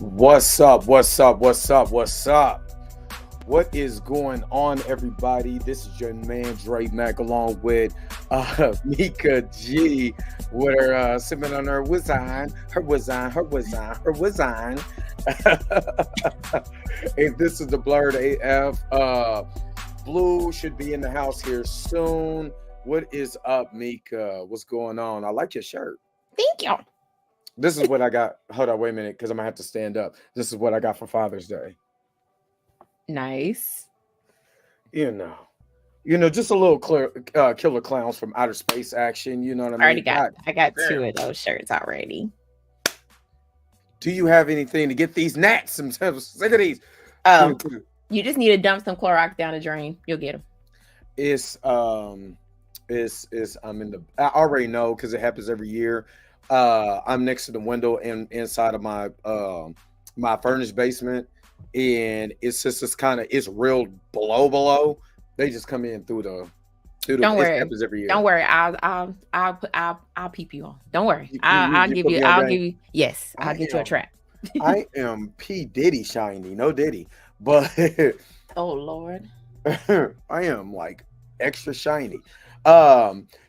What's up? What's up? What's up? What's up? What is going on, everybody? This is your man Dre Mac along with Mika G with her sipping on her wazine, her wazine, her wazine, her wazine. If this is the Blurred AF, Blue should be in the house here soon. What is up, Mika? What's going on? I like your shirt. Thank you. This is what I got. Hold on, wait a minute, because I'm gonna have to stand up. This is what I got for Father's Day. Nice. You know, just a little killer clowns from outer space action. You know what I mean? I got two of those shirts already. Do you have anything to get these gnats? I'm sick of these. You just need to dump some Clorox down the drain. You'll get them. I'm in the. I already know because it happens every year. I'm next to the window inside of my my furnished basement, and it's just it's real below. They just come in through the. Don't worry. It happens every year. Don't worry. I'll peep you on. Don't worry. I'll give you. Yes, I'll get you a trap. I am P Diddy shiny, no Diddy, but oh Lord, I am like extra shiny.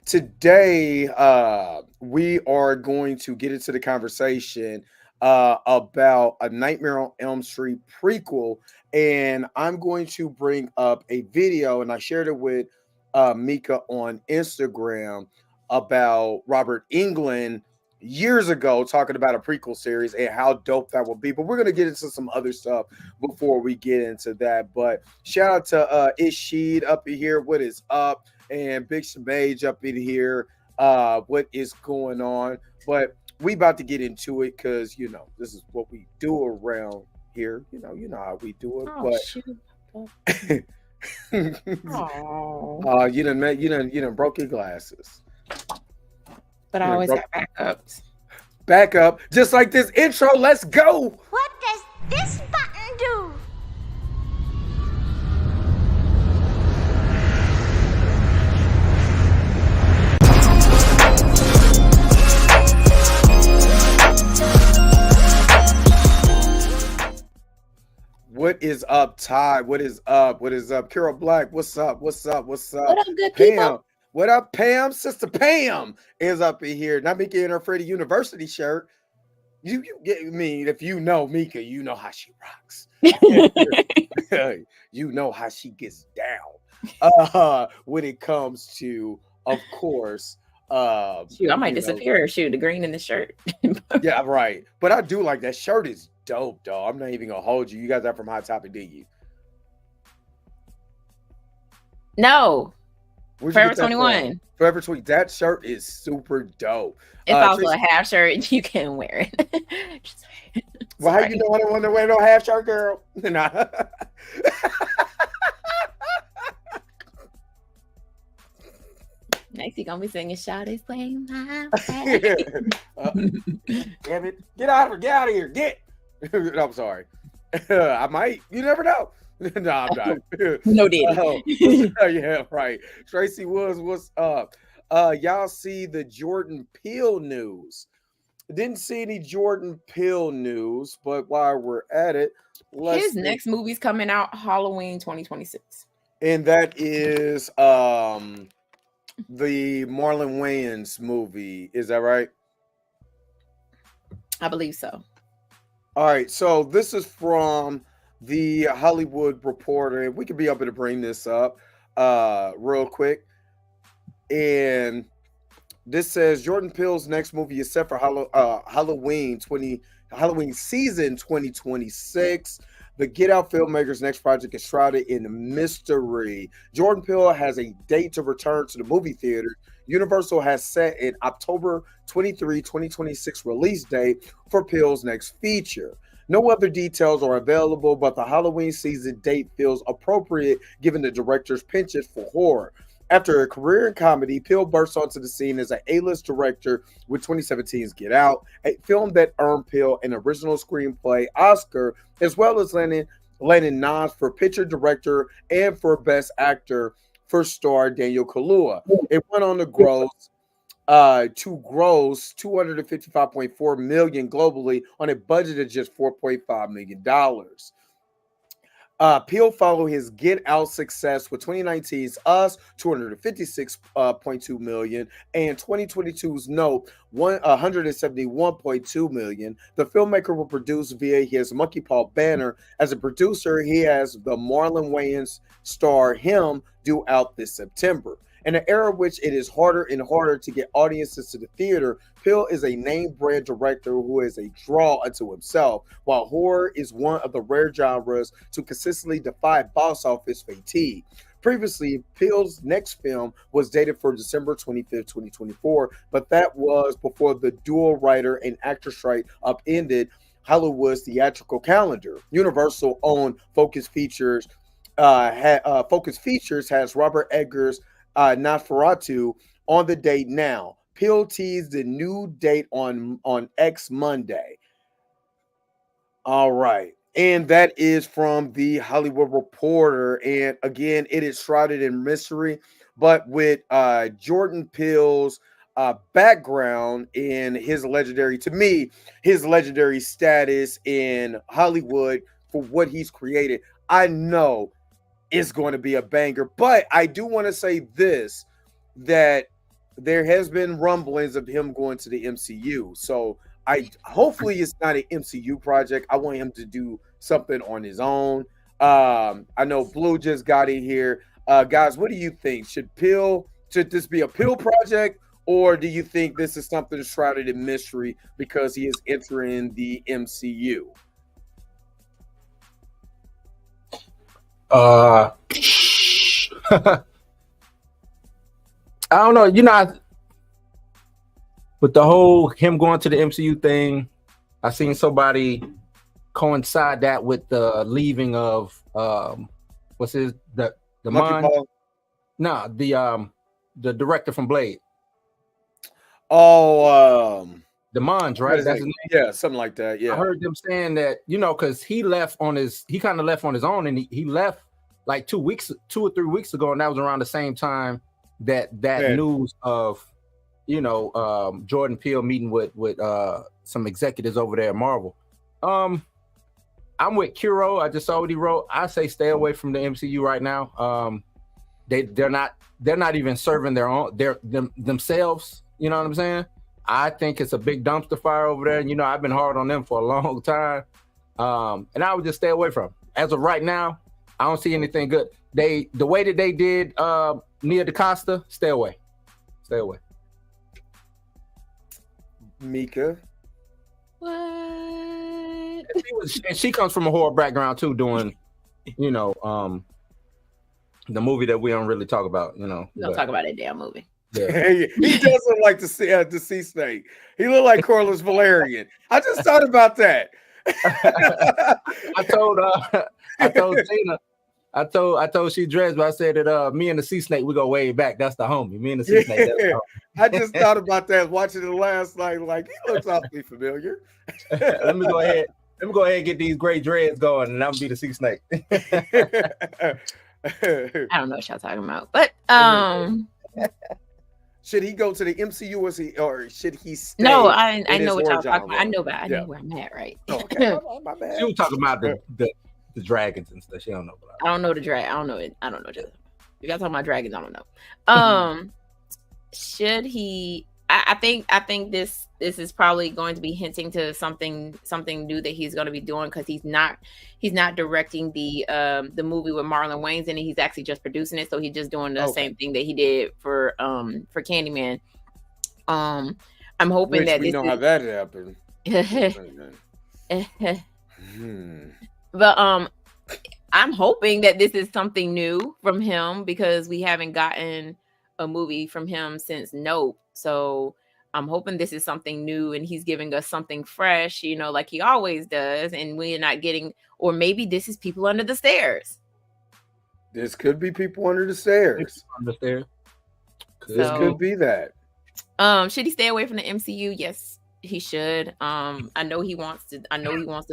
Today, we are going to get into the conversation about A Nightmare on Elm Street prequel, and I'm going to bring up a video, and I shared it with Mika on Instagram about Robert Englund years ago, talking about a prequel series and how dope that would be. But we're going to get into some other stuff before we get into that. But shout out to Ishid up in here. What is up? And Big Shabage up in here. What is going on? But we about to get into it because, you know, this is what we do around here. You know how we do it. You done broke your glasses. But I always got backups. Backup, just like this intro. Let's go. What does this button do? What is up, Ty? What is up? What is up? Carol Black, what's up? What's up? What's up? What up, good Pam. people? What up, Pam? Sister Pam is up in here. Not Mika in her Freddy University shirt. You get me. If you know Mika, you know how she rocks. You know how she gets down. When it comes to, of course, shoot, I might disappear. Shoot, the green in the shirt. Yeah, right. But I do like that shirt. Is dope, dog. I'm not even gonna hold you. You guys are from Hot Topic, did you? No. Forever 21. Forever 20. That shirt is super dope. It's also a half shirt. You can wear it. Well, how you know I don't want to wear no half shirt, girl? Nah. Next, you gonna be singing "Shawty's playing my way." Damn it! Get out of here! Get! No, I'm sorry. I might. You never know. No, I'm not. No, did. Yeah, right. Tracy Woods, what's up? Y'all see the Jordan Peele news? Didn't see any Jordan Peele news, but while we're at it, his next movie's coming out Halloween 2026, and that is the Marlon Wayans movie. Is that right? I believe so. All right, so this is from the Hollywood Reporter. We could be able to bring this up real quick. And this says Jordan Peele's next movie is set for Halloween season 2026. The Get Out filmmaker's next project is shrouded in mystery. Jordan Peele has a date to return to the movie theater. Universal has set an October 23, 2026 release date for Peele's next feature. No other details are available, but the Halloween season date feels appropriate given the director's penchant for horror. After a career in comedy, Peele bursts onto the scene as an A-list director with 2017's Get Out, a film that earned Peele an original screenplay Oscar, as well as landing nods for picture director and for best actor for star Daniel Kaluuya. It went on to gross to gross 255.4 million globally on a budget of just $4.5 million. Peele followed his Get Out success with 2019's Us, 256.2 million, and 2022's Nope, 171.2 million. The filmmaker will produce via his Monkey Paw banner. As a producer, he has the Marlon Wayans star him due out this September. In an era in which it is harder and harder to get audiences to the theater, Peele is a name brand director who is a draw unto himself, while horror is one of the rare genres to consistently defy box office fatigue. Previously, Peele's next film was dated for December 25th, 2024, but that was before the dual writer and actor strike upended Hollywood's theatrical calendar. Universal owned Focus Features has Robert Eggers' Nosferatu on the date now. Peele teased the new date on X Monday. All right. And that is from the Hollywood Reporter. And again, it is shrouded in mystery, but with Jordan Peele's background in his legendary status in Hollywood for what he's created, I know it's going to be a banger. But I do want to say this, that there has been rumblings of him going to the MCU. So hopefully it's not an MCU project. I want him to do something on his own. I know Blue just got in here. Guys, what do you think? Should this be a Peele project, or do you think this is something shrouded in mystery because he is entering the MCU? I don't know. With the whole him going to the MCU thing, I seen somebody coincide that with the leaving of the director from Blade. DeMonge, right? That's his name? Yeah, something like that. Yeah, I heard them saying that, because he kind of left on his own, and he left like 2 or 3 weeks ago, and that was around the same time that news of Jordan Peele meeting with some executives over there at Marvel. I'm with Kuro. I just saw what he wrote. I say stay away from the MCU right now. They're not even serving themselves. You know what I'm saying? I think it's a big dumpster fire over there. And, I've been hard on them for a long time. And I would just stay away from them. As of right now, I don't see anything good. The way that they did Nia DaCosta, stay away. Stay away. Mika. What? And she comes from a horror background too, doing, the movie that we don't really talk about, Don't talk about that damn movie. Yeah. He doesn't like the sea snake. He looked like Corliss Valerian. I just thought about that. I told Tina, I told she dressed, but I said that me and the sea snake, we go way back. That's the homie. Me and the sea snake. That's the homie. I just thought about that watching it last night. Like, he looks awfully familiar. Let me go ahead and get these gray dreads going, and I'll be the sea snake. I don't know what y'all talking about, but should he go to the MCU or should he stay? No, I know what y'all talking about. I know, but I know where I'm at, right? Okay. My bad. She was talking about the dragons and stuff. She don't know. I don't know the dragon. I don't know it. I don't know. If y'all talking about dragons, I don't know. Should he? I think this is probably going to be hinting to something new that he's going to be doing, because he's not directing the movie with Marlon Wayans in it. He's actually just producing it, so he's just doing the same thing that he did for Candyman. I'm hoping that we know how that happened. But I'm hoping that this is something new from him, because we haven't gotten a movie from him since Nope. So I'm hoping this is something new and he's giving us something fresh, like he always does. And we're not getting, or maybe this is People Under the Stairs. This could be People Under the Stairs. This could be that. Should he stay away from the MCU? Yes, he should. I know he wants to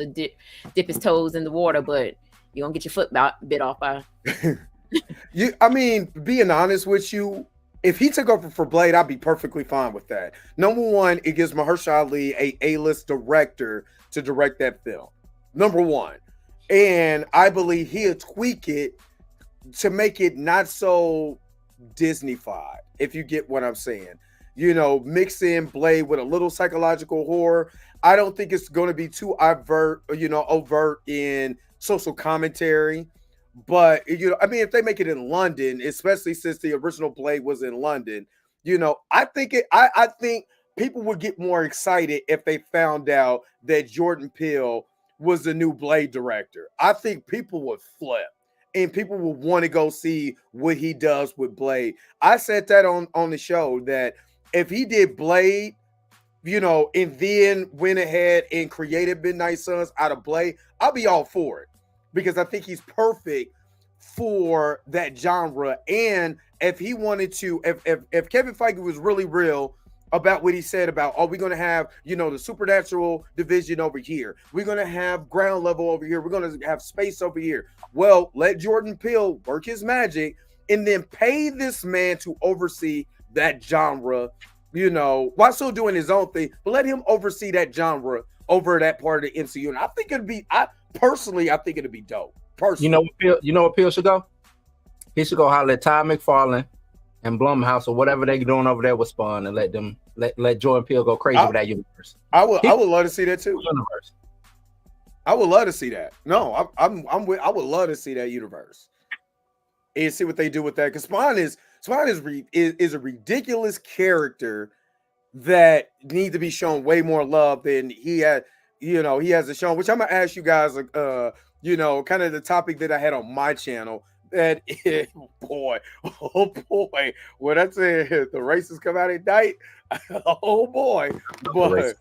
dip his toes in the water, but you're gonna get your foot bit off by. Being honest with you, if he took over for Blade, I'd be perfectly fine with that. Number one, it gives Mahershala Ali a A-list director to direct that film. Number one. And I believe he'll tweak it to make it not so Disney-fied, if you get what I'm saying. You know, mix in Blade with a little psychological horror. I don't think it's going to be too overt in social commentary. But, you know, I mean, if they make it in London, especially since the original Blade was in London, you know, I think people would get more excited if they found out that Jordan Peele was the new Blade director. I think people would flip and people would want to go see what he does with Blade. I said that on the show that if he did Blade, you know, and then went ahead and created Midnight Suns out of Blade, I'll be all for it because I think he's perfect for that genre. And if he wanted to, if Kevin Feige was really real about what he said about, we're going to have, you know, the supernatural division over here. We're going to have ground level over here. We're going to have space over here. Well, let Jordan Peele work his magic and then pay this man to oversee that genre, you know, while still doing his own thing, but let him oversee that genre over that part of the MCU. And I think it'd be, I think it'd be dope. Personally. You know what Peele should go? He should go holler at Todd McFarlane and Blumhouse or whatever they're doing over there with Spawn and let Jordan Peele go crazy with that universe. I would love to see that too. Universe. I would love to see that. No, I would love to see that universe and see what they do with that. Because Spawn is a ridiculous character that needs to be shown way more love than he has. You know, he hasn't shown. Which I'm gonna ask you guys. You know, kind of the topic that I had on my channel. That boy, when I say the races come out at night, oh boy, but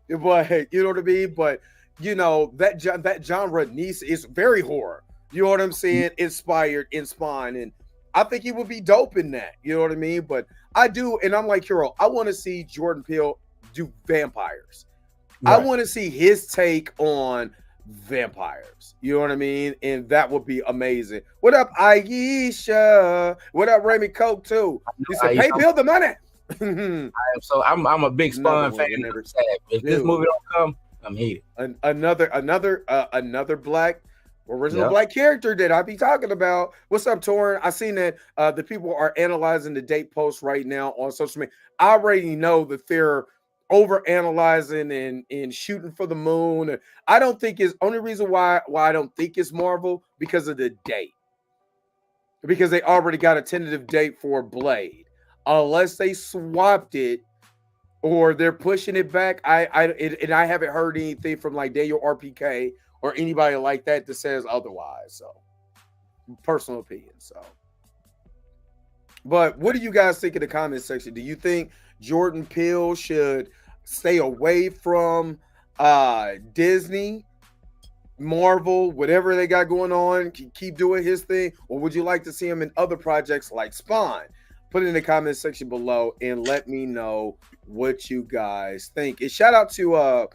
you know what I mean. But you know that genre is very horror. You know what I'm saying? Inspired in Spawn, and I think he would be dope in that. You know what I mean? But I do, and I'm like Hero. I want to see Jordan Peele do vampires. Right. I want to see his take on vampires. You know what I mean? And that would be amazing. What up, Aisha? What up, Remy Coke too? He said, "Pay Bill the money." I'm a big Spawn fan. If this movie don't come, I'm heated. Another black original black character that I be talking about. What's up, Torrin? I seen that the people are analyzing the date post right now on social media. I already know that they're over analyzing and shooting for the moon. And I don't think it's only reason why I don't think it's Marvel because of the date. Because they already got a tentative date for Blade. Unless they swapped it or they're pushing it back. I haven't heard anything from like Daniel RPK or anybody like that says otherwise. So personal opinion. So, but what do you guys think in the comment section? Do you think Jordan Peele should stay away from Disney, Marvel, whatever they got going on, keep doing his thing? Or would you like to see him in other projects like Spawn? Put it in the comment section below and let me know what you guys think. And shout out to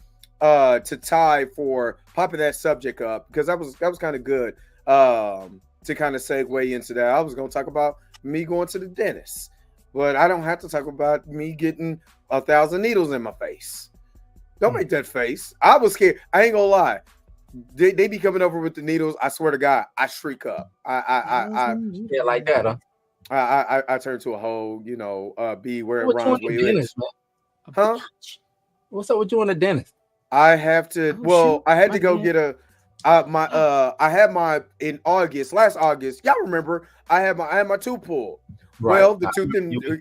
Ty for popping that subject up because that was kind of good to kind of segue into that. I was going to talk about me going to the dentist, but I don't have to talk about me getting 1,000 needles in my face. Don't make that face. I was scared. I ain't gonna lie. They be coming over with the needles. I swear to God, I shriek up. I like that, huh? I turn to a whole, you know, be where it runs. Huh? What's up with you on the dentist? I have to. I had to go get a. I had my in August, last August. Y'all remember? I had my tooth pulled. Right. Well, the tooth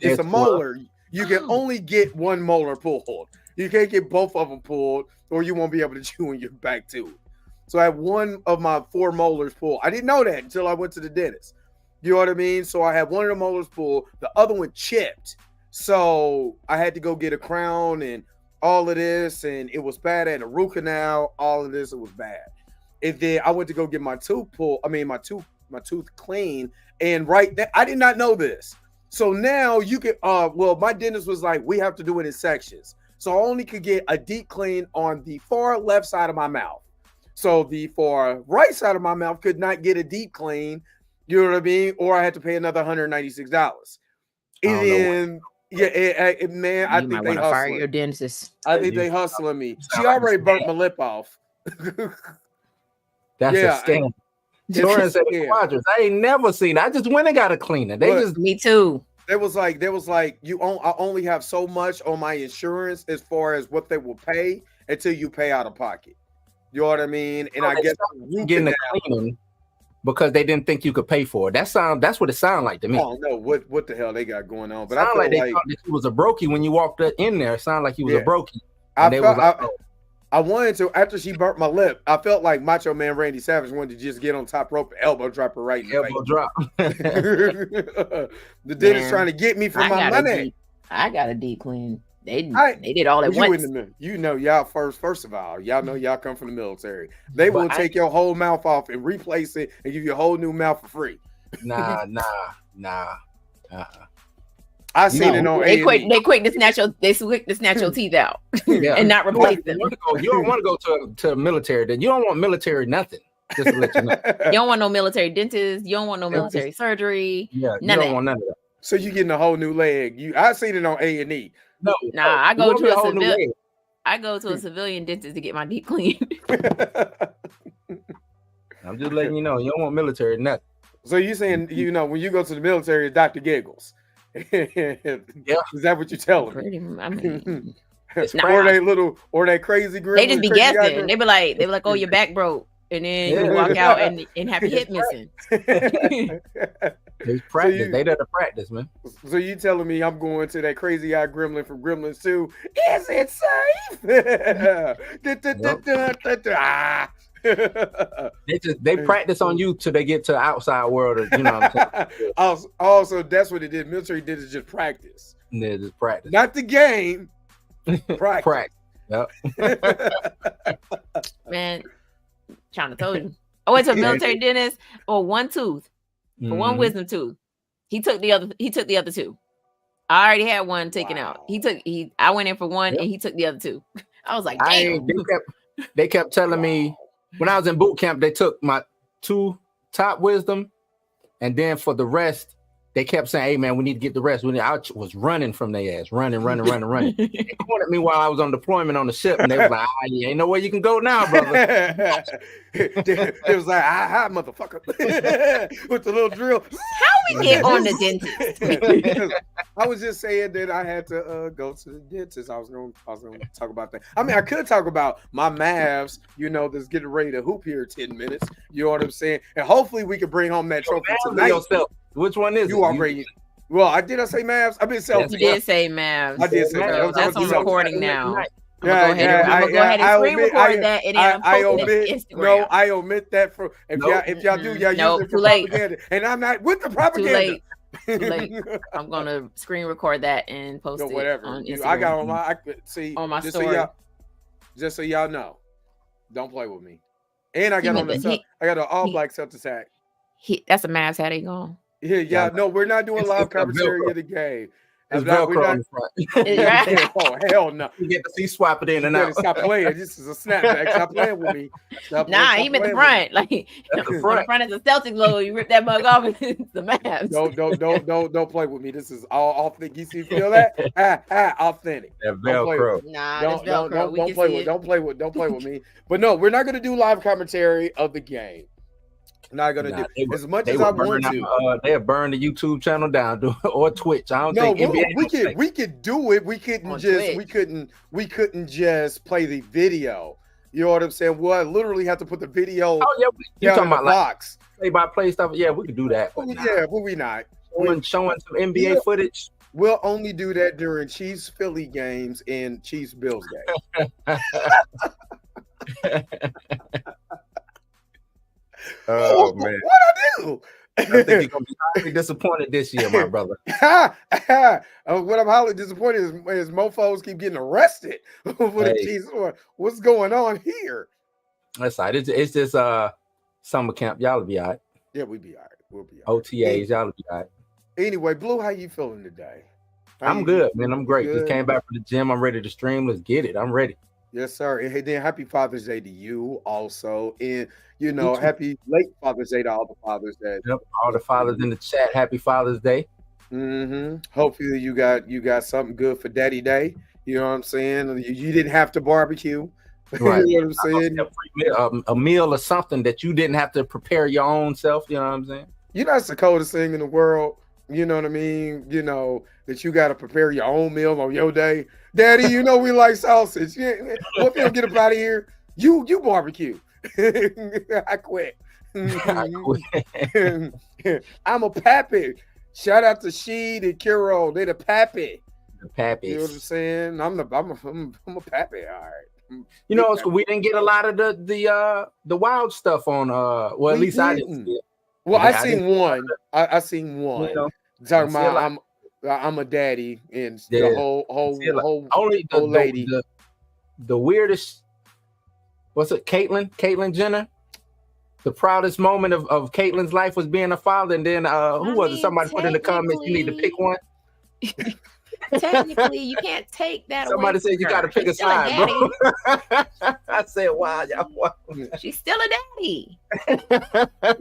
it's a molar. You can only get one molar pulled. You can't get both of them pulled, or you won't be able to chew in your back tooth. So I have one of my 4 molars pulled. I didn't know that until I went to the dentist. You know what I mean? So I had one of the molars pulled, the other one chipped. So I had to go get a crown and all of this, and it was bad. I had a root canal, all of this, it was bad. And then I went to go get my tooth pulled. I mean, my tooth clean. And right there, I did not know this. So now you can, my dentist was like, we have to do it in sections. So I only could get a deep clean on the far left side of my mouth. So the far right side of my mouth could not get a deep clean, you know what I mean? Or I had to pay another $196. And then, man, I You think might they want to fire hustling. your dentist. I think they hustling me. sound She like already a burnt scam. my lip off. That's Yeah, a scam. it's a Torrance said scam. quadrants. I ain't never seen it. I just went and got a cleaner. They But- just Me too. There was like I only have so much on my insurance as far as what they will pay until you pay out of pocket. You know what I mean? And I they guess stopped getting a cleaning because they didn't think you could pay for it. That's what it sounded like to me. I don't know what the hell they got going on, but I Sound feel like they like thought that he was a brokey when you walked in there. It sounded like he was a Yeah. brokey. I And they felt was like, I wanted to after she burnt my lip. I felt like Macho Man Randy Savage wanted to just get on top rope and elbow drop her right in the elbow drop. face. The dentist Man, trying to get me for I my got money. I got a deep clean. They I- did all at You once. in the you know y'all first of all, y'all know y'all come from the military. They But will take your whole mouth off and replace it and give you a whole new mouth for free. Nah. I seen it on They A&E. quick to snatch your teeth out Yeah. and not replace them. You don't want to go to the military. Then you don't want military nothing. Just to let you know. You don't want no military dentist. You don't want no military surgery. Yeah, you None of don't that. want none of that. So you getting a whole new leg. I seen it on A&E. No, Nah, I you go want to me a whole new civilian. leg. I go to a civilian dentist to get my deep clean. I'm just letting you know. You don't want military nothing. So you saying when you go to the military, it's Dr. Giggles? Is that what you're telling me? Pretty, I mean, It's not- or that crazy grip? they just be guessing. They be like, "Oh, your back broke," and then you Yeah. walk out and have your hip missing. It's practice. you- They done to practice, man. So you telling me I'm going to that crazy eye gremlin from Gremlins 2? Is it safe? Ah. They practice on you till they get to the outside world. Or, you know what I'm saying? Also, that's what it did. Military did is just practice, They just practice. not the game. Practice. Practice. Man, trying to tell you. I went to a military dentist for one tooth, for one Mhm. wisdom tooth. He took the other two. I already had one taken out. I went in for one and he took the other two. I was like, damn. They kept telling me when I was in boot camp, they took my 2 top wisdom, and then for the rest, they kept saying, "Hey man, we need to get the rest." I was running from their ass, running. They cornered me while I was on deployment on the ship, and they was like, "You ain't no way you can go now, brother." It was like, hi, motherfucker, with the little drill. How we get on the dentist? I was just saying that I had to go to the dentist. I was gonna talk about that. I mean, I could talk about my Mavs, that's getting ready to hoop here in 10 minutes. You know what I'm saying? And hopefully we can bring home that trophy tonight. Yourself. Which one is You it? already. Well, I say Mavs. I've been selling. You did say Mavs. I did say Mavs. Mavs. That's on recording now. I'm Yeah, gonna go ahead and screen record that and then I post it omit. to Instagram. No, I omit that for if y'all do, y'all Nope, use it for too late. propaganda, and I'm not with the propaganda. Too late. I'm gonna screen record that and post No, it whatever. on Instagram. I got on my. I could see On my just story. So y'all know, don't play with me. And I He got meant on that I got an all he- black Celtics hat. That's a Mavs hat. Ain't gone. Yeah. No, we're not doing It's live a commentary Velcro. of the game. It's We're Velcro on the front. Right. Oh hell no! You get to see swap it in You and better out. stop playing. This is a snapback. Stop playing with me. Stop Nah, stop he meant the playing with me. front. Like That's the on the front. front is the Celtic logo. You rip that mug off, and it's the Mavs. Don't play with me. This is all authentic. You see, feel that? Authentic. That Don't play Velcro. Nah, Don't that's Velcro. We can play see with it. don't play with me. But no, we're not gonna do live commentary of the game. Not gonna do as much as I want to. They'll burn the YouTube channel down or Twitch. I don't No, think NBA we could do it. We On Twitch. we couldn't just play the video. You know what I'm saying? Well, I literally have to put the video Oh yeah, you down talking in the about like box. play by play stuff? Yeah, we could do that. But nah. Yeah, but we not. Showing some NBA Yeah. footage. We'll only do that during Chiefs Philly games and Chiefs Bills games. Oh man, What I do? I think you're gonna be highly disappointed this year, my brother. What I'm highly disappointed is mofos keep getting arrested for the Hey. Chiefs. What's going on here? That's all right. It's just summer camp. Y'all will be all right. Yeah, we'll be all right. We'll be all right. OTAs, y'all will be all right. Anyway, Blue, how you feeling today? How I'm you good, feeling? man. I'm great. Just Good? came back from the gym. I'm ready to stream. Let's get it. I'm ready. Yes, sir. And hey, then happy Father's Day to you also. And You too. happy late Father's Day to all the fathers that Yep. All the fathers in the chat. Happy Father's Day. Hopefully you got something good for Daddy Day. You know what I'm saying? You didn't have to barbecue. Right. You know what I'm saying? A meal or something that you didn't have to prepare your own self. You know what I'm saying? You know, that's the coldest thing in the world. You know what I mean? You know, that you got to prepare your own meal on your day. Daddy, you know we like sausage. Yeah, what if you don't get up out of here? You barbecue. I quit. I quit. I'm a pappy. Shout out to Sheed and Kiro. They the pappy. The pappies. You know what I'm saying? I'm a pappy. All right. You know, so we didn't get a lot of the wild stuff on well, at least I didn't see it. Well, I seen one. I seen one. You know, talking about I'm a daddy and the whole lady. The weirdest, what's it, Caitlyn Jenner? The proudest moment of Caitlyn's life was being a father, and then who was it? Somebody put in the comments, you need to pick one. Technically, you can't take that. Somebody said you got to pick a side, bro. I said, wow, y'all. She's still a daddy.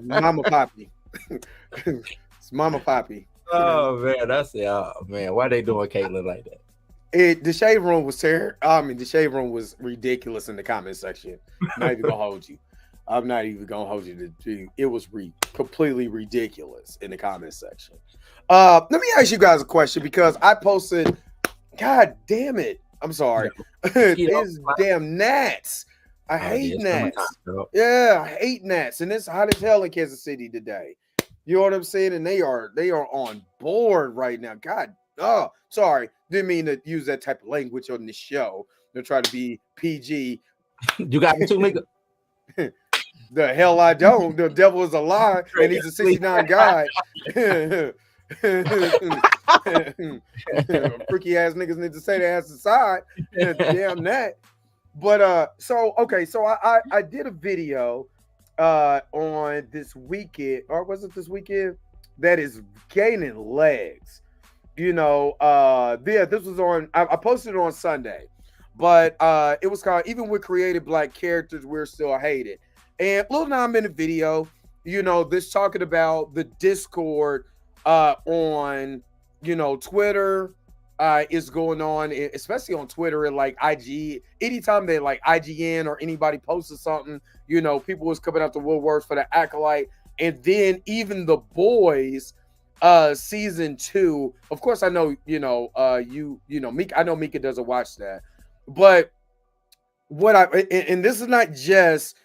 Mama Poppy. It's Mama Poppy. Oh man, I said, oh man, why they doing Caitlyn like that? The shade room was terrible. I mean, the shade room was ridiculous in the comment section. I'm not even gonna hold you. I'm not even gonna hold you to. It was completely ridiculous in the comment section. Let me ask you guys a question because I posted. God damn it! I'm sorry. These damn gnats. I hate gnats. Yeah, I hate gnats, and it's hot as hell in Kansas City today. You know what I'm saying? And they are on board right now. God, oh, sorry, didn't mean to use that type of language on this show. They're trying to be PG. You got me too, nigga. The hell I don't. The devil is a lie, and he's a 69 guy. Freaky ass niggas need to say their ass aside. Damn that. But so I did a video on this weekend, or was it this weekend, that is gaining legs. You know, this was on, I posted it on Sunday, but it was called Even with Creative Black Characters, We're Still Hated. And little 9-minute video, you know, this talking about the Discord on, you know, Twitter is going on, especially on Twitter and like IG. Anytime they like IGN or anybody posted something, you know, people was coming out the woodworks for the Acolyte. And then even The Boys season 2. Of course, I know, you know, you know, Mika, I know Mika doesn't watch that. But and this is not just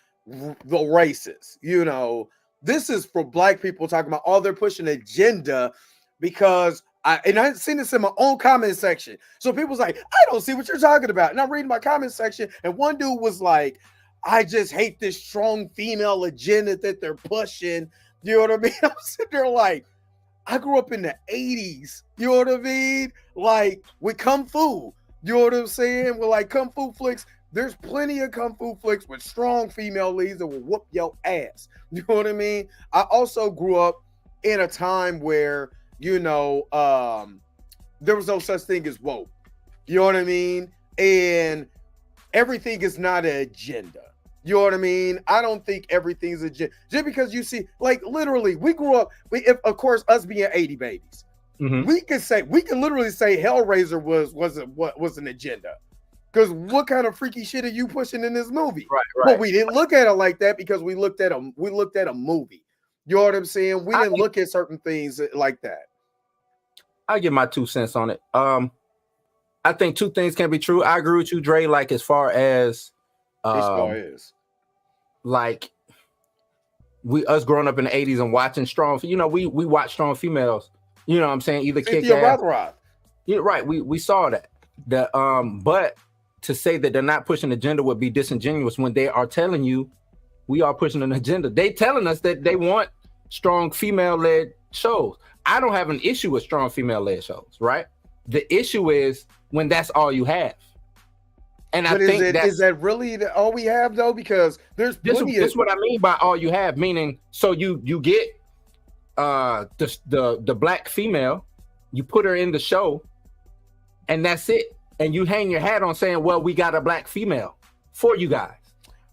the races, you know, this is for black people talking about, oh, they're pushing agenda because I've seen this in my own comment section. So people's like, I don't see what you're talking about. And I'm reading my comment section, and one dude was like, I just hate this strong female agenda that they're pushing. You know what I mean? I'm sitting there like, I grew up in the 80s. You know what I mean? Like with Kung Fu. You know what I'm saying? With like Kung Fu flicks. There's plenty of Kung Fu flicks with strong female leads that will whoop your ass. You know what I mean? I also grew up in a time where, you know, there was no such thing as woke. You know what I mean? And everything is not an agenda. You know what I mean? I don't think everything's agenda. Just because you see, like literally, we grew up, of course, us being 80 babies, we can literally say Hellraiser was an agenda. Because what kind of freaky shit are you pushing in this movie? Right. But we didn't look at it like that because we looked at a movie. You know what I'm saying? We didn't look at certain things like that. I'll give my 2 cents on it. I think 2 things can be true. I agree with you, Dre. Like as far as like us growing up in the 80s and watching strong, you know, we watch strong females. You know what I'm saying? Either kick ass. Yeah, right. We saw that. But to say that they're not pushing agenda would be disingenuous when they are telling you we are pushing an agenda. They telling us that they want strong female-led shows. I don't have an issue with strong female-led shows, right? The issue is when that's all you have. And I think is that really all we have though? Because there's plenty this is what I mean by all you have, meaning so you get the black female, you put her in the show, and that's it. And you hang your hat on saying, well, we got a black female for you guys.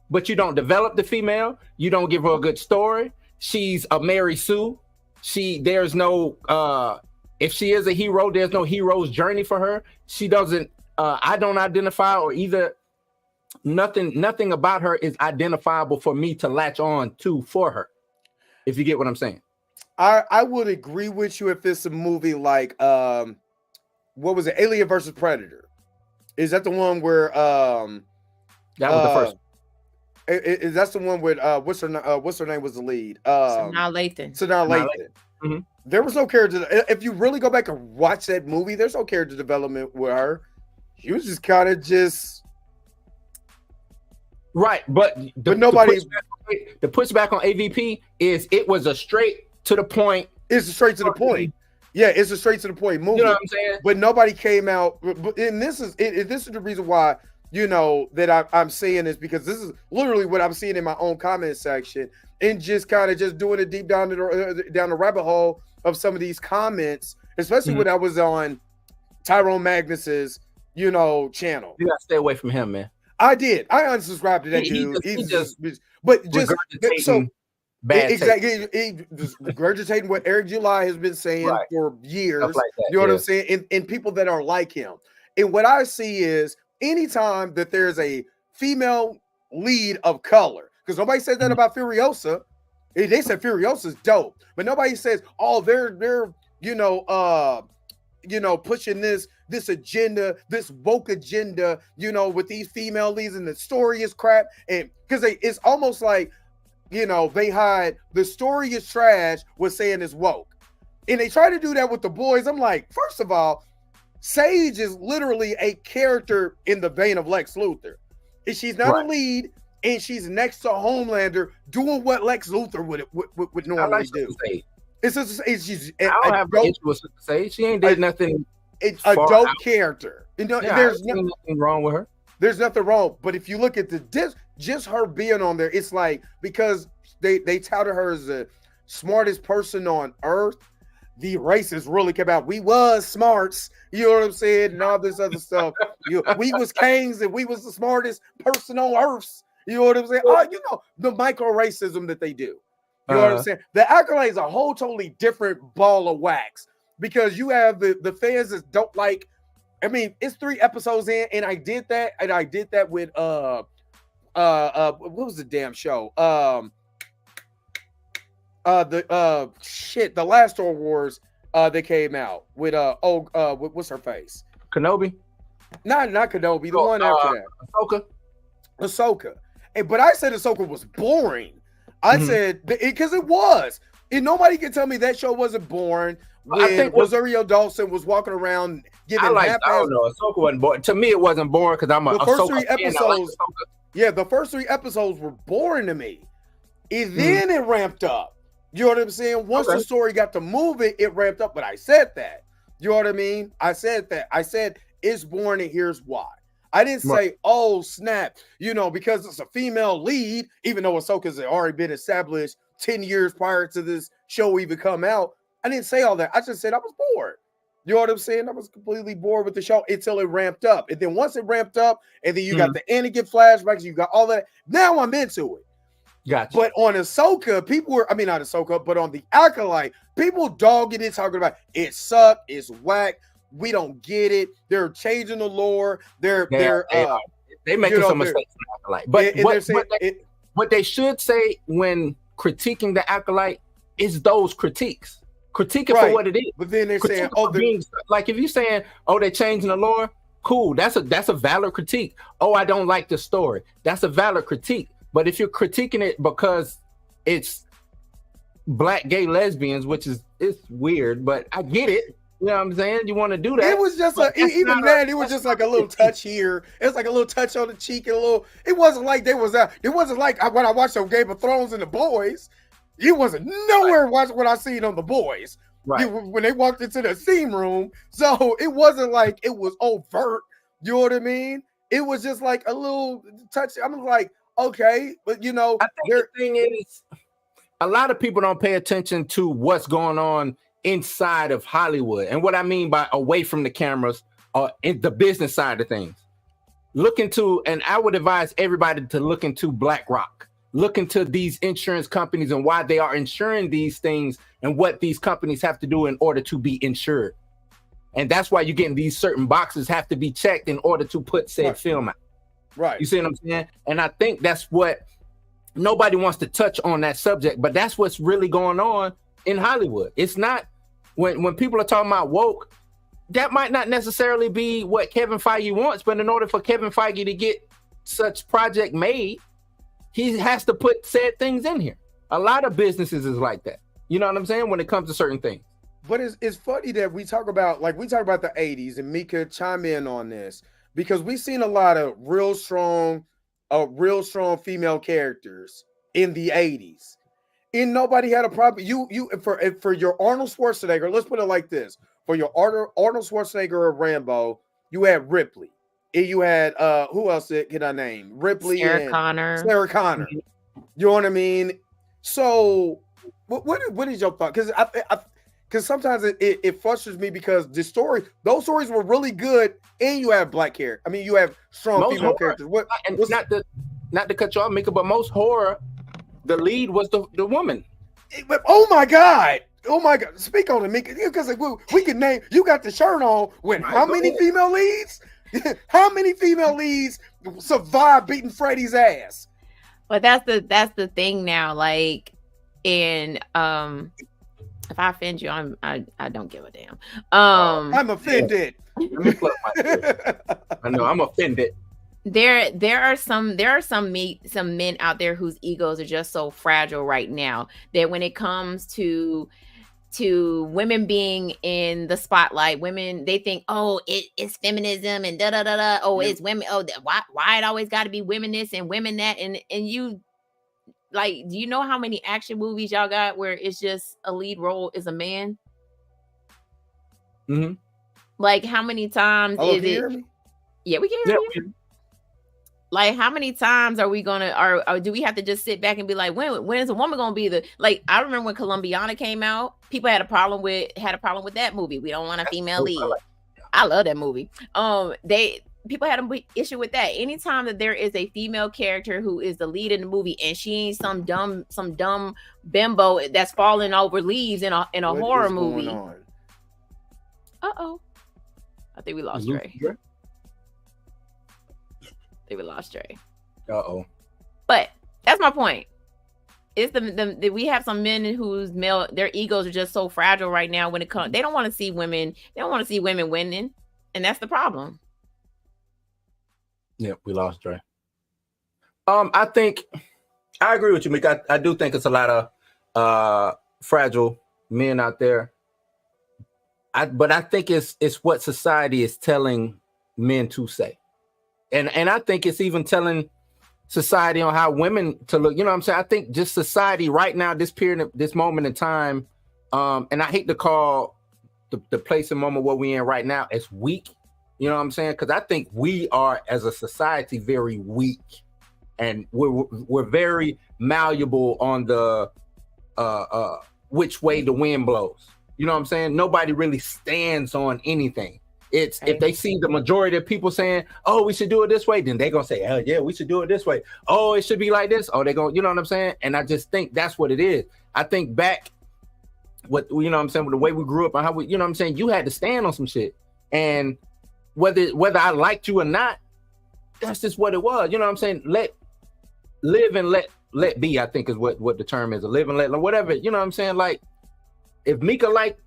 But you don't develop the female. You don't give her a good story. She's a Mary Sue. There's no if she is a hero, there's no hero's journey for her. She doesn't. I don't identify, or either nothing about her is identifiable for me to latch on to for her. If you get what I'm saying. I would agree with you if it's a movie like what was it, Alien versus Predator? Is that the one where that was the first? Is that the one with what's her name was the lead? Sanaa Lathan. Mm-hmm. There was no character. If you really go back and watch that movie, there's no character development with her. She was just kind of just right. But nobody. The pushback on AVP is it was a straight to the point. It's a straight to the point. Yeah, it's a straight to the point movie. You know what I'm saying? But nobody came out. And this is the reason why, you know, that I'm saying this, because this is literally what I'm seeing in my own comment section, and just kind of just doing a deep down the rabbit hole of some of these comments, especially when I was on Tyrone Magnus's, you know, channel. You gotta stay away from him, man. I did. I unsubscribed to that dude. Exactly. He just regurgitating what Eric July has been saying for years. Like that, you know what I'm saying? And people that are like him. And what I see is anytime that there's a female lead of color, because nobody said that about Furiosa. They said Furiosa's dope, but nobody says, oh, they're pushing this agenda, this woke agenda, you know, with these female leads, and the story is crap. And because it's almost like, you know, they hide the story is trash with saying it's woke. And they try to do that with the boys. I'm like, first of all, Sage is literally a character in the vein of Lex Luthor. And she's not a lead, and she's next to Homelander doing what Lex Luthor would normally do. It's I don't have no issue with Sage. She ain't did nothing. It's a dope character. You know, there's nothing wrong with her. There's nothing wrong. But if you look at just her being on there, it's like, because they touted her as the smartest person on earth, the racists really came out. We was smarts, you know what I'm saying, and all this other stuff. We was kings and we was the smartest person on earth. You know what I'm saying? Oh, you know, the micro racism that they do. You know what I'm saying? The Acolyte is a whole totally different ball of wax, because you have the fans that don't like. I mean, it's 3 episodes in, and I did that with what was the damn show? The last Star Wars that came out with what's her face? Kenobi? Not Kenobi, the one after that. Ahsoka. But I said Ahsoka was boring. I said because it was. And nobody can tell me that show wasn't boring. When Rosario Dawson was walking around giving I don't know. Ahsoka wasn't boring. To me, it wasn't boring because I'm a the first Ahsoka 3 episodes. The first 3 episodes were boring to me. And then it ramped up. You know what I'm saying? Once the story got to moving, it ramped up. But I said that. You know what I mean? I said that. I said it's boring, and here's why. I didn't say, oh, snap, you know, because it's a female lead, even though Ahsoka's already been established 10 years prior to this show even come out. I didn't say all that. I just said I was bored. You know what I'm saying? I was completely bored with the show until it ramped up. And then once it ramped up, and then you got the Anakin flashbacks, you got all that. Now I'm into it. Gotcha. But on Ahsoka, not Ahsoka, but on the Acolyte, people dogging it, talking about it sucked, it's whack, we don't get it. They're changing the lore. They're making some mistakes in the Acolyte. But what they should say when critiquing the Acolyte is those critiques. Critique it for what it is. But then they're saying, like if you're saying, oh, they're changing the lore, cool. That's a valid critique. Oh, I don't like the story. That's a valid critique. But if you're critiquing it because it's black gay lesbians, which is it's weird, but I get it. You know what I'm saying? You want to do that. It was just it was just like a little touch here. It was like a little touch on the cheek and a little. It wasn't like they was out. It wasn't like when I watched on Game of Thrones and The Boys. It wasn't nowhere watching what I seen on The Boys. Right. When they walked into the steam room. So it wasn't like it was overt. You know what I mean? It was just like a little touch. I'm like, okay, but you know, I think the thing is, a lot of people don't pay attention to what's going on inside of Hollywood. And what I mean by away from the cameras or in the business side of things. Look into, and I would advise everybody to look into BlackRock. look into these insurance companies and why they are insuring these things and what these companies have to do in order to be insured. And that's why you're getting these certain boxes have to be checked in order to put said film out. Right. You see what I'm saying? And I think that's what nobody wants to touch on that subject, but that's what's really going on in Hollywood. It's not when people are talking about woke, that might not necessarily be what Kevin Feige wants, but in order for Kevin Feige to get such project made, he has to put said things in here. A lot of businesses is like that. You know what I'm saying? When it comes to certain things. But it's funny that we talk about the 80s, and Mika chime in on this, because we've seen a lot of real strong female characters in the 80s. And nobody had a problem. For your Arnold Schwarzenegger, let's put it like this. For your Arnold Schwarzenegger of Rambo, you had Ripley. And you had who else can I name? Ripley and Sarah Connor. You know what I mean? So what is your thought? Because sometimes it frustrates me, because those stories were really good, and you have black characters. I mean, you have strong female characters. Not to cut you off, Mika, but most horror, the lead was the woman. Oh my God! Speak on it, Mika, because we can name. You got the shirt on with how many female leads? How many female leads survived beating Freddy's ass? But that's the thing now. Like, and if I offend you, I don't give a damn. I'm offended. I know I'm offended. There are some men out there whose egos are just so fragile right now that when it comes to women being in the spotlight, women, they think, oh, it's feminism and da da da da. Oh, it's women. Oh, why it always got to be women this and women that, and you. Like, do you know how many action movies y'all got where it's just a lead role is a man? Mm-hmm. Like, how many times is it? Yeah, we can hear you. Like, how many times are we gonna, or do we have to just sit back and be like, when is a woman gonna be the, like, I remember when Columbiana came out, people had a problem with that movie. We don't want a female lead. I love that movie. People had an issue with that. Anytime that there is a female character who is the lead in the movie, and she ain't some dumb bimbo that's falling over leaves in a horror movie. Uh-oh. I think we lost Dre. Uh-oh. But that's my point. It's the we have some men whose their egos are just so fragile right now when it comes. They don't want to see women. They don't want to see women winning, and that's the problem. Yeah, we lost Dre. I think I agree with you, Mick. I do think it's a lot of fragile men out there. But I think it's what society is telling men to say. And I think it's even telling society on how women to look. You know what I'm saying? I think just society right now, this period, this moment in time, and I hate to call the place and moment where we're in right now as weak. You know what I'm saying? Because I think we are, as a society, very weak, and we're very malleable on the which way the wind blows. You know what I'm saying? Nobody really stands on anything. It's if they see the majority of people saying, "Oh, we should do it this way," then they're gonna say, "Hell yeah, we should do it this way." Oh, it should be like this. Oh, they're gonna, you know what I'm saying? And I just think that's what it is. I think back, you know what I'm saying, with the way we grew up and how we, you know what I'm saying, you had to stand on some shit, and whether I liked you or not, that's just what it was. You know what I'm saying? Live and let be, I think is what the term is. Live and let, whatever. You know what I'm saying? Like, if Mika liked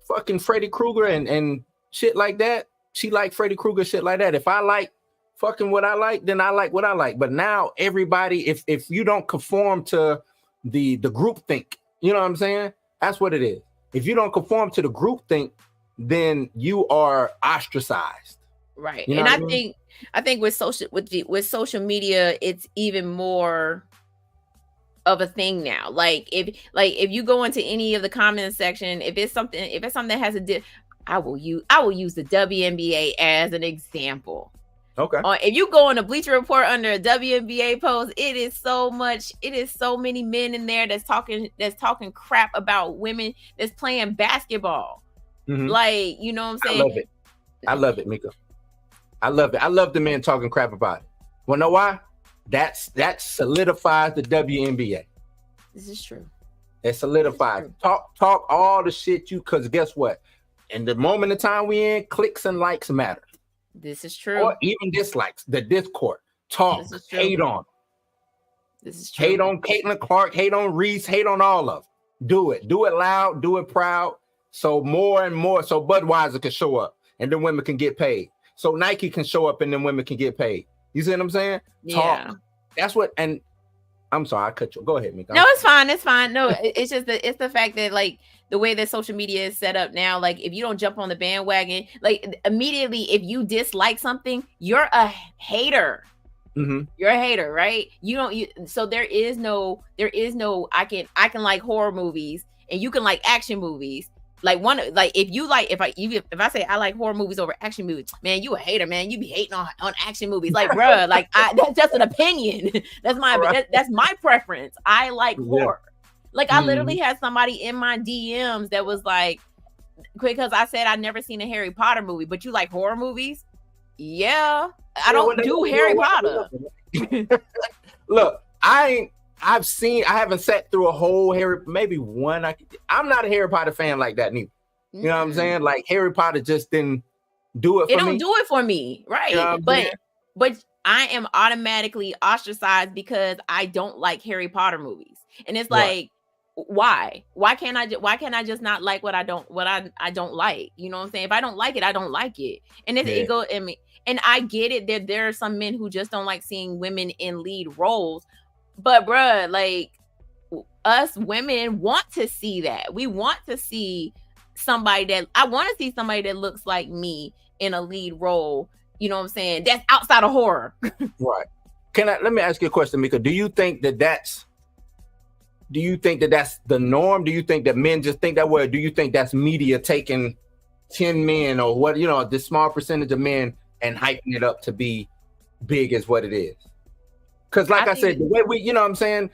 fucking Freddy Krueger and shit like that, she liked Freddy Krueger shit like that. If I like fucking what I like, then I like what I like. But now everybody, if you don't conform to the group think, you know what I'm saying? That's what it is. If you don't conform to the group think, then you are ostracized, right? You know, and I think with social media, it's even more of a thing now. Like if you go into any of the comment section, if it's something that has I will use the WNBA as an example. Okay. If you go on a Bleacher Report under a WNBA post, it is so many men in there that's talking crap about women that's playing basketball. Mm-hmm. Like, you know what I'm saying? I love it, Mika. I love it. I love the men talking crap about it. Well, know why? that solidifies the WNBA. This is true. It solidifies. Talk all the shit because guess what? In the moment of time we in, clicks and likes matter. This is true. Or even dislikes. The Discord. Talk. Hate on. This is true. Hate on Caitlin Clark. Hate on Reese. Hate on all of them. Do it. Do it loud. Do it proud. So more and more. So Budweiser can show up and then women can get paid. So Nike can show up and then women can get paid. You see what I'm saying? Yeah. Talk. That's what. And I'm sorry, I cut you. Go ahead, Mika. No, it's fine. It's fine. No, it's just it's the fact that like the way that social media is set up now, like if you don't jump on the bandwagon, like immediately if you dislike something, you're a hater. Mm-hmm. You're a hater, right? So there is no I can like horror movies and you can like action movies. Like if I say I like horror movies over action movies, man, you a hater, man. You be hating on action movies, like, bruh, like that's just an opinion. That's my preference. I like horror. Like I literally had somebody in my DMs that was like, because I said I'd never seen a Harry Potter movie, but you like horror movies? Yeah, I don't do Harry Potter. Look, I haven't sat through a whole maybe one. I'm not a Harry Potter fan like that neither. You know what I'm saying? Like Harry Potter just didn't do it for me. It don't do it for me, right? You know but I am automatically ostracized because I don't like Harry Potter movies. And it's like, why? Why can't I just not like what I don't like? You know what I'm saying? If I don't like it, I don't like it. And it goes in me. And I get it that there are some men who just don't like seeing women in lead roles. But bruh, like us women want to see that. We want to see I want to see somebody that looks like me in a lead role. You know what I'm saying? That's outside of horror. Right. Let me ask you a question, Mika. Do you think that that's the norm? Do you think that men just think that way? Or do you think that's media taking 10 men or what, this small percentage of men and hyping it up to be big as what it is? Because like I said, the way we, you know what I'm saying,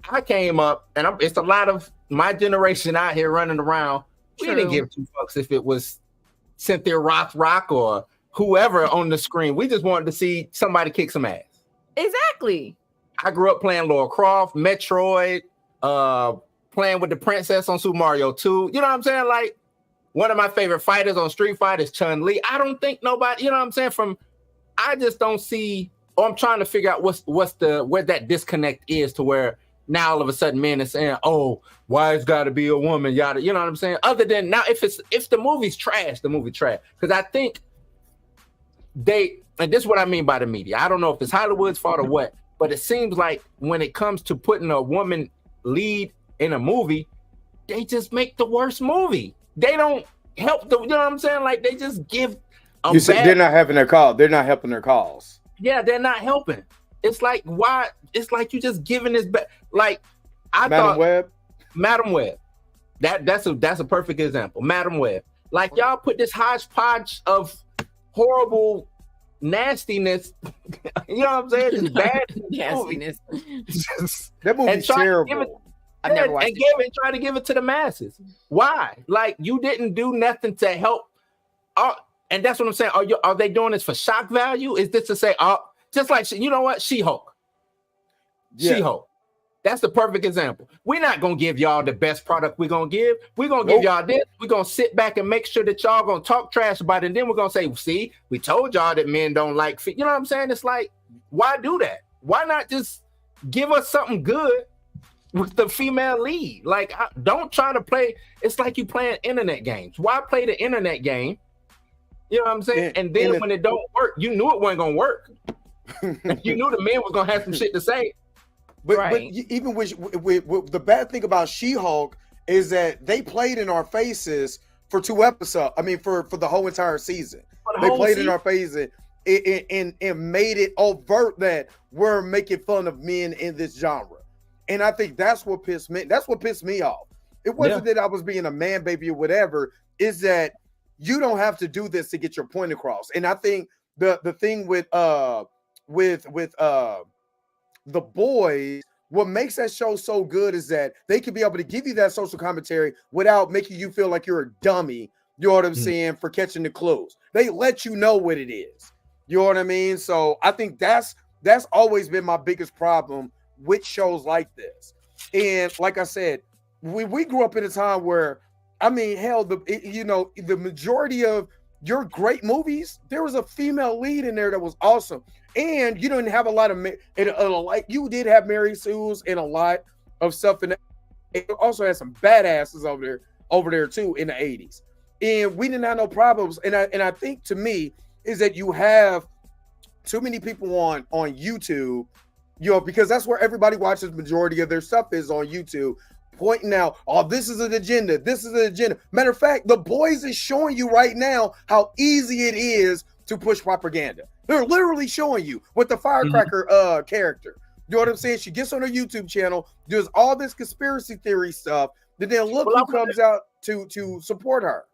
I came up and it's a lot of my generation out here running around. We didn't give two fucks if it was Cynthia Rothrock or whoever on the screen. We just wanted to see somebody kick some ass. Exactly. I grew up playing Lara Croft, Metroid, playing with the princess on Super Mario 2. You know what I'm saying? Like one of my favorite fighters on Street Fighter is Chun-Li. I don't think nobody, you know what I'm saying? I just don't see. Or I'm trying to figure out where that disconnect is to where now all of a sudden men are saying, oh, why it's got to be a woman, yada, you know what I'm saying? Other than now, if the movie's trash, the movie trash. Because I think and this is what I mean by the media. I don't know if it's Hollywood's fault or what, but it seems like when it comes to putting a woman lead in a movie, they just make the worst movie. They don't help you know what I'm saying? Like they just give you said they're not having their call. They're not helping their cause. Yeah, they're not helping. It's like why? It's like you just giving this back. Like Madam Web. That's a perfect example. Madam Web. Like y'all put this hodgepodge of horrible nastiness. You know what I'm saying? It's bad nastiness. That movie's terrible. And try to give it to the masses. Why? Like you didn't do nothing to help. And that's what I'm saying. Are they doing this for shock value? Is this to say, just like, you know what? She-Hulk. Yeah. She-Hulk. That's the perfect example. We're not going to give y'all the best product we're going to give. We're going to give y'all this. We're going to sit back and make sure that y'all going to talk trash about it. And then we're going to say, see, we told y'all that men don't like, you know what I'm saying? It's like, why do that? Why not just give us something good with the female lead? Like, don't try to play. It's like you playing internet games. Why play the internet game? You know what I'm saying? And then when it don't work, you knew it wasn't gonna work. You knew the man was gonna have some shit to say. But even with the bad thing about She-Hulk is that they played in our faces for 2 episodes. I mean, for the whole entire season. They played in our faces and made it overt that we're making fun of men in this genre. And I think that's what pissed me. That's what pissed me off. It wasn't that I was being a man baby or whatever. Is that you don't have to do this to get your point across. And I think the thing with The Boys, what makes that show so good is that they can be able to give you that social commentary without making you feel like you're a dummy. You know what I'm saying? For catching the clues. They let you know what it is. You know what I mean? So I think that's That's always been my biggest problem with shows like this. And like I said, we grew up in a time where, I mean, hell, the majority of your great movies, there was a female lead in there that was awesome. And you didn't have a lot of like you did have Mary Sue's and a lot of stuff in it. Also had some badasses over there too in the 80s. And we didn't have no problems. And I think, to me, is that you have too many people on YouTube, because that's where everybody watches. Majority of their stuff is on YouTube, pointing out, oh, this is an agenda. This is an agenda. Matter of fact, The Boys is showing you right now how easy it is to push propaganda. They're literally showing you with the firecracker character. You know what I'm saying? She gets on her YouTube channel, does all this conspiracy theory stuff, then look who comes out to support her.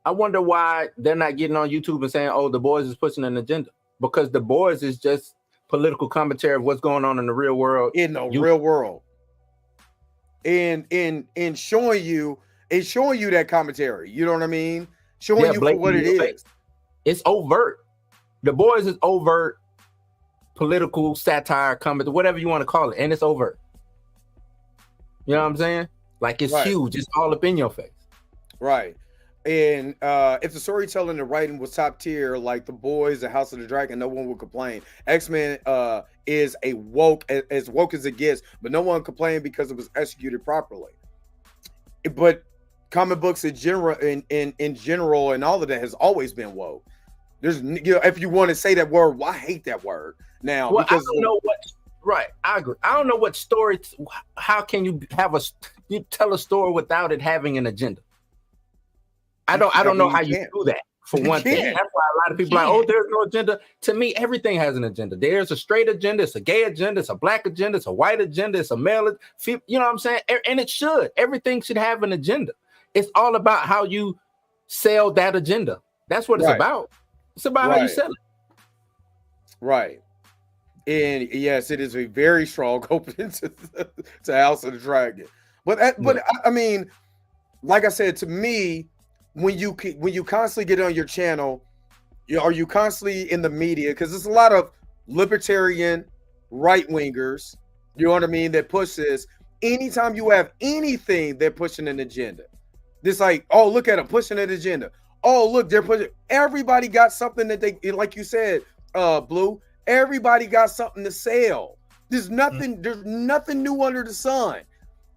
I wonder why they're not getting on YouTube and saying, oh, The Boys is pushing an agenda. Because The Boys is just political commentary of what's going on in the real world. In the real world. And showing you that commentary. You know what I mean? Showing you for what it is. It's overt. The Boys is overt political satire, comment, whatever you want to call it, and it's overt. You know what I'm saying? Like, it's huge. It's all up in your face. Right. And if the storytelling and the writing was top tier, like The Boys, The House of the Dragon, no one would complain. X-Men is as woke as it gets, but no one complained because it was executed properly. But comic books in general, in general, and all of that has always been woke. There's, if you want to say that word, well, I hate that word now. Well, because I don't know what. Right, I agree. I don't know what story. How can you tell a story without it having an agenda? I don't know how you do that, for one thing. That's why a lot of people are like, oh, there's no agenda. To me, everything has an agenda. There's a straight agenda, it's a gay agenda, it's a black agenda, it's a white agenda, it's a male, you know what I'm saying? And it should. Everything should have an agenda. It's all about how you sell that agenda. That's what it's about. It's about how you sell it. Right. And yes, it is a very strong opening to House of the Dragon. But I mean, like I said, to me, when you constantly get on your channel, are you constantly in the media? Because there's a lot of libertarian right wingers, you know what I mean, that push this. Anytime you have anything, they're pushing an agenda. This like, oh, look at them pushing an agenda. Oh, look, they're pushing. Everybody got something that they, like you said, Blue. Everybody got something to sell. There's nothing new under the sun.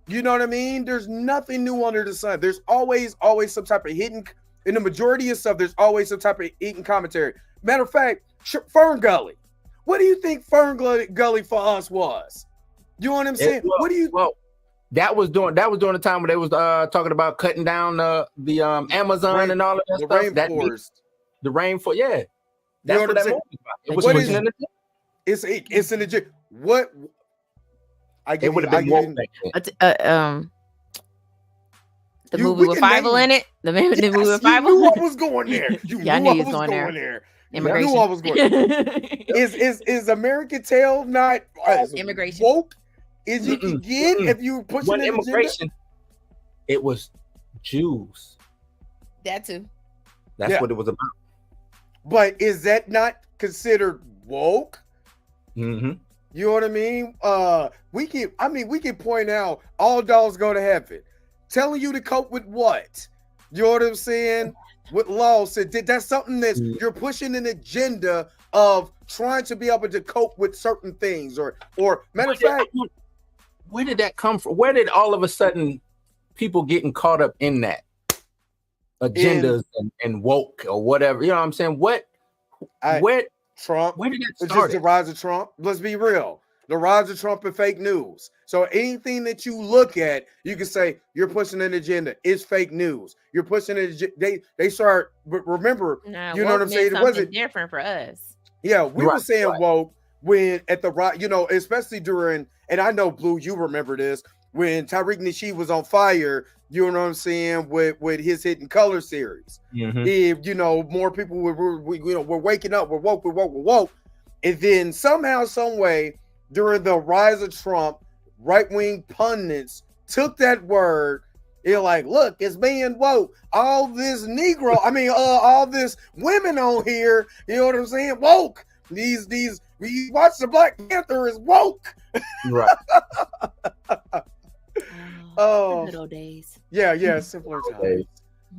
You know what I mean? There's nothing new under the sun. There's always some type of hidden, in the majority of stuff, there's always some type of hidden commentary. Matter of fact, Fern Gully. What do you think Fern Gully for us was? You know what I'm saying? That was during the time when they was talking about cutting down the Amazon and all of that stuff. The rainforest, yeah. That's what that movie about. It was pushing an agenda. It's an agenda. What? It would have been woke back then. The movie with Fievel in it. The movie with Fievel. You knew I was going there. You knew I was going there. Immigration. You knew I was going there. Is American Tail not immigration woke? Is it again? If you pushing immigration, it was Jews. That too. That's what it was about. But is that not considered woke? Mm-hmm. You know what I mean? We can point out all dogs go to heaven. Telling you to cope with what? You know what I'm saying? With law said that's something that you're pushing an agenda of trying to be able to cope with certain things, or matter of fact, where did that come from? Where did all of a sudden people getting caught up in that agendas and woke or whatever? You know what I'm saying? Trump. Where did that start? It's just the rise of Trump. Let's be real. The rise of Trump and fake news. So anything that you look at, you can say you're pushing an agenda. It's fake news. You're pushing it. They start. But remember, you know what I'm saying? It wasn't different for us. Yeah, we were saying woke when at the right, especially during. And I know Blue, you remember this when Tariq Nasheed was on fire. You know what I'm saying, with his Hidden Color series. Mm-hmm. If more people were waking up, we're woke, and then somehow, some way, during the rise of Trump, right-wing pundits took that word. They're like, look, it's being woke. All this all this women on here. You know what I'm saying? Woke. These We watch the Black Panther is woke. Right. Oh, good old days. Yeah, simpler times.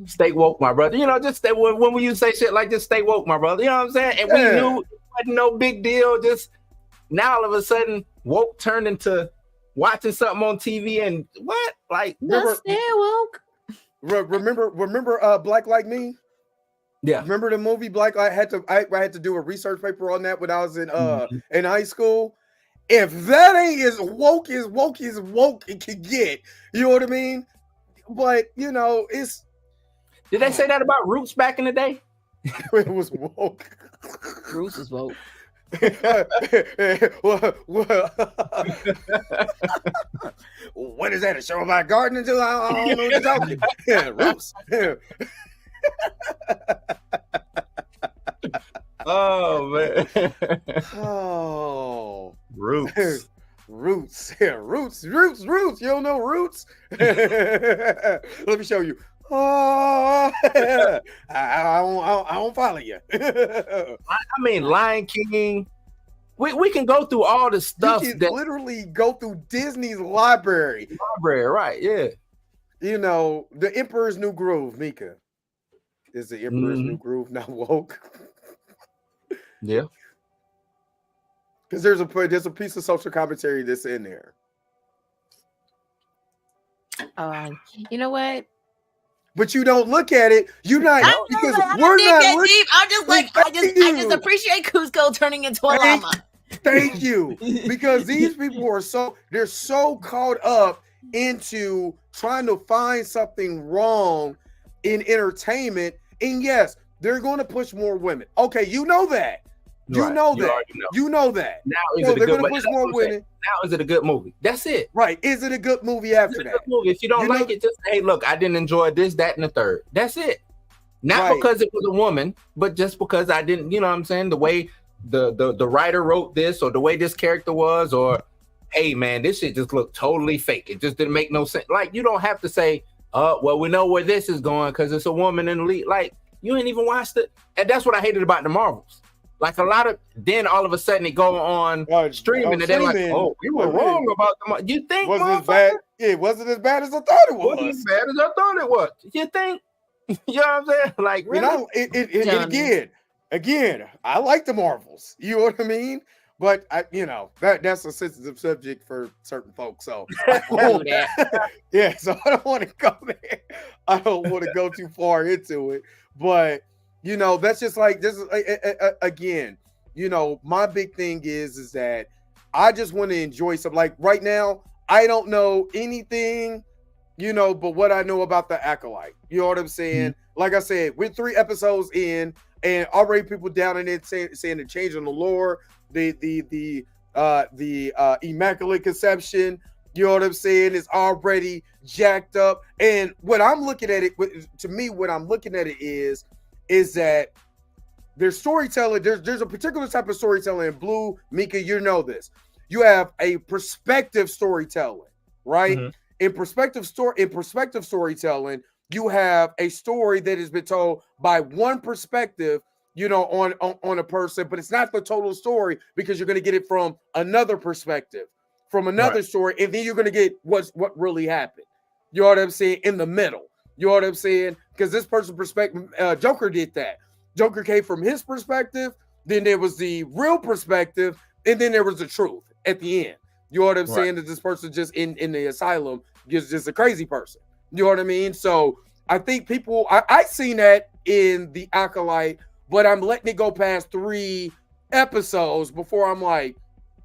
Stay woke, my brother. You know, just stay when we say shit like just stay woke, my brother. You know what I'm saying? And we knew it wasn't no big deal. Just now all of a sudden woke turned into watching something on TV and what? Like Stay woke. Remember Black Like Me? Yeah. Remember the movie Black? I had to do a research paper on that when I was in high school. If that ain't as woke it can get, you know what I mean? But you know, it's. Did they say that about Roots back in the day? It was woke. Roots was woke. What is that? A show about gardening? Too? I don't know what you're talking. Yeah, Roots. Oh man. Oh, Roots. Roots. Yeah, Roots. You don't know Roots? Let me show you. Oh, I don't follow you. I mean, Lion King. We can go through all the stuff you can that literally go through Disney's library, right? Yeah. You know, the Emperor's New Groove. Mika, is the Emperor's New Groove not woke? Yeah. Because there's a piece of social commentary that's in there. You know what? But you don't look at it. You're not because we're not looking. I'm just like I just appreciate Cusco turning into a llama. Thank you. Because these people are they're so caught up into trying to find something wrong in entertainment. And yes, they're going to push more women. Okay, you know that. You know that. Now is it a good push more women. Now is it a good movie? That's it. Right. Is it a good movie after that? Movie? If you don't like it, just say, hey, look, I didn't enjoy this, that, and the third. That's it. Not because it was a woman, but just because I didn't, you know what I'm saying? The way the writer wrote this, or the way this character was, or hey man, this shit just looked totally fake. It just didn't make no sense. Like, you don't have to say, well, we know where this is going because it's a woman in the lead. Like, you ain't even watched it. And that's what I hated about the Marvels. Like a lot of, then all of a sudden it go on streaming, and they're like, "Oh, we were wrong about the." You think wasn't as bad? It wasn't as bad as I thought it was. Wasn't as bad as I thought it was. You think? You know what I'm saying? Like, really? You know, again, I like the Marvels. You know what I mean? But that's a sensitive subject for certain folks. So yeah, so I don't want to go there. I don't want to go too far into it, but. You know, that's just like this is again, you know, my big thing is that I just want to enjoy something. Like right now, I don't know anything, you know, but what I know about the Acolyte. You know what I'm saying? Mm-hmm. Like I said, we're 3 episodes in, and already people down in it saying they're changing the lore, the Immaculate Conception. You know what I'm saying? It's already jacked up. And what I'm looking at it, to me, what I'm looking at it is that there's storytelling. There's a particular type of storytelling in Blue. Mika, you know this. You have a perspective storytelling, right? Mm-hmm. In perspective storytelling, you have a story that has been told by one perspective, you know, on a person, but it's not the total story because you're going to get it from another perspective, from another story, and then you're going to get what really happened. You know what I'm saying? In the middle. You know what I'm saying? Because this person's perspective, Joker did that. Joker came from his perspective, then there was the real perspective, and then there was the truth at the end. You know what I'm saying? That this person just in the asylum is just a crazy person. You know what I mean? So I think people, I seen that in the Acolyte, but I'm letting it go past 3 episodes before I'm like,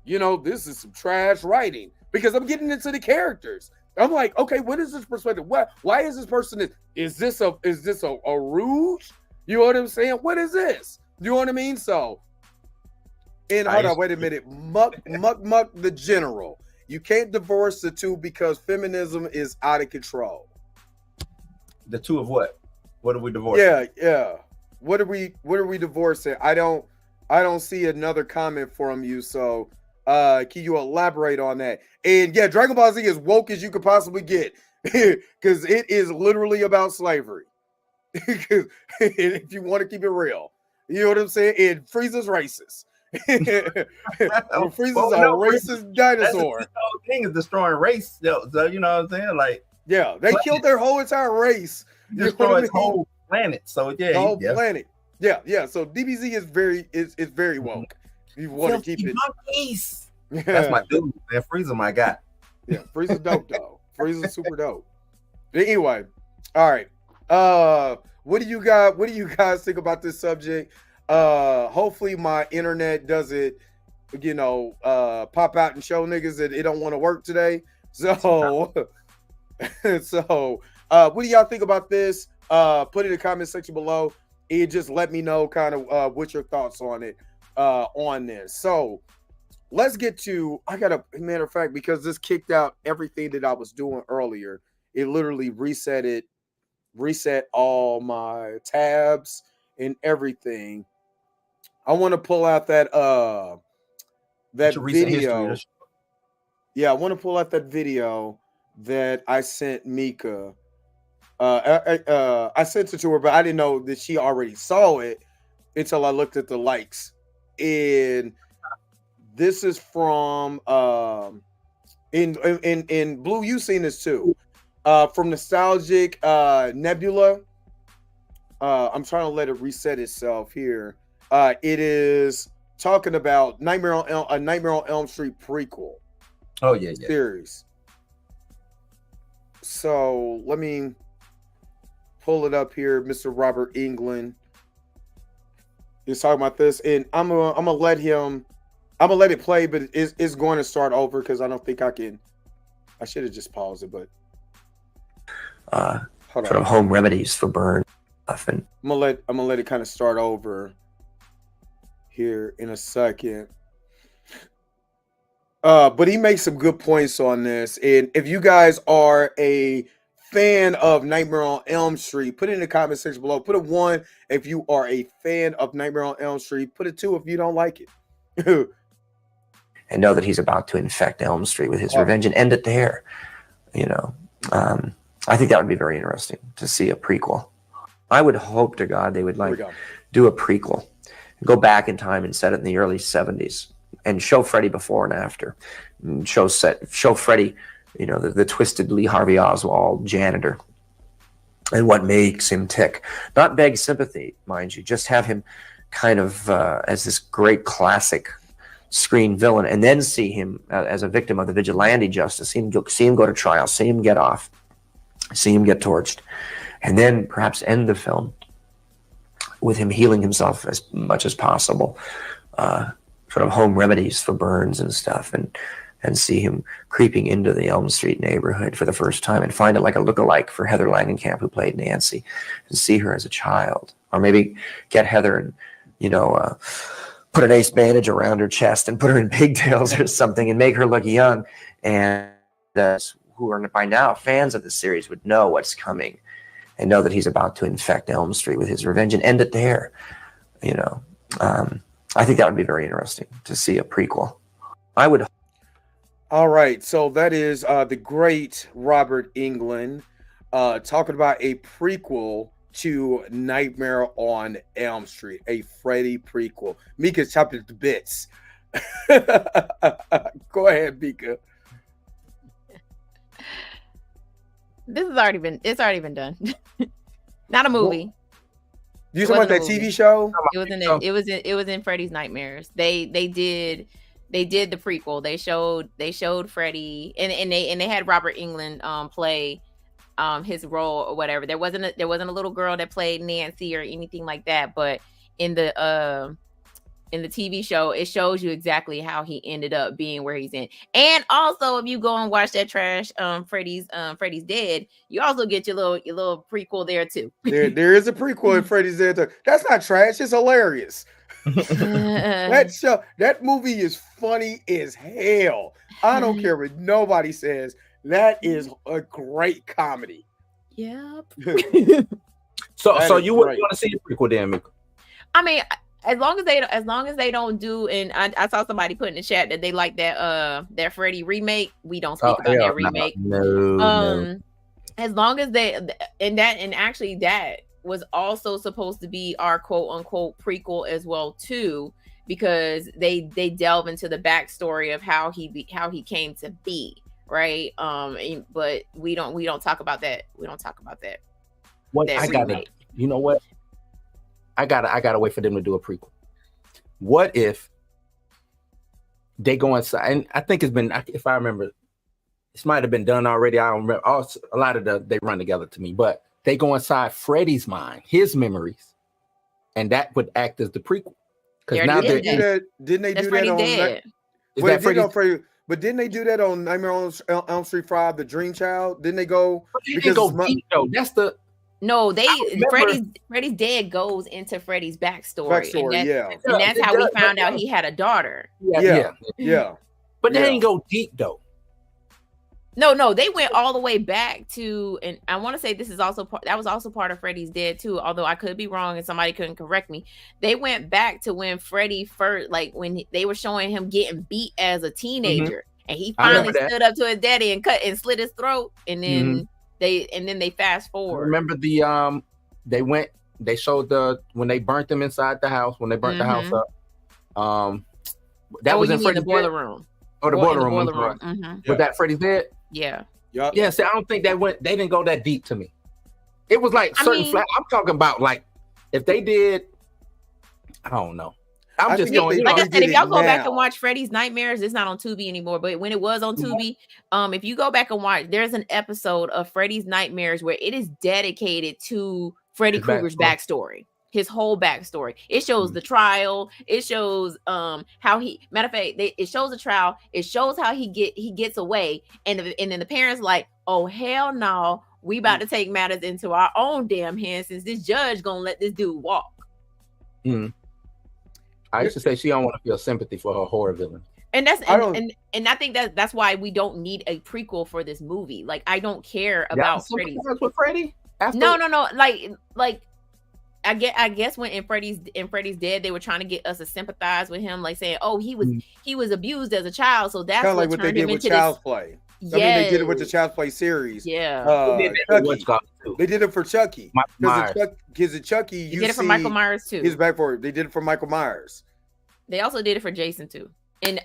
you know, this is some trash writing because I'm getting into the characters. I'm like, okay, what is this perspective? Why is this person? Is this a rouge? You know what I'm saying? What is this? You know what I mean? So, and hold on, wait a minute. Muck the general. You can't divorce the two because feminism is out of control. The two of what? What are we divorcing? Yeah. What are we divorcing? I don't see another comment from you. So. Can you elaborate on that? And yeah, Dragon Ball Z is woke as you could possibly get because it is literally about slavery. If you want to keep it real, you know what I'm saying? And Frieza's racist. Well, Frieza's Well, a no, racist That's the dinosaur. whole thing is destroying race. So, you know what I'm saying? Like, Yeah, they killed their whole entire race. he You know destroyed what I his mean? whole planet. So The yeah, whole planet. Yeah. So DBZ is very woke. You want to keep it. monkeys. That's my dude, man. Frieza, my guy. Yeah, Frieza's dope though. Frieza's super dope. Anyway, all right. What do you guys think about this subject? Hopefully my internet doesn't, pop out and show niggas that it don't want to work today. So what do y'all think about this? Put it in the comment section below. And just let me know kind of what your thoughts on it on this. So let's get to, matter of fact, because this kicked out everything that I was doing earlier. It literally reset all my tabs and everything. I want to pull out that video. Yeah, I want to pull out that video that I sent Mika. I sent it to her, but I didn't know that she already saw it until I looked at the likes. And this is from in Blue, you've seen this too. From Nostalgic Nebula. I'm trying to let it reset itself here. It is talking about Nightmare on Elm Street prequel. Oh yeah. Series. So let me pull it up here. Mr. Robert Englund is talking about this, and I'm gonna let it play, but it's going to start over because I don't think I can. I should have just paused it, but sort of home remedies for burn stuff. And I'm gonna let it kind of start over here in a second. But he makes some good points on this, and if you guys are a fan of Nightmare on Elm Street, put it in the comment section below. Put a 1 if you are a fan of Nightmare on Elm Street. Put a 2 if you don't like it. and know that he's about to infect Elm Street with his revenge and end it there. I think that would be very interesting to see a prequel. I would hope to God they would do a prequel, go back in time and set it in the early 70s and show Freddy before and after. And show Freddy, the twisted Lee Harvey Oswald janitor and what makes him tick. Not beg sympathy, mind you, just have him kind of as this great classic screen villain, and then see him as a victim of the vigilante justice, see him go to trial, see him get off, see him get torched, and then perhaps end the film with him healing himself as much as possible, sort of home remedies for burns and stuff, and see him creeping into the Elm Street neighborhood for the first time and find it like a lookalike for Heather Langenkamp, who played Nancy, and see her as a child. Or maybe get Heather and, put an ace bandage around her chest and put her in pigtails or something and make her look young. And who are by now fans of the series would know what's coming and know that he's about to infect Elm Street with his revenge and end it there. I think that would be very interesting to see a prequel. I would. All right, so that is the great Robert Englund talking about a prequel to Nightmare on Elm Street, a Freddy prequel. Mika's chopped it to bits. Go ahead, Mika. It's already been done. Not a movie. You talking about that TV show? It was in Freddy's Nightmares. They did the prequel. They showed Freddy and they had Robert Englund play his role or whatever. There wasn't a little girl that played Nancy or anything like that, but in the TV show, it shows you exactly how he ended up being where he's in. And also, if you go and watch that trash Freddy's Dead, you also get your little prequel there too. There is a prequel in Freddy's Dead too. That's not trash, it's hilarious. That movie is funny as hell. I don't care what nobody says. That is a great comedy. Yep. So you wouldn't want to see a prequel, then, Mika? I mean, as long as they don't do, and I saw somebody put in the chat that they like that Freddy remake. We don't speak about that remake. No. As long as and actually that was also supposed to be our quote unquote prequel as well too. because they delve into the backstory of how he came to be, right? But we don't talk about that. We don't talk about that. What that I gotta, remake. you know what? I gotta wait for them to do a prequel. What if they go inside? And I think it's been, if I remember, this might have been done already. I don't remember. A lot of they run together to me, but they go inside Freddy's mind, his memories, and that would act as the prequel. Because now didn't didn't they That's do Freddy's that on? dead. Wait, that Freddy's? Freddy, but didn't they do that on Nightmare on Elm Street 5, The Dream Child? Didn't they go? They didn't go deep though. That's the No, remember- Freddy's dead goes into Freddy's backstory. Backstory, and that's how we found out he had a daughter. Yeah. But they didn't go deep though. No, they went all the way back to, and I want to say this is also that was also part of Freddy's Dead too. Although I could be wrong and somebody couldn't correct me. They went back to when Freddy first, like when they were showing him getting beat as a teenager, and he finally stood up to his daddy and slit his throat, and then they fast forward. Remember they showed when they burnt them inside the house, when they burnt the house up. That was in the boiler room. Oh, the boiler room. Was that Freddy's Dead? Yeah. Yeah. See, I don't think they didn't go that deep to me. It was like certain I'm talking about like if they did, I don't know. I'm just going. Like I said, if y'all go back and watch Freddy's Nightmares, it's not on Tubi anymore. But when it was on Tubi, if you go back and watch, there's an episode of Freddy's Nightmares where it is dedicated to Freddy Krueger's backstory. His whole backstory. It shows the trial. It shows how he. Matter of fact, it shows the trial. It shows how he gets away, and then the parents like, oh hell no, we about to take matters into our own damn hands since this judge gonna let this dude walk. I used to say she don't want to feel sympathy for her horror villain. And I think that's why we don't need a prequel for this movie. Like I don't care about Freddy. With Freddy? No. Like I guess when in Freddy's Dead, they were trying to get us to sympathize with him, like saying, "Oh, he was abused as a child, so that's kind of like what they did with Child's Play." Yes. I mean, they did it with the Child's Play series. Yeah, they did it for Chucky. Because Chucky, you did it for Michael Myers too. He's back for it. They did it for Michael Myers. They also did it for Jason too. In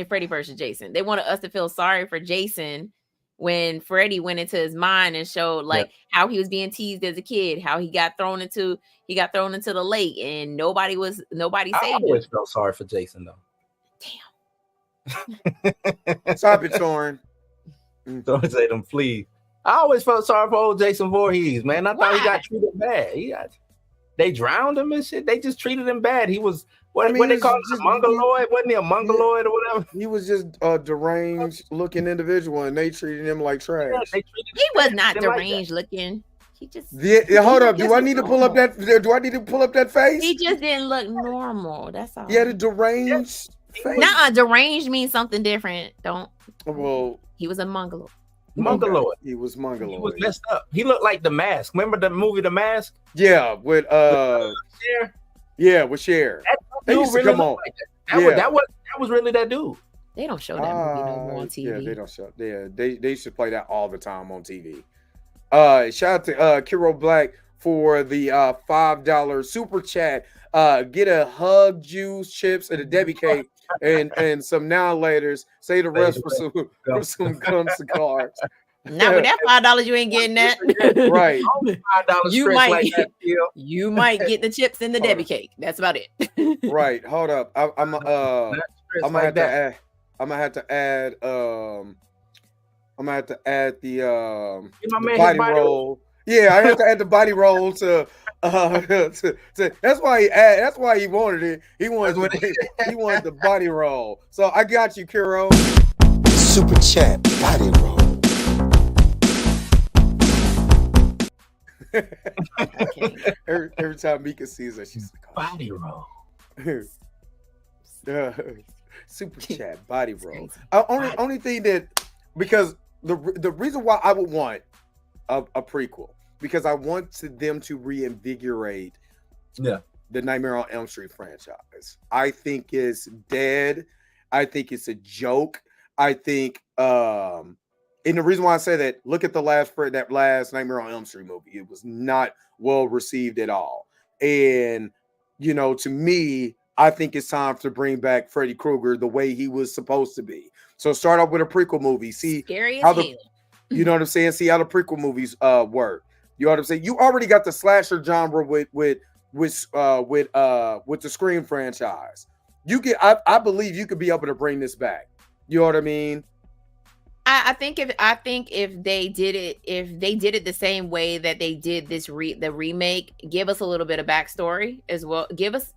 Freddy versus Jason, they wanted us to feel sorry for Jason when Freddy went into his mind and showed like how he was being teased as a kid, how he got thrown into the lake, and nobody saved him. I always felt sorry for Jason though. Damn. Stop it, Torn. Don't say them, please. I always felt sorry for old Jason Voorhees, man. I thought he got treated bad. They drowned him and shit. They just treated him bad. He was what they call him, a mongoloid? Wasn't he a mongoloid or whatever? He was just a deranged looking individual, and they treated him like trash. He was not deranged looking. He just hold up. Do I need to pull up that face? He just didn't look normal. That's all. He had a deranged face. Nuh-uh, deranged means something different. Don't. Well, he was a mongoloid. Mongoloid. He was mongoloid. He was messed up. He looked like The Mask. Remember the movie The Mask? Yeah, with Cher. Yeah, with Cher. They used to come on. That was really that dude. They don't show that movie no more on TV. Yeah, they don't show. Yeah, they used to play that all the time on TV. Shout out to Kiro Black for the $5 super chat. Get a hug, juice, chips, and a Debbie cake, and some now laters. Say the rest for some gum cigars. Now with that $5, you ain't getting that. Right. You might get the chips and the Debbie cake. That's about it. Right. Hold up. I'm gonna have to add the body roll. Yeah, I have to add the body roll to that's why he wanted it. He wanted the body roll. So I got you, Kiro. Super chat body roll. Every time Mika sees her, she's like, body roll. Super chat body roll. Only thing that, because the reason why I would want a prequel, because I want them to reinvigorate the Nightmare on Elm Street franchise. I think it's dead. I think it's a joke. I think and the reason why I say that, look at that last Nightmare on Elm Street movie. It was not well received at all. And, to me, I think it's time to bring back Freddy Krueger the way he was supposed to be. So start off with a prequel movie. See Scary how as the hell. you know what I'm saying? See how the prequel movies work. You know what I'm saying? You already got the slasher genre with the Scream franchise. You get I believe you could be able to bring this back. You know what I mean? I think if they did it the same way that they did this the remake, give us a little bit of backstory as well. Give us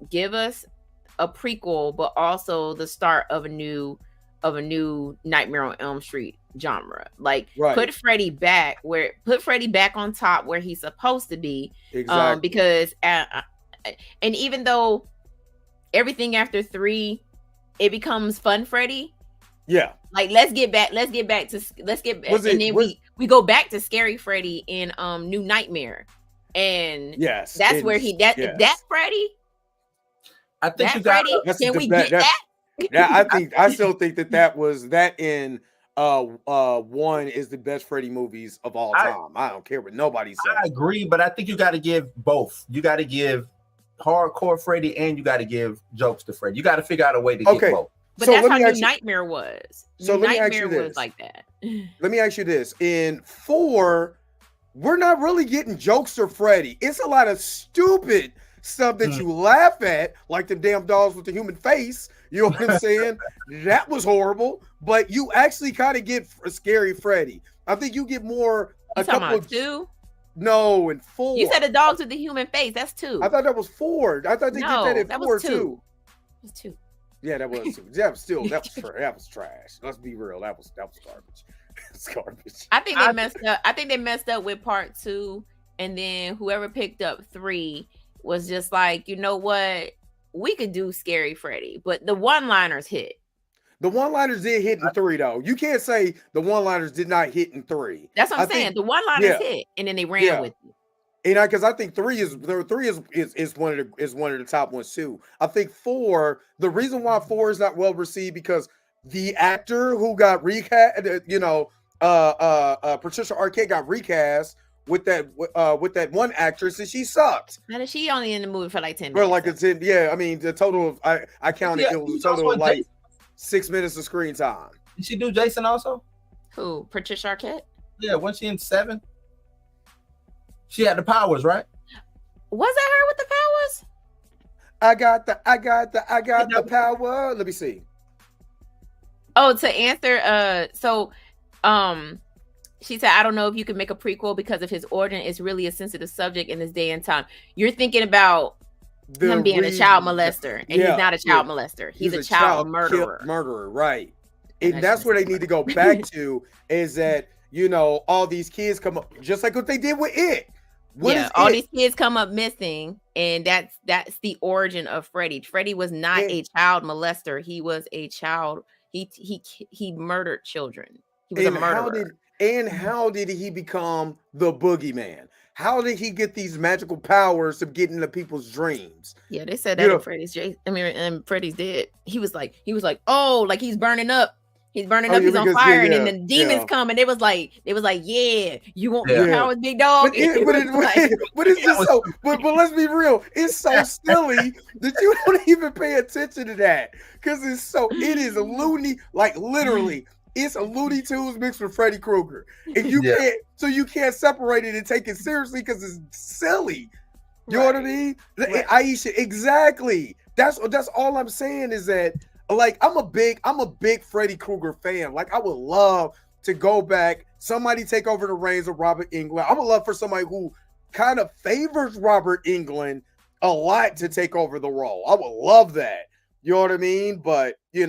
a prequel, but also the start of a new Nightmare on Elm Street genre. Like put Freddy back on top where he's supposed to be. Exactly. Because and even though everything after 3 it becomes Fun Freddy. Yeah. Like let's get back and then we go back to Scary Freddy in New Nightmare. And that's where that Freddy. I think you got got can we get that? Yeah, I still think that was that in 1 is the best Freddy movies of all time. I don't care what nobody says. I agree, but I think you got to give both. You got to give hardcore Freddy and you got to give jokes to Freddy. You got to figure out a way to get both. But so that's how New Nightmare was. So New Nightmare was like that. Let me ask you this. In 4, we're not really getting jokes for Freddy. It's a lot of stupid stuff that you laugh at, like the damn dolls with the human face. You know what I'm saying? That was horrible. But you actually kind of get a Scary Freddy. I think you get more. You talking about 2? No, in 4. You said the dogs with the human face. That's 2. I thought that was 4. I thought they did that in 4 too. It was 2. Yeah, that was 2. Yeah, still that was trash. Let's be real. That was garbage. It's garbage. I think they messed up. I think they messed up with part 2, and then whoever picked up 3 was just like, you know what? We could do Scary Freddy, but the one-liners hit. The one-liners did hit in 3, though. You can't say the one-liners did not hit in 3. That's what I'm saying. The one-liners hit, and then they ran with it. And because I think 3 is one of the top ones too. I think 4. The reason why 4 is not well received because the actor who got recast, Patricia Arquette got recast with that one actress, and she sucked. Now she only in the movie for like 10 minutes. Well, like it's in, I mean, the total of I counted it was a total of like 6 minutes of screen time. Did she do Jason also? Who? Patricia Arquette? Yeah, wasn't she in 7? She had the powers, right? Was that her with the powers? I got the power. Let me see. Oh, to answer, she said, I don't know if you can make a prequel because of his origin. It's really a sensitive subject in this day and time. You're thinking about him being a child molester, and he's not a child molester. He's a child murderer. Murderer, right. And that's where they need to go back to is that, all these kids come up, just like what they did with It. All these kids come up missing, and that's the origin of Freddy. Freddy was not a child molester. He was a child. He murdered children. He was a murderer. How did he become the boogeyman? How did he get these magical powers to get into people's dreams? Yeah, they said that in Freddy's dead. He was like, oh, like he's burning up. He's burning up. He's on fire, and then the demons come, and they was like, yeah, you want your powers, big dog. But it's just so. But let's be real. It's so silly that you don't even pay attention to that because it is a loony, like literally. It's a Looney Tunes mixed with Freddy Krueger, and you can't separate it and take it seriously because it's silly. You know what I mean? Right. Aisha, exactly. That's all I'm saying is that. Like I'm a big Freddy Krueger fan. Like I would love to go back, somebody take over the reins of Robert Englund. I would love for somebody who kind of favors Robert Englund a lot to take over the role. I would love that. You know what I mean? But they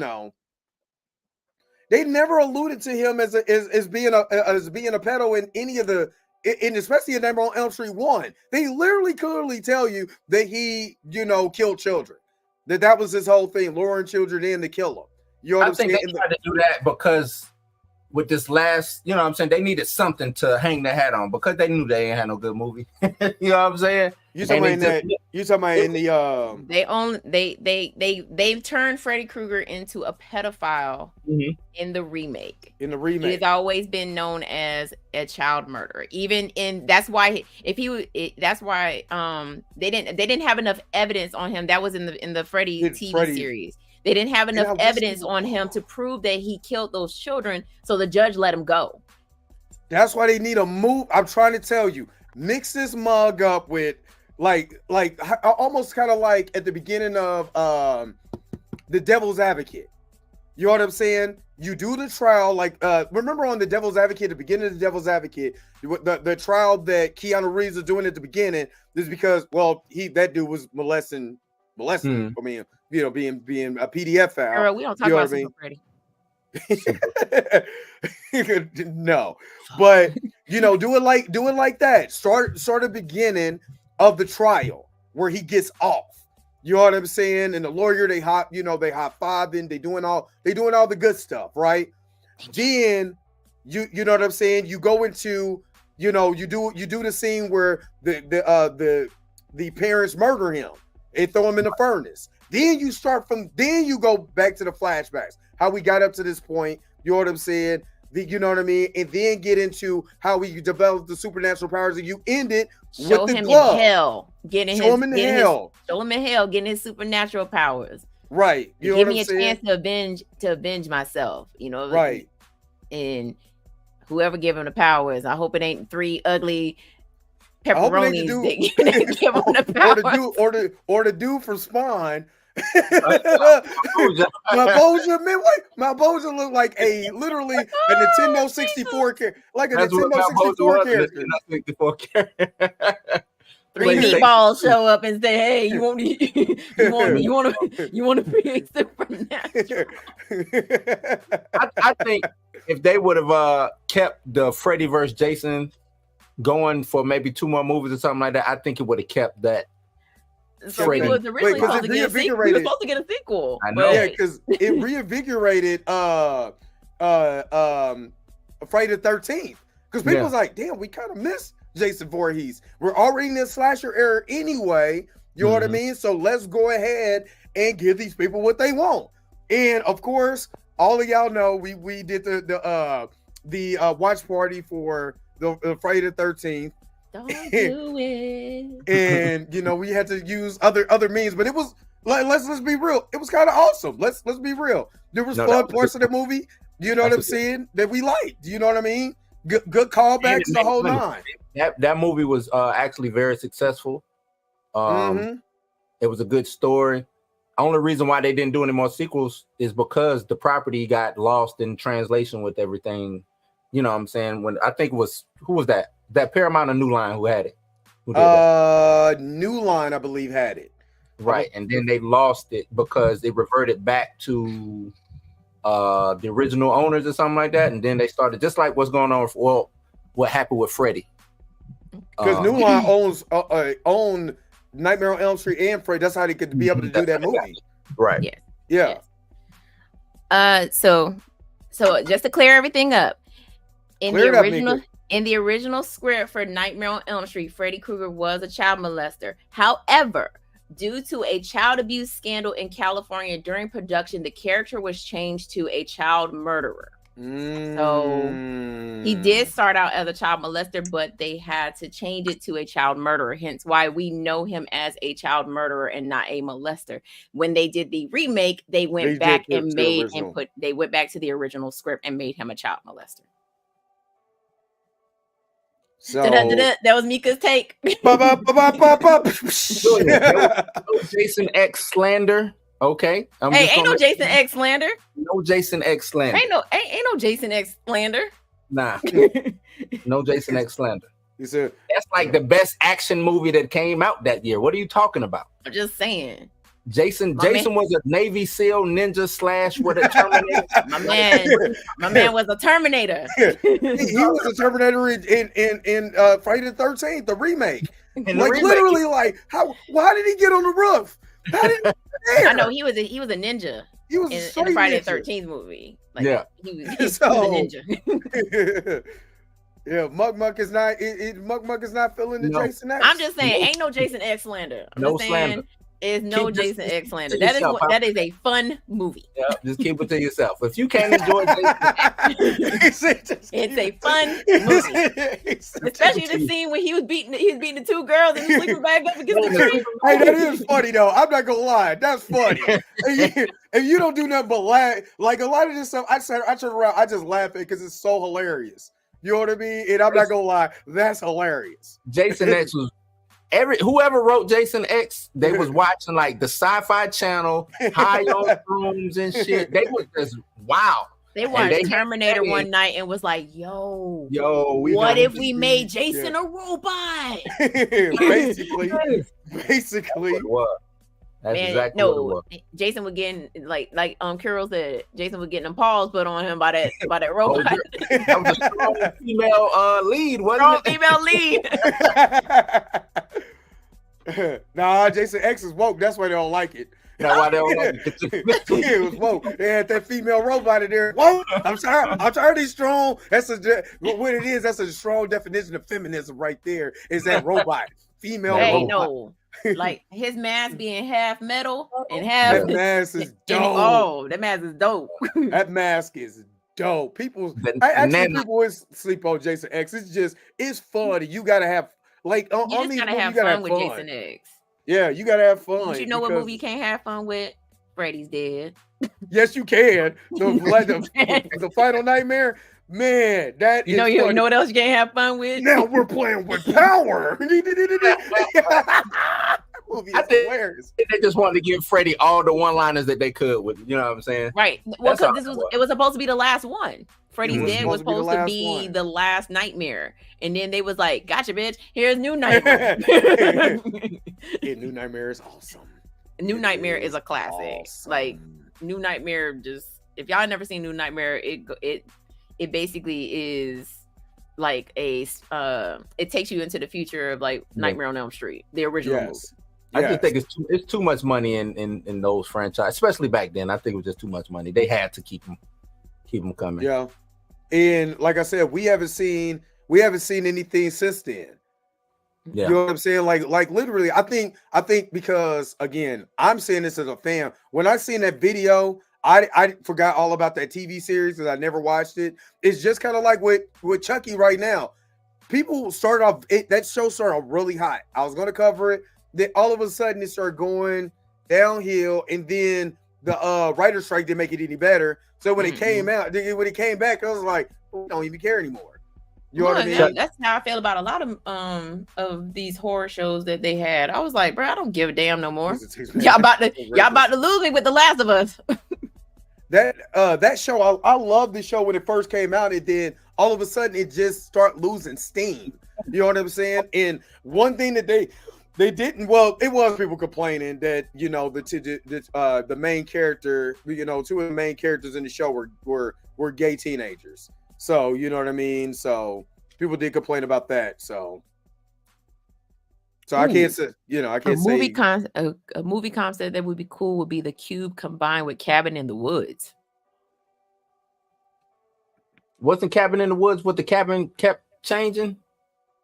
never alluded to him as being a pedo in any of the, and especially in Nightmare on Elm Street 1. They literally clearly tell you that he killed children. That was his whole thing, luring children in to kill them. You know what I'm saying? I think they tried to do that because with this last, they needed something to hang their hat on because they knew they ain't had no good movie. You know what I'm saying? You talking about in that? You talking about in the? They've turned Freddy Krueger into a pedophile in the remake. In the remake, he's always been known as a child murderer. Even in that's why they didn't have enough evidence on him. That was in the Freddy TV series. They didn't have enough evidence on him to prove that he killed those children, so the judge let him go. That's why they need a move. I'm trying to tell you, mix this mug up with like almost kind of like at the beginning of The Devil's Advocate. You know what I'm saying? You do the trial like remember on The Devil's Advocate, the beginning of The Devil's Advocate, the trial that Keanu Reeves is doing at the beginning is because that dude was molesting. I mean, you know, being a PDF file. Girl, we don't talk about Super Freddy. No, but you know, do it like that. Start the beginning of the trial where he gets off. You know what I'm saying? And the lawyer, they hot five and they doing all the good stuff, right? Then you know what I'm saying? You go into, you know, you do the scene where the parents murder him and throw him in the furnace. Then you go back to the flashbacks, how we got up to this point. You know what I'm saying? You know what I mean? And then get into how we developed the supernatural powers, and you end it with the glove. Show him in hell, getting his supernatural powers. Right. You give me a chance to avenge myself. You know. Right. And whoever gave him the powers, I hope it ain't 3 ugly pepperonis that give him the powers. Or the dude from Spawn. Malboja looked like literally a Nintendo 64 character, like a Nintendo 64 character. 3 meatballs show up and say, "Hey, you want to be supernatural?" I think if they would have kept the Freddy vs. Jason going for maybe 2 more movies or something like that, I think it would have kept that. So Freddy was originally supposed to get a sequel. I know. Yeah, because it reinvigorated Friday the 13th. Because people was like, damn, we kind of missed Jason Voorhees. We're already in this slasher era anyway. You know what I mean? So let's go ahead and give these people what they want. And of course, all of y'all know we did the watch party for the Friday the 13th. Don't do it. And you know, we had to use other means, but it was like let's be real. It was kind of awesome. Let's be real. There was fun parts of the movie. You know what I'm saying? That we liked. You know what I mean? Good callbacks, the whole nine. That movie was actually very successful. It was a good story. Only reason why they didn't do any more sequels is because the property got lost in translation with everything. You know what I'm saying? When I think it was, who was that? That Paramount or New Line who had it? New Line, I believe, had it. Right, and then they lost it because it reverted back to the original owners or something like that, and then they started just like what's going on. What happened with Freddy? Because New Line owned Nightmare on Elm Street and Freddy. That's how they could be able to do that movie. Right. Yes. Yeah. Yes. So just to clear everything up, in the original script for Nightmare on Elm Street, Freddy Krueger was a child molester. However, due to a child abuse scandal in California during production, the character was changed to a child murderer. So he did start out as a child molester, but they had to change it to a child murderer. Hence why we know him as a child murderer and not a molester. When they did the remake, they went back to the original script and made him a child molester. So that was Mika's take. Jason X slander. Okay. Ain't no Jason X slander. No Jason X slander. Ain't no Jason X slander. Nah. No Jason X slander. That's like the best action movie that came out that year. What are you talking about? I'm just saying. Jason was a Navy SEAL ninja / with a Terminator. my man was a Terminator. He was a Terminator in Friday the 13th, the remake. Literally, like why did he get on the roof? I know he was a ninja. He was in the Friday the 13th movie. Like, yeah, he was a ninja. Yeah, Muck is not. Muck is not feeling the No. Jason X. I'm just saying, ain't no Jason X slander. I'm No just saying, slander. is no Keep Jason this X slander. to That is yourself. that is a fun movie. Yeah, just keep it to yourself. If you can't enjoy Jason X, It's a fun movie. Especially the scene when he was beating the two girls and the sleeping bag up against the tree. Hey, that is funny though. I'm not gonna lie, that's funny. And you don't do nothing but laugh. Like a lot of this stuff, I turn around, I just laugh at because it's so hilarious. You know what I mean? And I'm not gonna lie, that's hilarious. Jason X was whoever wrote Jason X, they was watching like the Sci-Fi Channel, High on Rooms and shit. They was just wow. They watched Terminator one night and was like, "Yo, what if we made Jason a robot?" Basically. That's Man, exactly what it was. Jason was getting like Carol said, Jason was getting them paws put on him by that robot. That was a strong female lead, wasn't it? Female lead. Nah, Jason X is woke. That's why they don't like it. That's why they don't like it. It was woke. They had that female robot in there. Whoa, I'm tired. He's strong. That's what it is. That's a strong definition of feminism right there. Is that robot, female robot? No. Like his mask being half metal and half that mask is dope. Oh, that mask is dope. That mask is dope. People always sleep on Jason X. It's funny. You gotta have you just gotta have fun with Jason X. Yeah, you gotta have fun. Don't you know what movie you can't have fun with? Freddy's Dead. Yes, you can. The Final Nightmare. Man, that you know what else you can't have fun with? Now we're playing with power. Movie is hilarious. They just wanted to give Freddy all the one-liners that they could with, you know what I'm saying? Right. Well, because it was supposed to be the last one. Freddy's Dead was supposed to be the last nightmare. And then they was like, gotcha, bitch. Here's New Nightmare. Yeah, New Nightmare is awesome. New Nightmare is a classic. Awesome. Like New Nightmare, just if y'all never seen New Nightmare, it basically is like it takes you into the future of like Nightmare on Elm Street, the original movie. I just think it's too much money in those franchises, especially back then. I think it was just too much money. They had to keep them coming. Yeah, and like I said, we haven't seen anything since then. Yeah. You know what I'm saying? Like literally, I think because again, I'm saying this as a fan. When I seen that video, I forgot all about that TV series because I never watched it. It's just kind of like with Chucky right now. People started off that show started off really hot. I was gonna cover it. Then all of a sudden it started going downhill, and then the writer's strike didn't make it any better. So when it came out, when it came back, I was like, we don't even care anymore. You know what I mean? That's how I feel about a lot of these horror shows that they had. I was like, bro, I don't give a damn no more. Y'all about to lose me with The Last of Us. That show, I love the show when it first came out, and then all of a sudden it just start losing steam. You know what I'm saying? And one thing that they didn't, well, it was people complaining that the main character, two of the main characters in the show were gay teenagers. So you know what I mean. So people did complain about that. So I can't say, I can't say a movie concept that would be cool would be The Cube combined with Cabin in the Woods. Wasn't Cabin in the Woods what the cabin kept changing?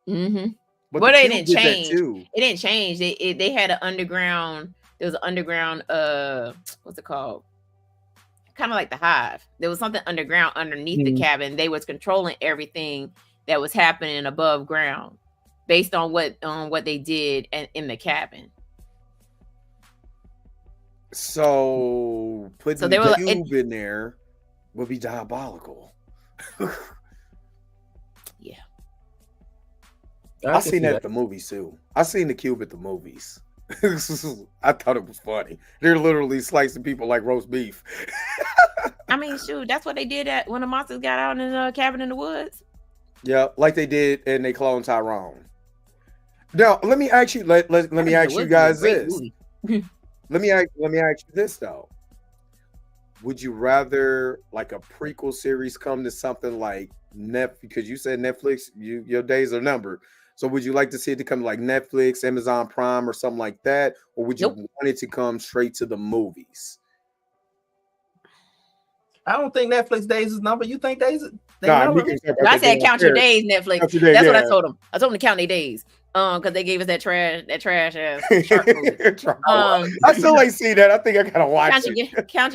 Mm-hmm. But they didn't change. It didn't change. They had an underground. There was an underground. What's it called? Kind of like the Hive. There was something underground underneath the cabin. They was controlling everything that was happening above ground, based on what they did in the cabin. So putting the cube in there would be diabolical. Yeah. I seen that at the movies too. I seen the cube at the movies. I thought it was funny. They're literally slicing people like roast beef. I mean, shoot, that's what they did when the monsters got out in the cabin in the woods. Yeah, like they did, and they cloned Tyrone. Now, let me ask you. Let me ask you guys this. Let me ask you this though. Would you rather like a prequel series come to something like Netflix? Because you said Netflix, your days are numbered. So would you like to see it to come like Netflix, Amazon Prime, or something like that, or would you want it to come straight to the movies? I don't think Netflix days is numbered. You think days? Nah, know Mika said I said count your days, Netflix. Count your days, That's what I yeah. told them. I told them to count their days. Because they gave us that trash ass shark movie. I still ain't seen that. I think I gotta watch it. Count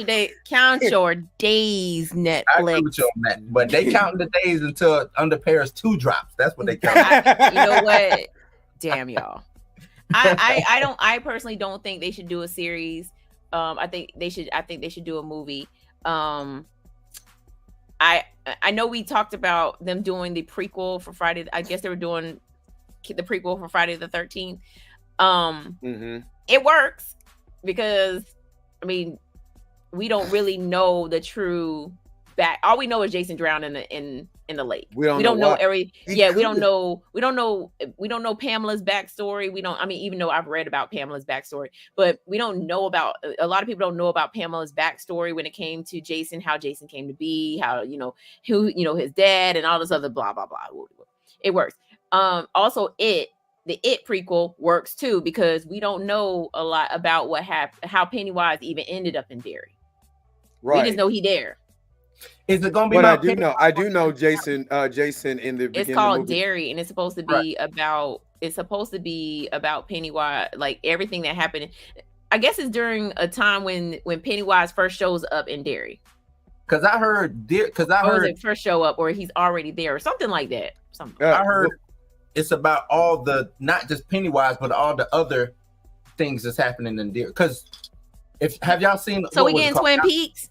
your days, Netflix. I agree with you on that, but they counting the days until Under Paris 2 drops. That's what they count. You know what? Damn y'all. I personally don't think they should do a series. I think they should do a movie. I know we talked about them doing the prequel for Friday. I guess they were doing the prequel for Friday the 13th. It works because I mean we don't really know the true back. All we know is Jason drowned in the lake. We don't know we don't know Pamela's backstory. Even though I've read about Pamela's backstory, but we don't know about, a lot of people don't know about Pamela's backstory when it came to Jason, how Jason came to be, how, his dad and all this other blah, blah, blah. It works. Also the It prequel works too, because we don't know a lot about what happened, how Pennywise even ended up in Derry. Right. We just know he there. Is it gonna be? But I do know Jason. Jason in the it's called Derry, and it's supposed to be about. It's supposed to be about Pennywise, like everything that happened. I guess it's during a time when Pennywise first shows up in Derry. Because I heard it first show up, or he's already there, or something like that. I heard it's about all the, not just Pennywise, but all the other things that's happening in Derry. Because have y'all seen? So we getting Twin Peaks.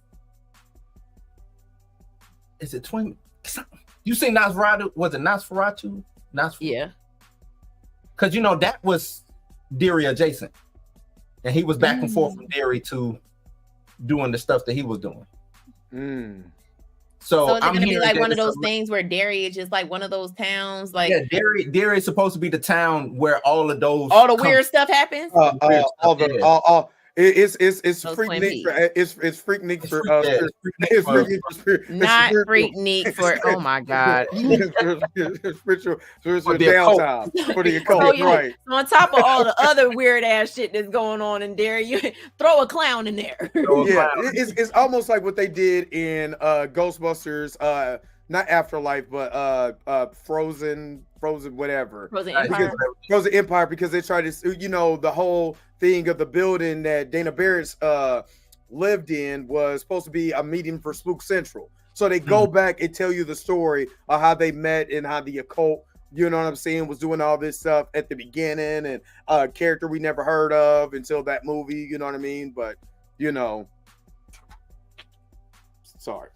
Is it Twin? You seen Nosferatu? Was it Nosferatu? Yeah. Because that was Derry adjacent, and he was back and forth from Derry to doing the stuff that he was doing. So is it going to be like one of those things where Derry is just like one of those towns? Like, yeah, Derry is supposed to be the town where all the weird stuff happens. It's Freaknik for not Freaknik for oh my god. spiritual downtime for the occult, right? On top of all the other weird ass shit that's going on in there, you throw a clown in there. It's almost like what they did in Ghostbusters, not Afterlife, but Frozen whatever. Frozen Empire, because they tried to, the whole thing of the building that Dana Barrett's lived in was supposed to be a meeting for Spook Central. So they go back and tell you the story of how they met and how the occult, was doing all this stuff at the beginning, and a character we never heard of until that movie, you know what I mean? But, sorry.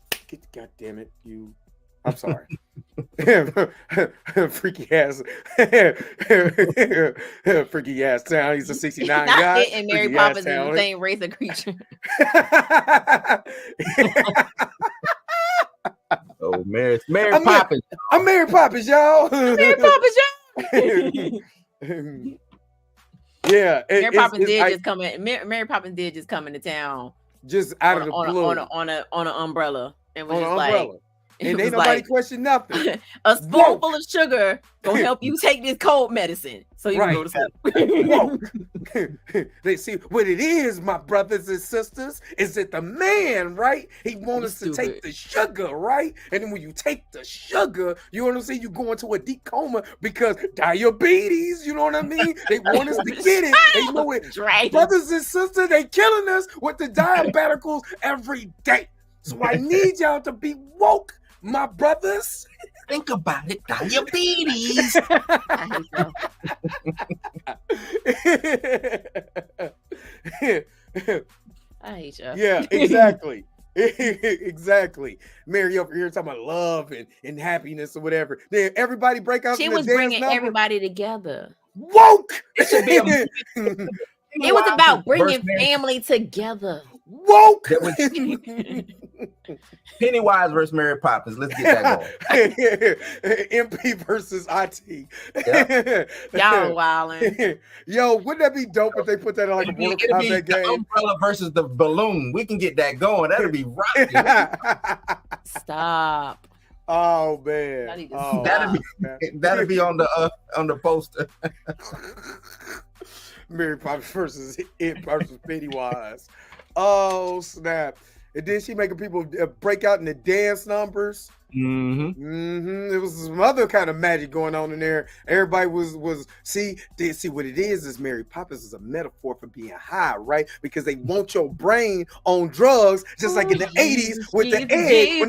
God damn it, you. I'm sorry. freaky ass town. He's a 69 guy. And Mary Poppins is the same race of creature. Oh, Mary Poppins. I'm Mary Poppins, y'all. Mary Poppins, y'all. Yeah, Mary Poppins Mary Poppins did just come into town, just out of the blue on an umbrella, and was just umbrella. Like. And ain't nobody question nothing. A spoonful of sugar gonna help you take this cold medicine so you can go to sleep. They see what it is, my brothers and sisters, is that the man, right? He wants us to take the sugar, right? And then when you take the sugar, you go into a deep coma because diabetes, you know what I mean? They want us to get it. They know it. Brothers and sisters, they killing us with the diabeticals every day. So I need y'all to be woke, my brothers. Think about it, diabetes. I hate you. Yeah, exactly. Exactly. Mary over here talking about love and happiness or whatever. Then everybody break out. She was bringing everybody together. Woke. It was about bringing family together. Woke. Pennywise versus Mary Poppins. Let's get that going. MP versus IT. Yep. Y'all wildin'. Yo, wouldn't that be dope if they put that in like a Mortal Kombat game? The umbrella versus the balloon. We can get that going. That'll be rocking. Stop. Oh man. That'll be on the poster. Mary Poppins versus Pennywise. Oh snap! And then she making people break out in the dance numbers. There was some other kind of magic going on in there. Everybody was see what it is Mary Poppins is a metaphor for being high, right? Because they want your brain on drugs, just like in the 80s with the egg.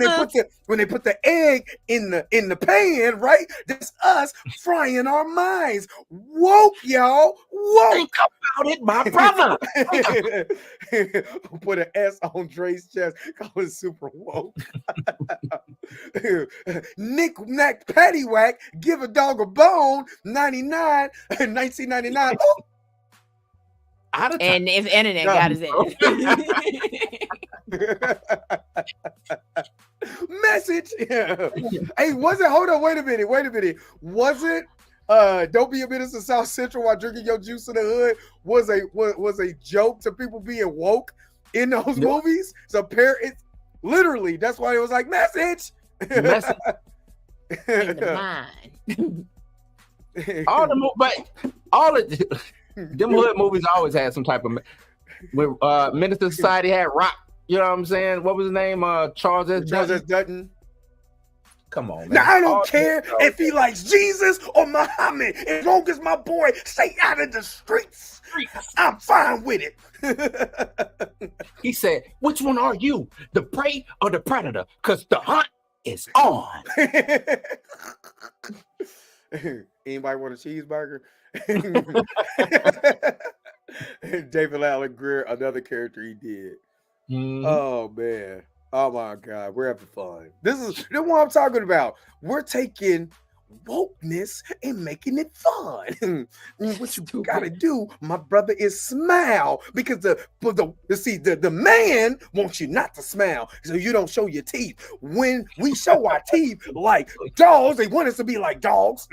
When they put the egg in the pan, right? That's us frying our minds. Woke, y'all. Woke. Think about it, my brother. Put an S on Dre's chest. Call it super woke. Knick-knack paddywhack, give a dog a bone, 1999. Oh. And if internet got his message. Yeah. Hey, hold on, wait a minute. Was it don't be a minister South Central while drinking your juice in the hood was a joke to people being woke in those movies? So it's literally that's why it was like message. In the mind. all of them hood movies always had some type of when Minister Society had rock, you know what I'm saying? What was his name? Charles S. Dutton. Come on, man. Now I don't care if he likes Jesus or Muhammad, as long as my boy stay out of the streets. I'm fine with it. He said, which one are you, the prey or the predator? Because the hunt is on. Anybody want a cheeseburger? David Allen Greer, another character he did. Oh man. Oh my God, we're having fun. This is what I'm talking about. We're taking wokeness and making it fun. What you gotta do, my brother, is smile, because the man wants you not to smile, so you don't show your teeth. When we show our teeth like dogs, they want us to be like dogs.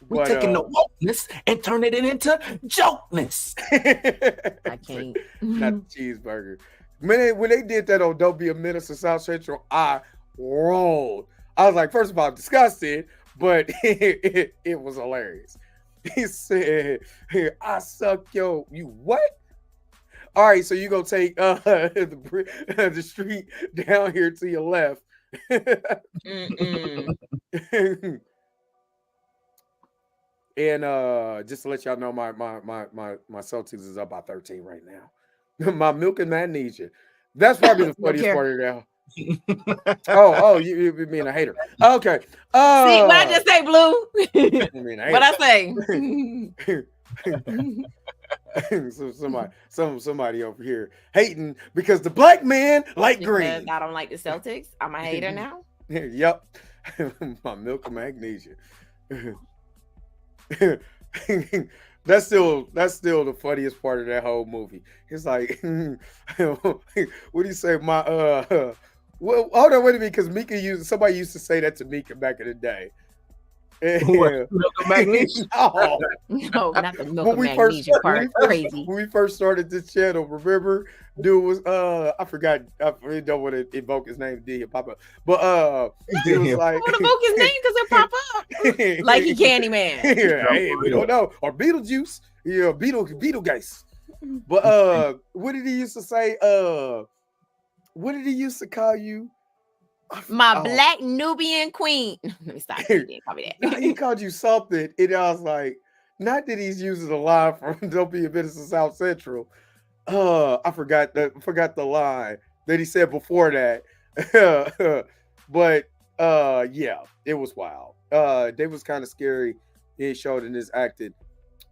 We're taking the wokeness and turning it into jokeness. I can't. Not the cheeseburger. When they did that on Don't Be a Menace to South Central, I rolled. I was like, first of all, disgusted, but it was hilarious. He said, I suck you what? All right, so you gonna take the street down here to your left. And just to let y'all know, my Celtics is up by 13 right now. My milk and magnesia. That's probably the funniest part of that. Oh, you being a hater. Okay. See what I just say, Blue? What I say? So somebody over here hating because the black man like green. I don't like the Celtics. I'm a hater now. Yep. My milk and magnesia. That's still the funniest part of that whole movie. It's like, what do you say? Well, hold on, wait a minute, because somebody used to say that to Mika back in the day. Milk and magnesia? No, not the milk and magnesia part. Crazy. When we first started this channel, remember, dude was I forgot. I really don't want to invoke his name. Did he pop up? But it was like, I want to invoke his name because it pop up like he Candyman. Yeah, hey, we don't know, or Beetlejuice. Yeah, Beetlegeist. But what did he used to say? What did he used to call you? My black Nubian queen. Let me stop. He didn't call me that. He called you something, and I was like, not that he's using a line from Don't Be a Menace to South Central. I forgot the line that he said before that. But yeah, it was wild. They was kind of scary. He showed in his acting.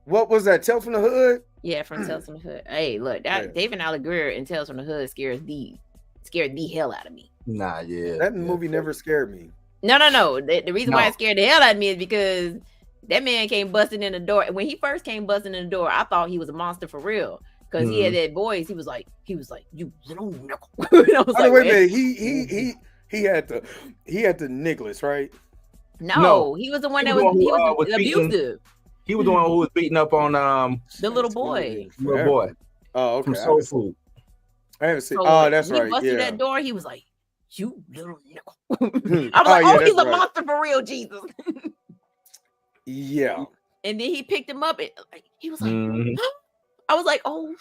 What was that? Tales from the Hood? Yeah, from Tales from the Hood. Hey, look, David Allen Greer in Tales from the Hood scared the hell out of me. Nah, yeah. That movie never scared me. No. The reason why it scared the hell out of me is because that man came busting in the door. When he first came busting in the door, I thought he was a monster for real. Because he had that voice. He was like, you little nickel. I was like, wait a minute. He had the Nicholas, right? No, he was the one that was abusive. He was the one who was beating up on the little boy. Little boy. Oh, okay. From Soul Food. I haven't seen. So that's right. He busted that door. He was like, "You little nickel." I was like, he's a monster for real, Jesus. Yeah. And then he picked him up. And he was like, I was like, oh.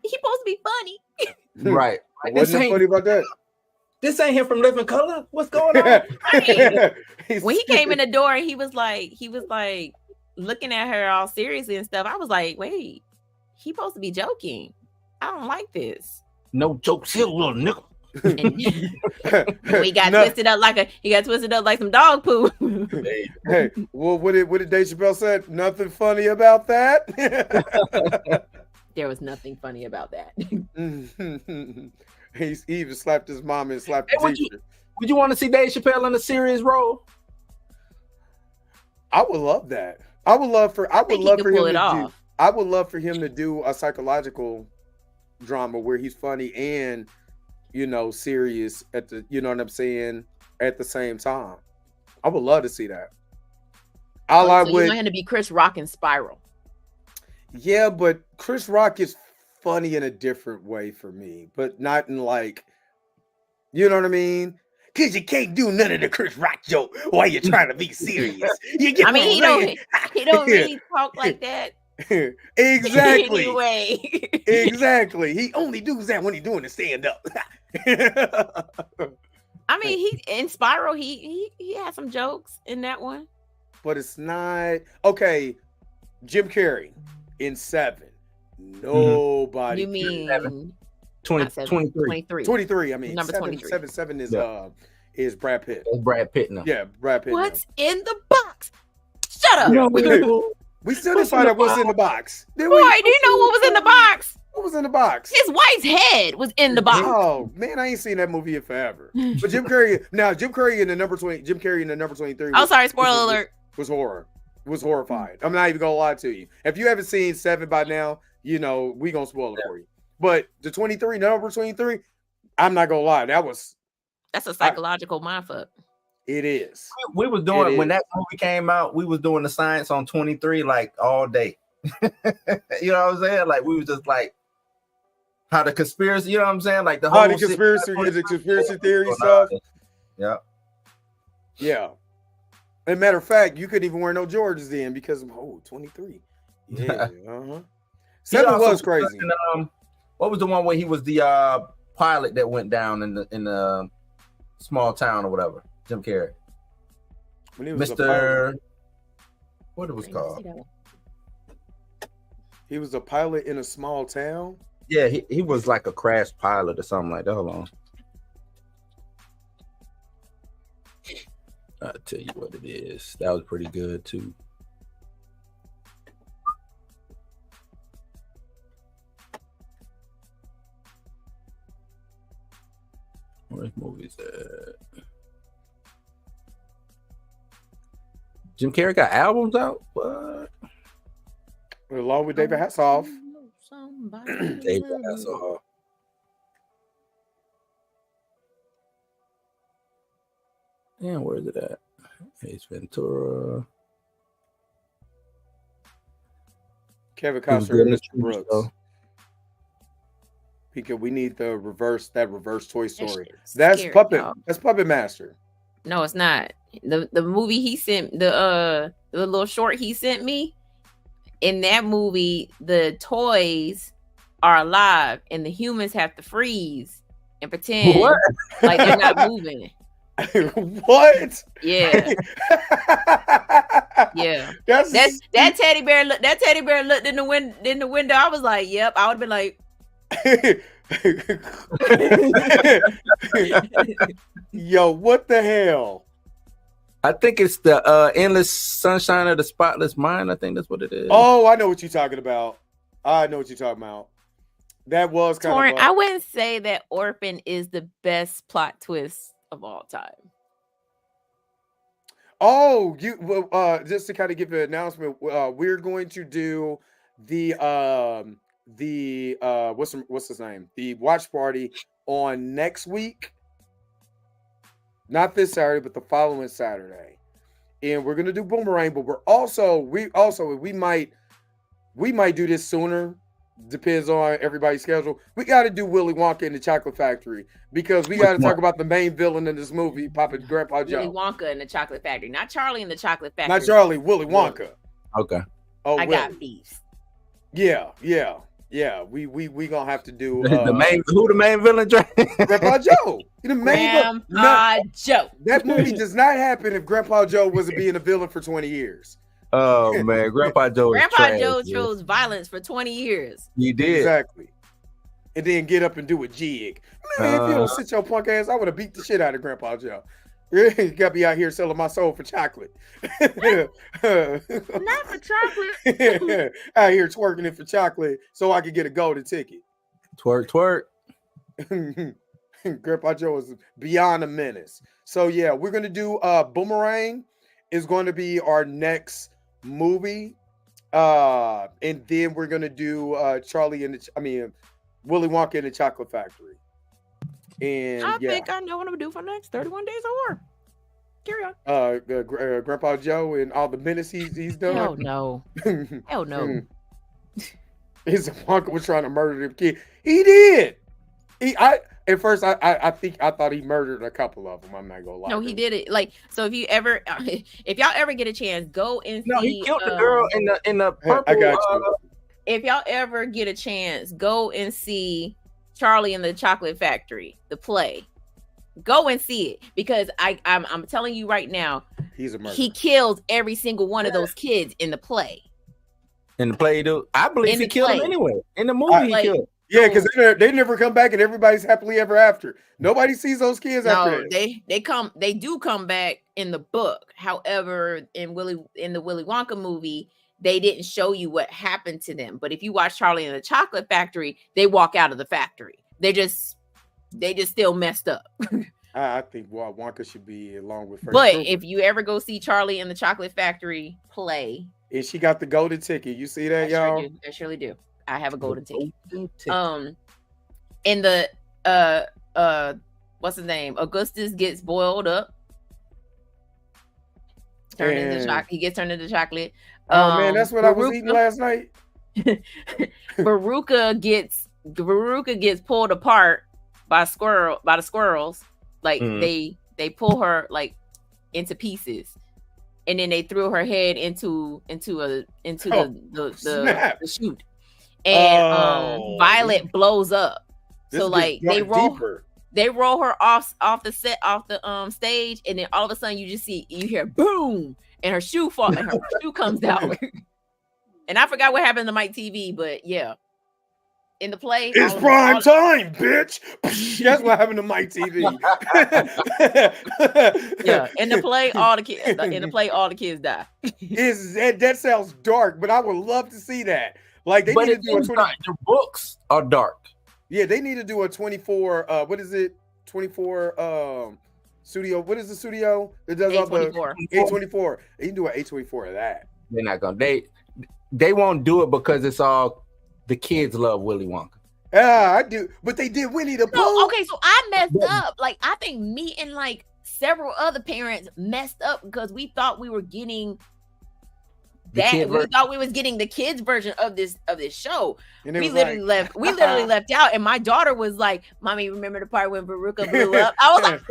supposed to be funny. Right. What's funny about that? This ain't him from Living Color. What's going on? When he came in the door, he was like looking at her all seriously and stuff. I was like, wait, he supposed to be joking. I don't like this. No jokes here, little nigga. And he got twisted up like some dog poo. Hey, well, what did Dave Chappelle said? Nothing funny about that. There was nothing funny about that. He even slapped his mom and slapped the teacher. Would you want to see Dave Chappelle in a serious role? I would love that. I would love for him to do a psychological drama where he's funny and serious at the at the same time. I would love to see that. You want him to be Chris Rock in Spiral. Yeah, but Chris Rock is funny in a different way for me, but not in you know what I mean? Cause you can't do none of the Chris Rock joke while you're trying to be serious. He don't really talk like that. Exactly. Anyway. Exactly. He only does that when he's doing the stand up. I mean, he in Spiral, he had some jokes in that one. But it's not okay. Jim Carrey in 7. Nobody. You mean 23. 23. I mean, number 23. 7 is Brad Pitt. It's Brad Pitt now. Yeah, Brad Pitt. What's in the box? Shut up. We still didn't find out what's in the box. Boy, do you know what was in the box? What was in the box? His wife's head was in the box. Oh man, I ain't seen that movie in forever. But Jim Carrey in the number 23. Oh, sorry, spoiler alert. Was horror. Was horrified. I'm not even gonna lie to you. If you haven't seen 7 by now, we gonna spoil it for you. But the number 23, I'm not gonna lie. That's a psychological mindfuck. It is. We was doing when that movie came out, we was doing the science on 23 like all day. You know what I'm saying? Like we was just like how the conspiracy, you know what I'm saying? Like the whole conspiracy theory stuff. Yeah. Yeah. As a matter of fact, you couldn't even wear no Jordans then because 23. Yeah. 7 was crazy. What was the one where he was the pilot that went down in the small town or whatever? Jim Carrey. Mr. What it was called? He was a pilot in a small town. Yeah, he was like a crash pilot or something like that. Hold on. I'll tell you what it is. That was pretty good too. Where's movies at? Jim Carrey got albums out? What? Along with David Hasselhoff. David Hasselhoff. Damn, where is it at? Ace Ventura. Kevin Costner and Mr. Brooks. Though. Because we need the reverse Toy Story. That's Puppet. Y'all. That's Puppet Master. No, it's not. The movie he sent, the little short he sent me, in that movie, the toys are alive and the humans have to freeze and pretend like they're not moving. What? Yeah. Yeah. That teddy bear looked in the window. I was like, yep. I would have been like yo, what the hell? I think it's the Endless Sunshine of the Spotless Mind. I think that's what it is. Oh, I know what you're talking about. That was kind of. I wouldn't say that Orphan is the best plot twist of all time. Oh, just to kind of give an announcement, we're going to do the what's his name? The watch party on next week. Not this Saturday, but the following Saturday. And we're gonna do Boomerang, but we might do this sooner. Depends on everybody's schedule. We got to do Willy Wonka in the Chocolate Factory because we got to talk about the main villain in this movie, Grandpa Joe. Willy Wonka in the Chocolate Factory, not Charlie in the Chocolate Factory. Not Charlie, Willy Wonka. Okay. Oh, I got beef. Yeah. Yeah, we gonna have to do the main villain? Grandpa Joe. The main Grandpa Joe. That movie does not happen if Grandpa Joe wasn't being a villain for 20 years. Oh man, Grandpa Joe. Grandpa Joe chose violence for 20 years. He did exactly, and then get up and do a jig. Man, if you don't sit your punk ass, I would have beat the shit out of Grandpa Joe. You got me out here selling my soul for chocolate. Not for chocolate. Out here twerking it for chocolate so I could get a golden ticket. Twerk. Grandpa Joe is beyond a menace. So yeah, we're gonna do Boomerang is going to be our next movie. And then we're gonna do Willy Wonka and the Chocolate Factory. And I think I know what I'm gonna do for the next 31 days or more. Carry on. Grandpa Joe and all the menace he's done. Hell no. Hell no. His Wonka was trying to murder them kid. He did. At first I thought he murdered a couple of them. I'm not gonna lie. No, he did it. Like, so if y'all ever get a chance, go and see. No, he killed the girl in the purple. I got you. If y'all ever get a chance, go and see Charlie and the Chocolate Factory, the play. Go and see it, because I'm telling you right now, he's a murderer. He killed every single one of those kids in the play. In the play, dude, I believe he killed them anyway. In the movie, he killed. Yeah, because they never come back and everybody's happily ever after. Nobody sees those kids after that. They do come back in the book. However, in the Willy Wonka movie, they didn't show you what happened to them. But if you watch Charlie and the Chocolate Factory, they walk out of the factory. They just still messed up. I think Wonka should be along with Freddy. But Krueger. if you ever go see Charlie and the Chocolate Factory play, and she got the golden ticket, you see that, y'all? I surely do. I have a golden ticket. In the what's his name? Augustus gets boiled up. He gets turned into chocolate. Oh man, that's what I was eating last night. Veruca gets pulled apart by the squirrels. Like they pull her like into pieces, and then they threw her head into the chute, and Violet blows up. So like they roll her off the stage, and then all of a sudden you hear boom, and her shoe falls, and her shoe comes out. And I forgot what happened to Mike TV, but yeah. In the play, it's prime time, bitch. That's what happened to Mike TV. Yeah, in the play, all the kids die. That sounds dark, but I would love to see that. Like they need to do the books are dark. Yeah, they need to do a 24. What is it? 24 studio. What is the studio that does all the A24? They can do an A24 of that. They're not gonna. They won't do it because it's all. The kids love Willy Wonka. Yeah, I do. But they did Winnie the Pooh. No, okay, so I messed up. Like, I think me and like several other parents messed up because we thought we were getting that. We thought we was getting the kids version of this show. We literally left out. And my daughter was like, "Mommy, remember the part when Veruca blew up?" I was like,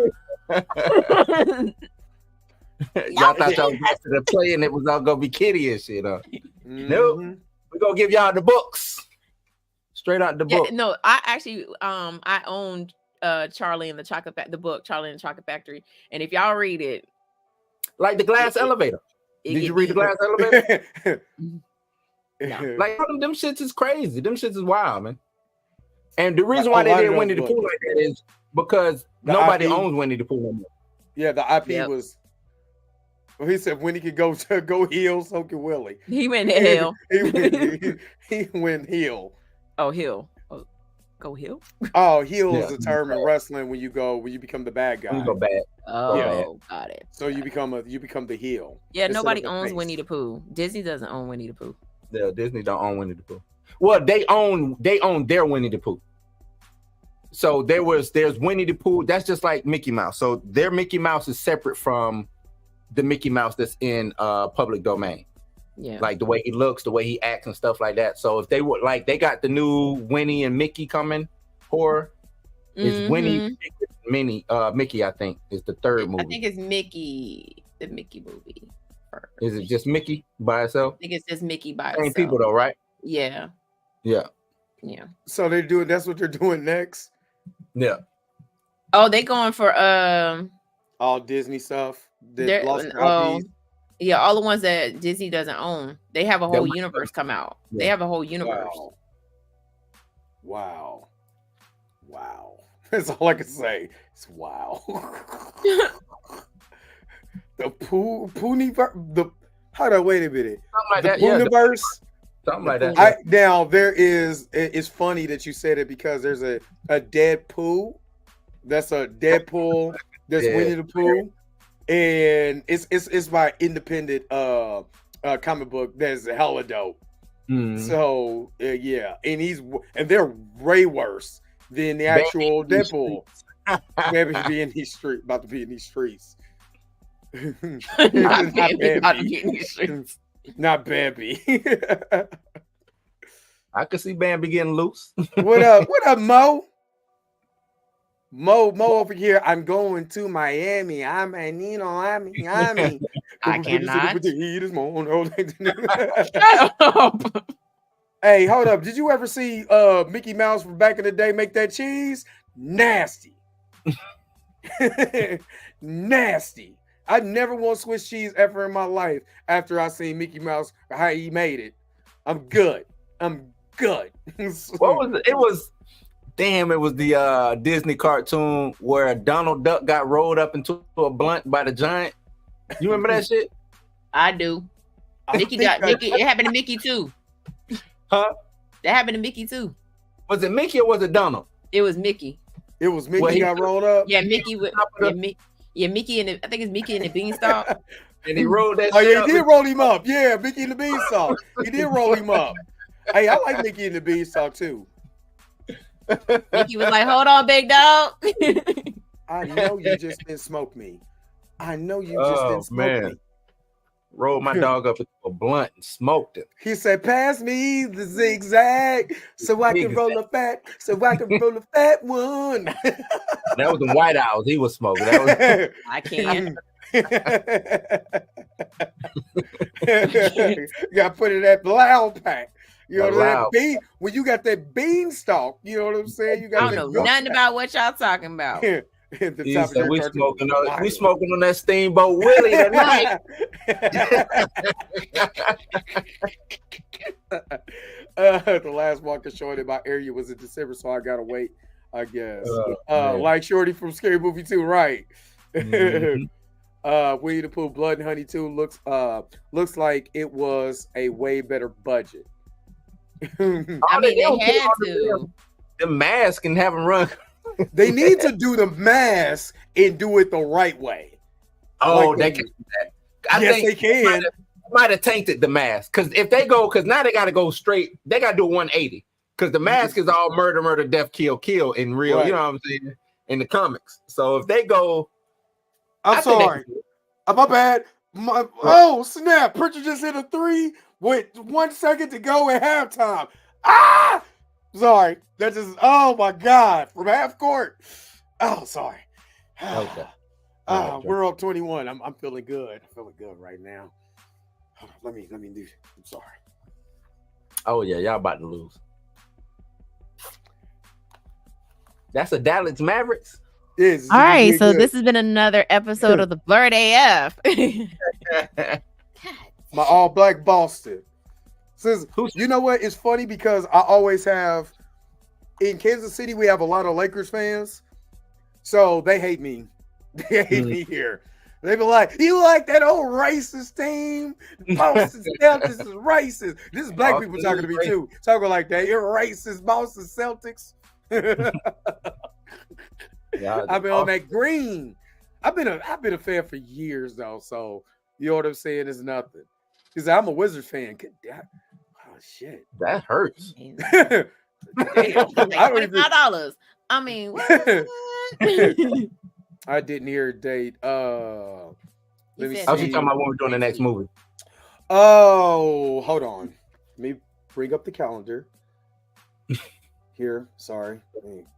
y'all thought y'all was back to the play and it was all gonna be kiddie and shit, huh? Nope. We're gonna give y'all the books. Straight out the book. No, I actually I owned Charlie and the Chocolate the book, Charlie and the Chocolate Factory. And if y'all read it, like the glass elevator. Did you read the glass elevator? No. Like them shits is crazy. Them shits is wild, man. And the reason why they did Winnie the Pooh like that is because nobody owns Winnie the Pooh no more. Yeah, the IP was. Well, he said when he could go heel, so can Willie. He went to hell. he went heel. Oh, heel. Oh, go heel. Oh, heel is a term in wrestling when you become the bad guy. You go bad. Oh, got it. So you become the heel. Yeah, nobody owns Winnie the Pooh. Disney doesn't own Winnie the Pooh. Yeah, Disney don't own Winnie the Pooh. Well, they own their Winnie the Pooh. So there's Winnie the Pooh. That's just like Mickey Mouse. So their Mickey Mouse is separate from the Mickey Mouse that's in public domain. Yeah, like the way he looks, the way he acts and stuff like that. So if they would like, they got the new Winnie and Mickey coming horror. It's Winnie, Mickey, I think, is the third movie. I think it's Mickey, the Mickey movie. First. Is it just Mickey by itself? I think it's just Mickey by itself. Same people though, right? Yeah. Yeah. Yeah. So they're doing. That's what they're doing next. Yeah. Oh, they going for all Disney stuff. They're Lost copies. Yeah, all the ones that Disney doesn't own. They have a whole universe come out. Yeah. They have a whole universe. Wow. That's all I can say. It's wow. The Pooniverse. Wait a minute. Something like the that. Pooniverse. Something like that. Now there is. It's funny that you said it because there's a Deadpool. That's a Deadpool. That's Winnie the Pooh, and it's my independent comic book that's hella dope. So yeah, and they're way worse than the actual Deadpool. Baby be in these streets, about to be in these streets. Not Bambi. I could see Bambi getting loose. What up, Mo? Mo over here. I'm going to Miami. I cannot. Shut up. Hey, hold up. Did you ever see Mickey Mouse from back in the day make that cheese? Nasty. Nasty. I never want Swiss cheese ever in my life after I seen Mickey Mouse, how he made it. I'm good. What was it? It was the Disney cartoon where Donald Duck got rolled up into a blunt by the giant. You remember that shit? I do. Mickey. It happened to Mickey too. Huh? That happened to Mickey too. Was it Mickey or was it Donald? It was Mickey. It was Mickey got rolled up. Yeah, Mickey with Mickey and I think it's Mickey and the Beanstalk. And he rolled that. Oh yeah, he did roll him up. Yeah, Mickey and the Beanstalk. He did roll him up. Hey, I like Mickey and the Beanstalk too. Mickey was like, "Hold on, big dog." I know you just didn't smoke me. Me. Rolled my dog up into a blunt and smoked it. He said, "Pass me the zigzag so I can roll a fat one." That was the White Owls he was smoking. That was... I can't. You gotta put it in that loud pack. You know that bean when you got that beanstalk. You know what I'm saying? You got. I don't know nothing about what y'all talking about. We smoking on that Steamboat Willie tonight. The last walk of Shorty in my area was in December, so I gotta wait. I guess. Like Shorty from Scary Movie 2, right? Winnie the Pooh Blood and Honey 2 looks like it was a way better budget. I mean, they had to. The mask and have them run. They need to do the mask and do it the right way. Oh, like they can do that. I think they can. Might have tainted the mask because if they go, because now they got to go straight. They got to do 180 because the mask is all murder, death, kill in real. Right. You know what I'm saying? In the comics. So if they go, I'm sorry, my bad. Oh snap! Pritchard just hit a 3 with 1 second to go at halftime. Sorry, that just, oh my God, from half court. Oh, sorry. Okay. We're up 21. I'm feeling good. I'm feeling good right now. Hold on, let me do. I'm sorry. Oh yeah, y'all about to lose. That's a Dallas Mavericks. Yes. All right, so this has been another episode of the Blurred AF. My all black Boston. Says, you know what? It's funny because I always have in Kansas City, we have a lot of Lakers fans. So they hate me. They hate me here. They be like, you like that old racist team? Boston Celtics is racist. This is black people talking to me too. Talking like that. You're racist, Boston Celtics. Yeah, I've been on that green. I've been a fan for years though. So you know what I'm saying? It's nothing. Because I'm a Wizards fan. Oh shit. That hurts. Damn, $25. I mean, what? I didn't hear a date. Let me see. I was talking about when we're doing the next movie. Oh, hold on. Let me bring up the calendar. Here, sorry.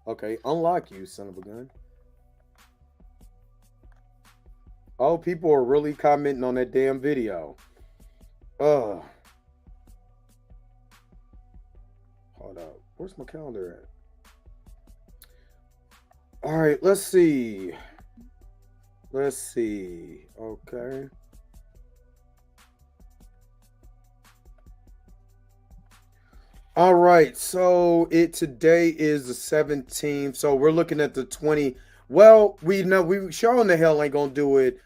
Okay, unlock you, son of a gun. Oh, people are really commenting on that damn video. Hold up. Where's my calendar at? All right, let's see. Okay. All right, so today is the 17th, so we're looking at the 20. Well, we know we sure in the hell ain't gonna do it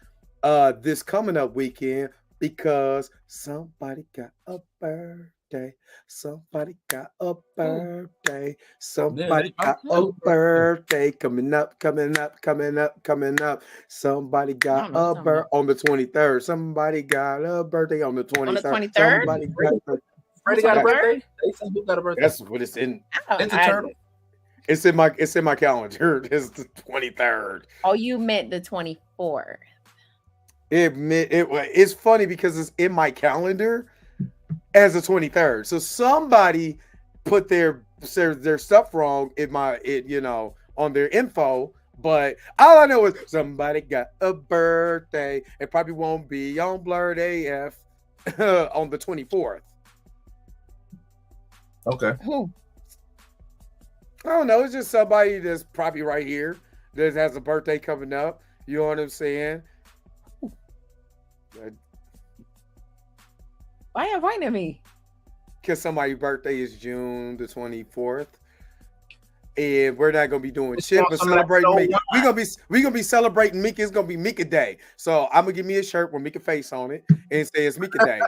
this coming up weekend because somebody got a birthday. Somebody got a birthday. Somebody got a birthday coming up. Somebody got a birthday on the 23rd. Somebody got a birthday on the 23rd. On the 23rd? Somebody got Freddy got a birthday. Who got a birthday? That's what it's in. It's a turtle. It's in my calendar. It's the 23rd. Oh, you meant the 24th. It's funny because it's in my calendar as the 23rd. So somebody put their stuff wrong on their info. But all I know is somebody got a birthday. It probably won't be on Blurred AF on the 24th. Okay. I don't know. It's just somebody that's probably right here that has a birthday coming up. You know what I'm saying? Why are you pointing at me? Because somebody's birthday is June the 24th. And we're not gonna be doing shit but celebrating Mika. We're gonna be celebrating Mika. It's gonna be Mika Day. So I'm gonna give me a shirt with Mika face on it and say it's Mika Day.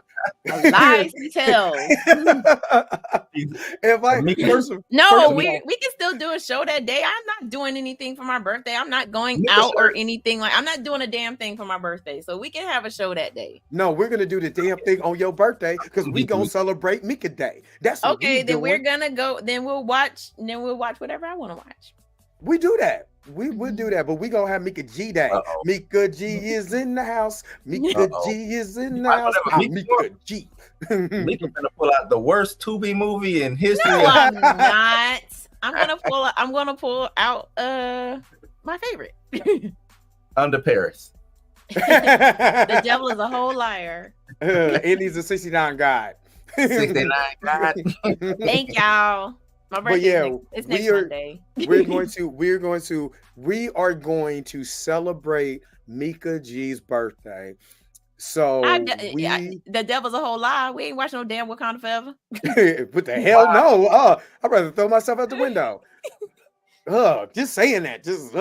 Lies to tell. We can still do a show that day. I'm not doing anything for my birthday. I'm not going out or anything. I'm not doing a damn thing for my birthday. So we can have a show that day. No, we're gonna do the damn thing on your birthday because we gonna celebrate Mika Day. That's what okay. Then we're gonna go. Then we'll watch whatever I want to watch. We do that. We would do that, but we gonna have Mika G Day. Mika G is in the house. Mika G is in the house. Mika G. Mika's gonna pull out the worst Tubi movie in history. No, I'm not. I'm gonna pull out my favorite. Under Paris. The devil is a whole liar. And he's a 69 God. 69 God. Thank y'all. My birthday it's next Monday. we are going to celebrate Mika G's birthday. So the devil's a whole lie. We ain't watching no damn Wakanda Forever. What the hell? No. I'd rather throw myself out the window. Just saying that just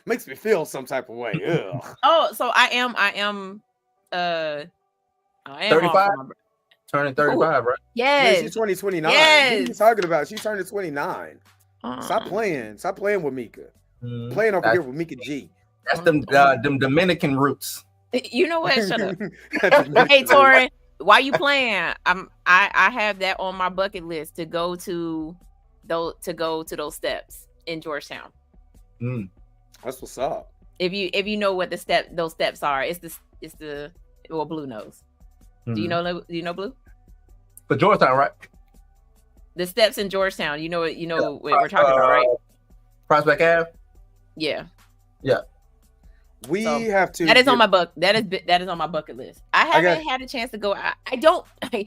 makes me feel some type of way. Oh, so I am 35. Turning 35, right? Yes. She's 29. Yes. What are you talking about? She's turning 29. Stop playing. Stop playing with Mika. Playing over here with Mika G. That's them Dominican roots. You know what? Shut up. Hey, Torin, why you playing? I have that on my bucket list to go to those steps in Georgetown. That's what's up. If you know what those steps are, it's the Blue knows. Do you know Blue? For Georgetown, right? The steps in Georgetown. You know what we're talking about, right? Prospect Ave. Yeah. We have to. That is on my book. That is on my bucket list. I haven't had a chance to go. I don't. Let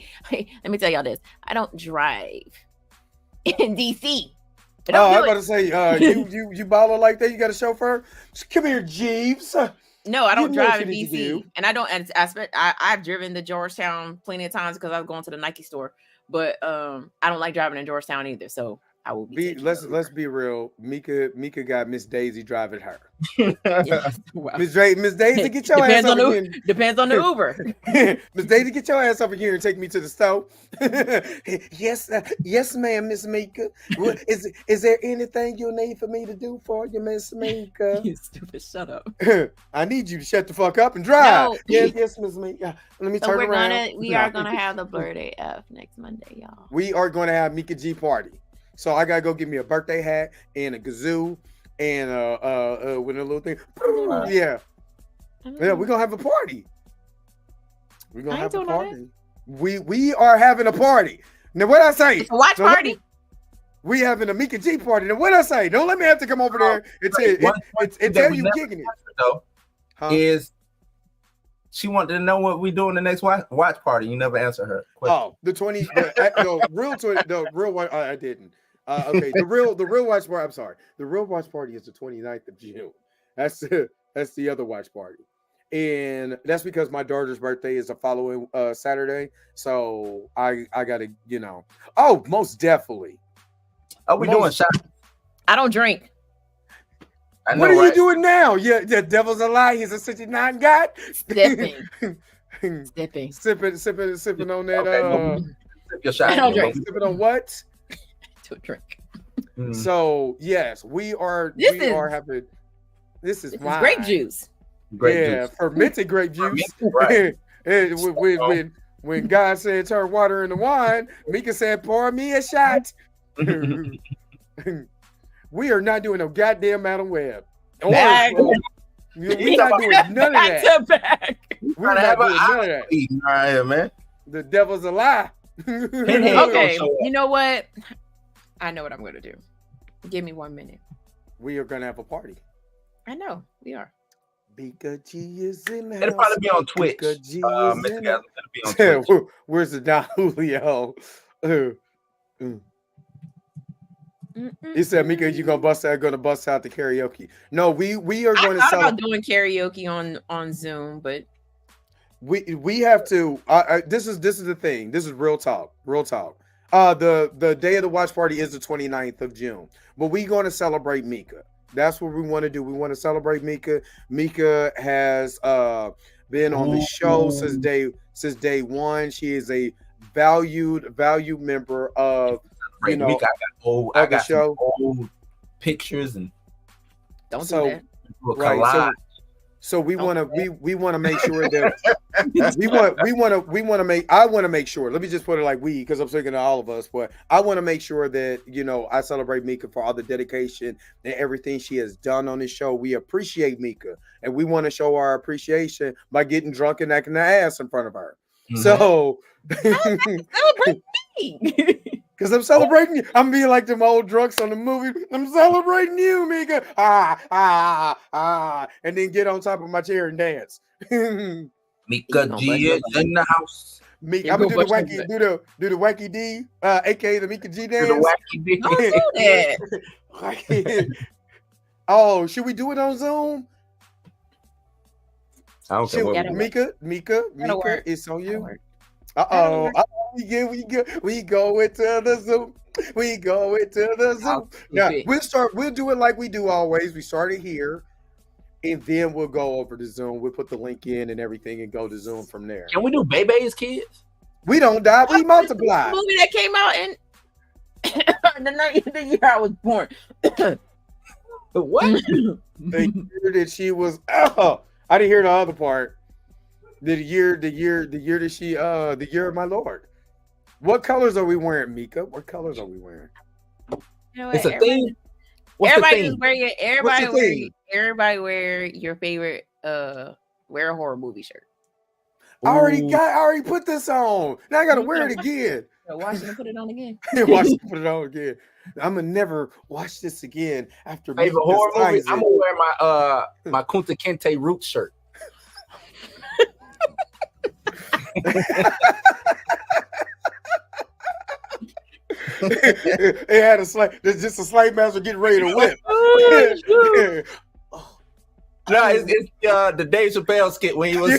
me tell y'all this. I don't drive in DC. I was about to say, you baller like that? You got a chauffeur? Come here, Jeeves. No, I don't drive in DC, and I don't. And I've driven to Georgetown plenty of times because I was going to the Nike store, but I don't like driving in Georgetown either. So I will be. Let's be real. Mika got Miss Daisy driving her. Wow. Miss Daisy, get your ass over here. Depends on the Uber. Miss Daisy, get your ass over here and take me to the store. Yes, ma'am, Miss Mika. Is there anything you need for me to do for you, Miss Mika? You stupid! Shut up. I need you to shut the fuck up and drive. No. Yes, Miss Mika. Let me turn around. We are gonna have the Blurred AF next Monday, y'all. We are going to have Mika G party. So I gotta go get me a birthday hat and a kazoo and with a little thing. Yeah, we're gonna have a party. We're gonna have a party. We are having a party. Now what I say? It's a watch party. We having a Mika G party. Now what I say? Don't let me have to come over there and tell you kicking it. Though, is she wanted to know what we do in the next watch party. You never answer her question. Oh, the 20. The real one. I didn't. Okay, the real watch party. I'm sorry. The real watch party is the 29th of June. That's the other watch party. And that's because my daughter's birthday is the following Saturday. So I gotta, Oh, most definitely. Are we doing shots? I don't drink. What are you doing now? Yeah, the devil's a lie. He's a 69 guy. Sipping. Sipping on that. Okay, sip your shot. I don't drink. Sipping on what? To a drink. So yes, we are having. This is grape juice. Juice. Fermented grape juice. Right. when God said turn water into wine, Mika said pour me a shot. We are not doing no goddamn Madam Web. We're not doing none of that. Back. We're not doing none of that. Right here, man. The devil's a lie. Okay, you know what? I know what I'm gonna do. Give me 1 minute. We are gonna have a party. I know we are. Mika G is in the It'll probably be on Twitch. Mika G It'll be on Twitch. Where's the Don Julio? He said, "Mika, you gonna bust out the karaoke?" No, we are going to thought about doing karaoke on Zoom, but we have to. This is the thing. This is real talk. Real talk. The day of the watch party is the 29th of June, but we're going to celebrate Mika. That's what we want to do. We want to celebrate Mika. Mika has been on the show since day one. She is a valued member of. I got some old pictures and don't do that. Right. So we want to make sure that I want to make sure. Let me just put it like because I'm thinking of all of us, but I want to make sure that I celebrate Mika for all the dedication and everything she has done on this show. We appreciate Mika, and we want to show our appreciation by getting drunk and acting the ass in front of her. Mm-hmm. So celebrate me. Because I'm celebrating you. I'm being like them old drunks on the movie. I'm celebrating you, Mika. And then get on top of my chair and dance. Mika G is in the house. Mika, I'm gonna do the wacky D, aka the Mika G dance. Do the wacky D. Don't do that. Oh, should we do it on Zoom? I don't care. Mika, it's on you. We go into the Zoom. We go into the Zoom. Now we'll do it like we do always. We started here, and then we'll go over to Zoom. We'll put the link in and everything, and go to Zoom from there. Can we do Bebe's Kids? We don't die. We multiply. The movie that came out in the year I was born. What? The year that she was. Oh, I didn't hear the other part. The year that she the year of my Lord. What colors are we wearing, Mika? What colors are we wearing? You know what? It's a thing. Everybody wear your favorite wear a horror movie shirt. I already put this on. Now I gotta wear it again. Watch it and put it on again. Watch it put it on again. I'm gonna never watch this again after favorite horror movie. I'm gonna wear my Kunta Kinte Roots shirt. It had there's just a slave master getting ready to whip. No, it's the Dave Chappelle skit when he was.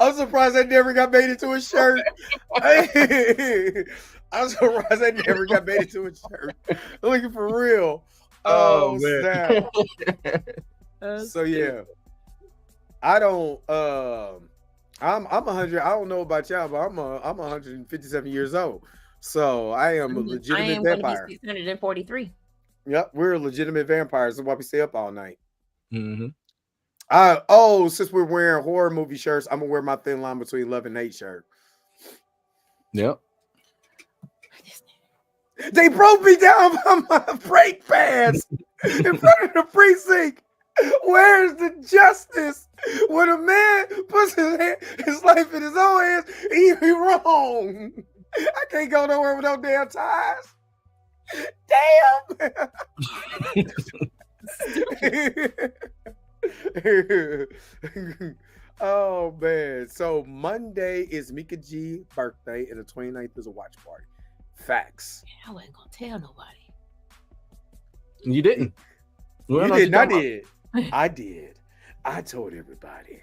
I'm surprised that never got made into a shirt. I'm surprised that never got made into a shirt. Looking for real. Oh man. So yeah. I don't I'm 100. I don't know about y'all, but I'm 157 years old. So I am a legitimate vampire. 643. Yep, we're legitimate vampires. That's why we stay up all night. Mm-hmm. Since we're wearing horror movie shirts, I'm gonna wear my thin line between love and hate shirt. Yep. They broke me down by my brake pads in front of the precinct. Where's the justice? When a man puts his life in his own hands, he wrong. I can't go nowhere with no damn ties. Damn. Oh man. So Monday is Mika G's birthday and the 29th is a watch party. Facts. I wasn't gonna tell nobody. You didn't. You didn't. I did. I did. I told everybody.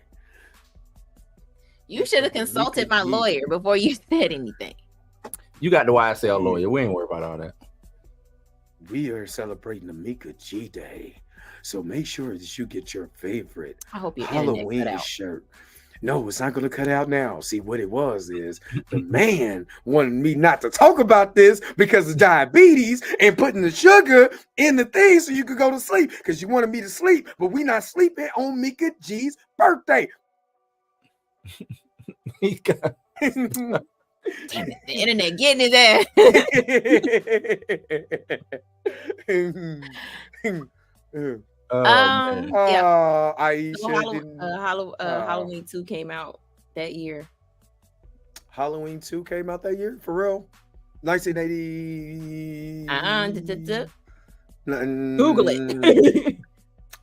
You should have consulted my lawyer before you said anything. You got the YSL lawyer. We ain't worried about all that. We are celebrating the Mika G Day. So make sure that you get your favorite Halloween shirt. No, it's not going to cut out now. See, what it was is the man wanted me not to talk about this because of diabetes and putting the sugar in the thing so you could go to sleep because you wanted me to sleep, but we not sleeping on Mika G's birthday. He got... Damn it, the internet getting his ass. Yeah. Aisha Halloween 2 came out that year. Halloween 2 came out that year? For real? 1980. Google it.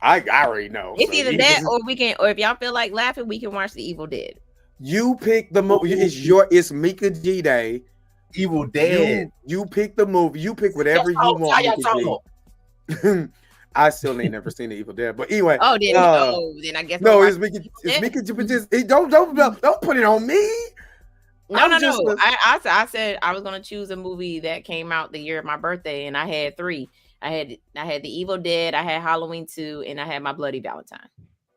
I already know. It's either that or we can, or if y'all feel like laughing, we can watch The Evil Dead. You pick the movie. It's Mika G Day. Evil Dead. You pick the movie. You pick whatever you want. I still ain't never seen The Evil Dead, but anyway. Then I guess no. It's Mika. Don't put it on me. No. I said I was gonna choose a movie that came out the year of my birthday, and I had 3. I had The Evil Dead, I had Halloween 2, and I had My Bloody Valentine.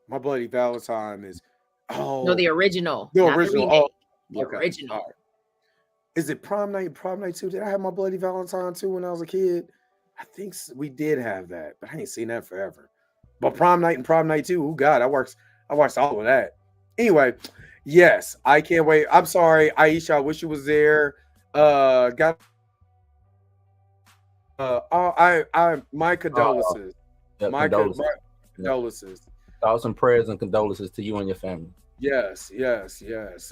My Bloody Valentine is the original. The original. The original. Right. Is it Prom Night? Prom Night 2? Did I have My Bloody Valentine 2 when I was a kid? I think we did have that, but I ain't seen that forever. But Prom Night and Prom Night 2, oh God, I watched all of that. Anyway, yes, I can't wait. I'm sorry, Aisha, I wish you was there. My condolences. My condolences. Thoughts and prayers and condolences to you and your family. Yes.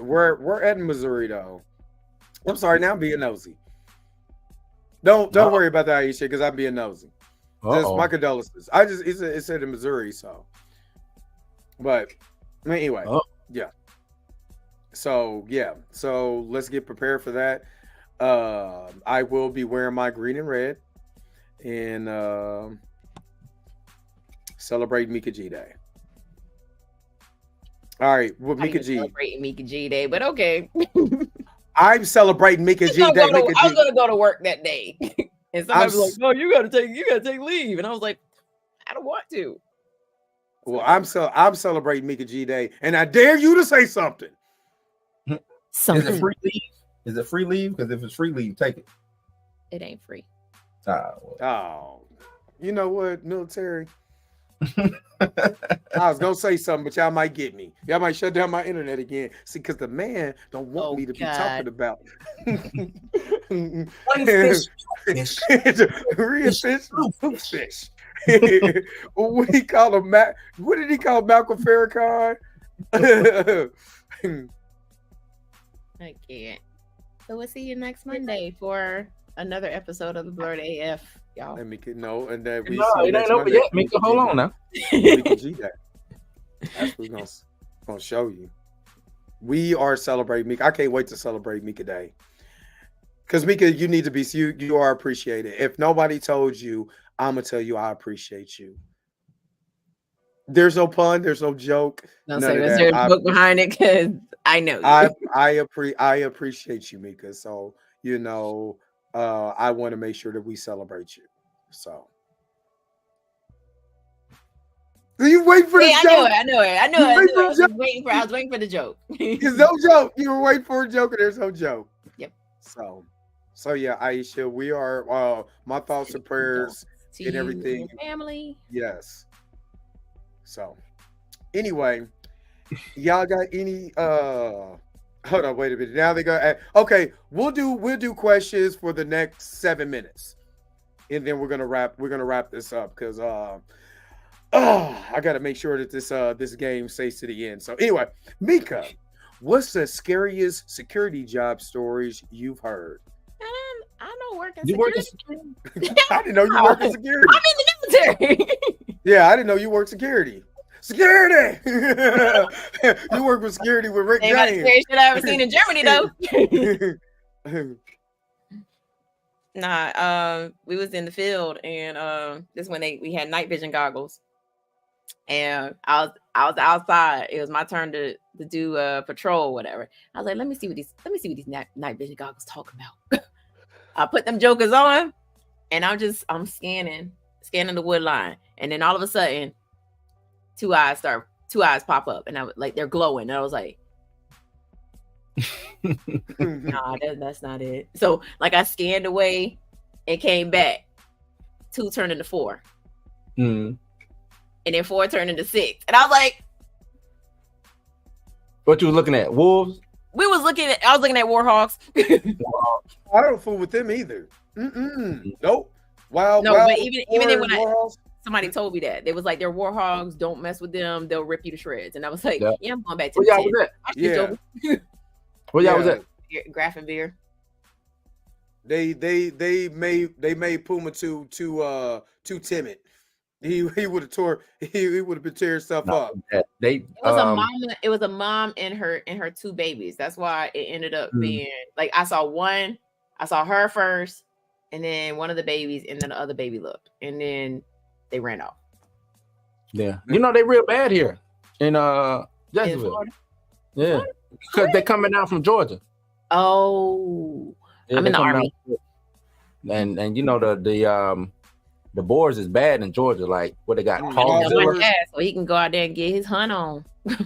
We're at Missouri though. I'm sorry, now I'm being nosy. Don't worry about that Aisha, because I'm being nosy. Just my condolences. It said in Missouri, so. But anyway, yeah. So let's get prepared for that. I will be wearing my green and red and celebrate Mika G Day. All right, well, Mika G. Celebrating Mika G Day, but okay. I'm celebrating Mika G Day. I was gonna go to work that day, and somebody was like, "No, you gotta take leave," and I was like, "I don't want to." Well, I'm celebrating Mika G Day, and I dare you to say something. Is it free leave? Is it free leave? Because if it's free leave, take it. It ain't free. Oh, you know what, military? I was gonna say something, but y'all might get me. Y'all might shut down my internet again. See, because the man don't want me to be talking about fish. What did he call him? What did he call Malcolm Farrakhan? I can't. So we'll see you next Monday for another episode of the Blurred AF, y'all. Let me get and that we it ain't over yet. Mika, hold on now. Mika G Day. That's what we're gonna show you. We are celebrating Mika. I can't wait to celebrate Mika Day. Because Mika, you need to be you are appreciated. If nobody told you, I'm gonna tell you I appreciate you. There's no pun, there's no joke. Don't say there's a book behind it, because I know you. I appreciate you, Mika. So I want to make sure that we celebrate you. So you wait for the joke. I know it. I was waiting for the joke. There's no joke. You were waiting for a joke, and there's no joke. Yep. So yeah, Aisha, we are my thoughts and prayers to and everything. And your family. Yes. So anyway, y'all got any hold on, wait a minute. Now they go okay, we'll do questions for the next 7 minutes. And then we're gonna wrap this up because I gotta make sure that this game stays to the end. So anyway, Mika, what's the scariest security job stories you've heard? I don't work in security. I didn't know you worked in security. I'm in the military. Yeah, I didn't know you worked security. Security. You work with security with Rick Ain't about the James. scariest shit I ever seen in Germany though. Nah, we was in the field, and this when we had night vision goggles, and I was outside. It was my turn to do patrol or whatever. I was like, let me see what these night vision goggles talking about. I put them jokers on, and I'm scanning the wood line, and then all of a sudden, two eyes pop up, and I was like, they're glowing, and I was like, nah, that's not it. So like I scanned away and came back. 2 turned into 4. Mm. And then 4 turned into 6. And I was like, what you was looking at? Wolves? I was looking at Warhawks. I don't fool with them either. Nope. Wild. But even then when Warhawks. somebody told me that, they was like, they're Warhogs, don't mess with them, they'll rip you to shreds. And I was like, yeah, I'm going back to Where y'all was at? Yeah. Where y'all was at? Grafenbeer. They made Puma too timid. He would have been tearing stuff up. It was a mom and her 2 babies. That's why it ended up being like I saw her first, and then one of the babies, and then the other baby looked, and then they ran off. Yeah, you know they real bad here in Jacksonville. Yeah, because they're coming down from Georgia. Oh, yeah, I'm in the Army. And you know the boars is bad in Georgia. Like what they got so he can go out there and get his hunt on.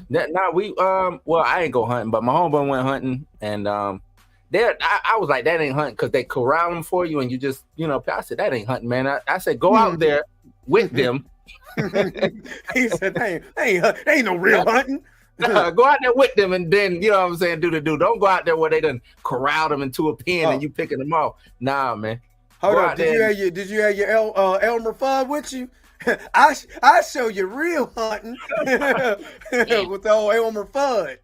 Well, I ain't go hunting, but my homeboy went hunting, and I was like, that ain't hunting, because they corral them for you, and you just I said that ain't hunting, man. I said go out there with them. He said that ain't no real hunting. Go out there with them, and then you know what I'm saying, do. Don't go out there where they done corral them into a pen and you picking them off. Nah, man. Hold on. Did you have your Elmer Fudd with you? I show you real hunting with the old Elmer Fudd.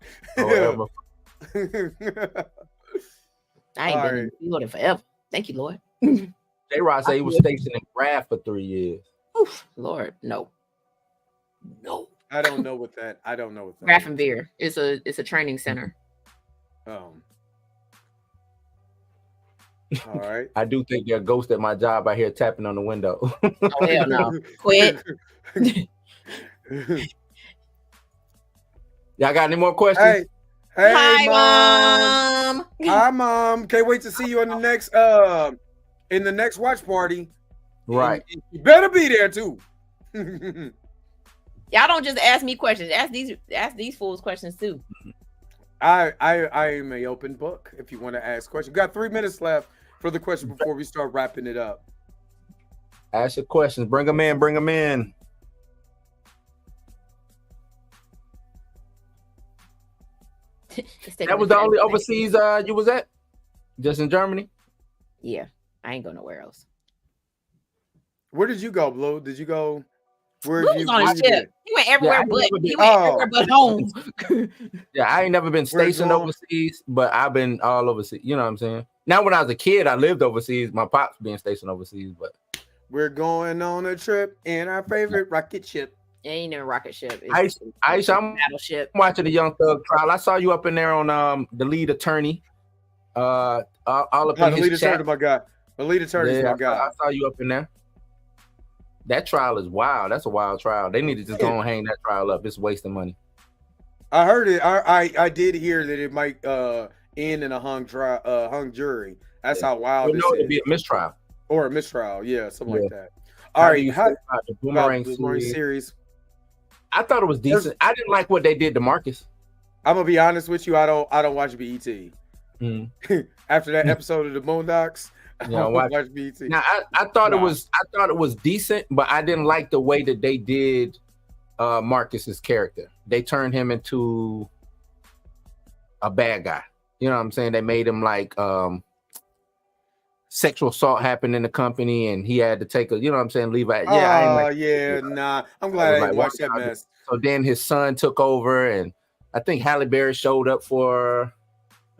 I ain't been in the field in forever. Thank you, Lord. J-Rod said he was stationed in Graff for 3 years. Oof, Lord, no. I don't know what that. Grafenbeer. It's a training center. All right. I do think there are ghosts at my job out here tapping on the window. Oh hell no! Quit. Y'all got any more questions? Hey, hi, Mom. Hi, Mom. Can't wait to see you in the next watch party. Right. And you better be there too. Y'all don't just ask me questions. Ask these fools questions too. I am an open book. If you want to ask questions, we got 3 minutes left for the question before we start wrapping it up. Ask your questions. Bring them in. That was the only overseas you was at? Just in Germany? Yeah, I ain't go nowhere else. Where did you go, Blue? Did you go? Blue was on a ship. He went everywhere, but home. Yeah, I ain't never been stationed overseas, but I've been all overseas. You know what I'm saying? Now, when I was a kid, I lived overseas. My pops being stationed overseas, but we're going on a trip in our favorite rocket ship. It ain't even a rocket ship. Aisha, I'm battleship. Watching the Young Thug trial. I saw you up in there on the lead attorney. All up in the lead attorney, my guy. The lead attorney is my guy. I saw you up in there. That trial is wild. That's a wild trial. They need to just go and hang that trial up. It's wasting money. I heard it. I did hear that it might end in a hung jury. That's how wild this is. It'd be a mistrial. Or a mistrial. Yeah, something like that. All right. The Boomerang series. I thought it was decent. I didn't like what they did to Marcus. I'm gonna be honest with you. I don't watch BET. After that episode of the Boondocks, Yeah, watch BET. Now I thought it was decent, but I didn't like the way that they did Marcus's character. They turned him into a bad guy. You know what I'm saying? They made him like sexual assault happened in the company, and he had to take a, you know what I'm saying, leave out. Yeah, nah. I'm glad I didn't watch that mess. So then his son took over, and I think Halle Berry showed up for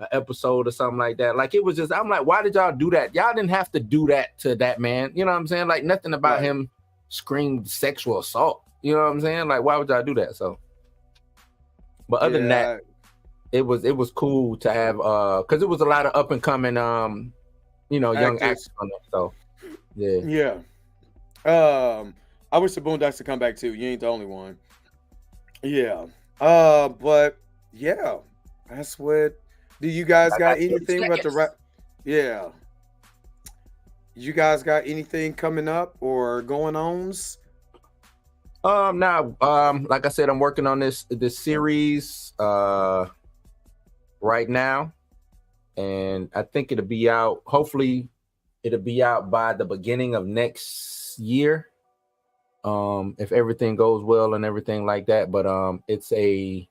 an episode or something like that. Like, it was just, I'm like, why did y'all do that? Y'all didn't have to do that to that man. You know what I'm saying? Like, nothing about him screamed sexual assault. You know what I'm saying? Like, why would y'all do that? So, but other than that, it was cool to have because it was a lot of up and coming young actors on there. So yeah. I wish the Boondocks to come back too. You ain't the only one. Yeah. But yeah, that's what. Do you guys got anything about the Yeah. You guys got anything coming up or going ons? Now, like I said, I'm working on this series right now, and I think it'll be out. Hopefully, it'll be out by the beginning of next year. If everything goes well and everything like that. But it's a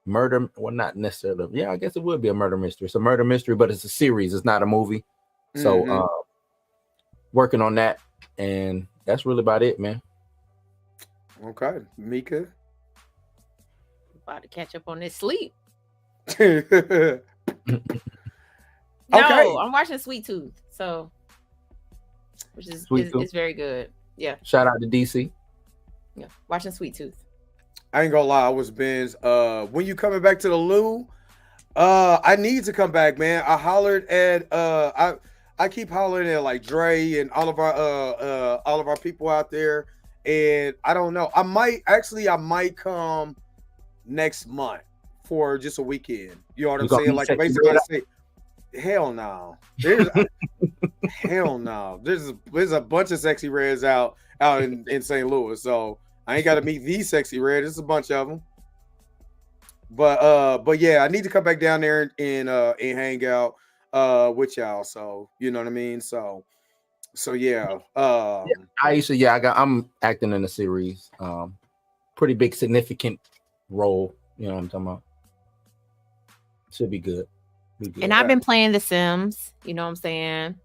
murder. Well, not necessarily. Yeah, I guess it would be a murder mystery. It's a murder mystery, but it's a series. It's not a movie. So, working on that, and that's really about it, man. Okay, Mika. About to catch up on this sleep. Okay. No, I'm watching Sweet Tooth, so which is very good. Yeah. Shout out to DC. Yeah, watching Sweet Tooth. I ain't gonna lie, I was binge. When you coming back to the Lou? I need to come back, man. I hollered at I keep hollering at like Dre and all of our people out there, and I don't know. I might come next month for just a weekend. You know what I'm saying? Like basically, I say, hell no. Hell no. There's a bunch of sexy reds out in St. Louis, so I ain't got to meet these sexy reds. There's a bunch of them. But yeah, I need to come back down there and hang out with y'all. So you know what I mean. So yeah. I'm acting in a series. Pretty big, significant role. You know what I'm talking about. Should be good. And I've been playing The Sims. You know what I'm saying.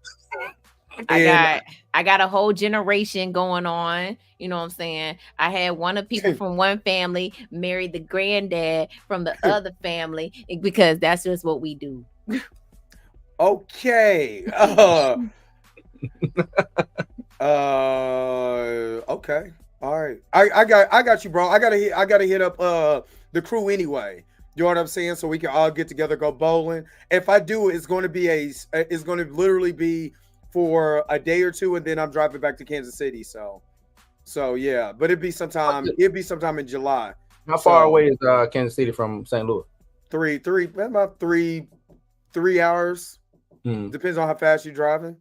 I got a whole generation going on. You know what I'm saying? I had one of people from one family marry the granddad from the other family because that's just what we do. Okay. Okay. All right. I got you, bro. I gotta hit up the crew anyway. You know what I'm saying? So we can all get together, go bowling. If I do, it's going to literally be for a day or two, and then I'm driving back to Kansas City. So yeah, but it'd be sometime in July. How far away is Kansas City from St. Louis? About three hours. Depends on how fast you're driving.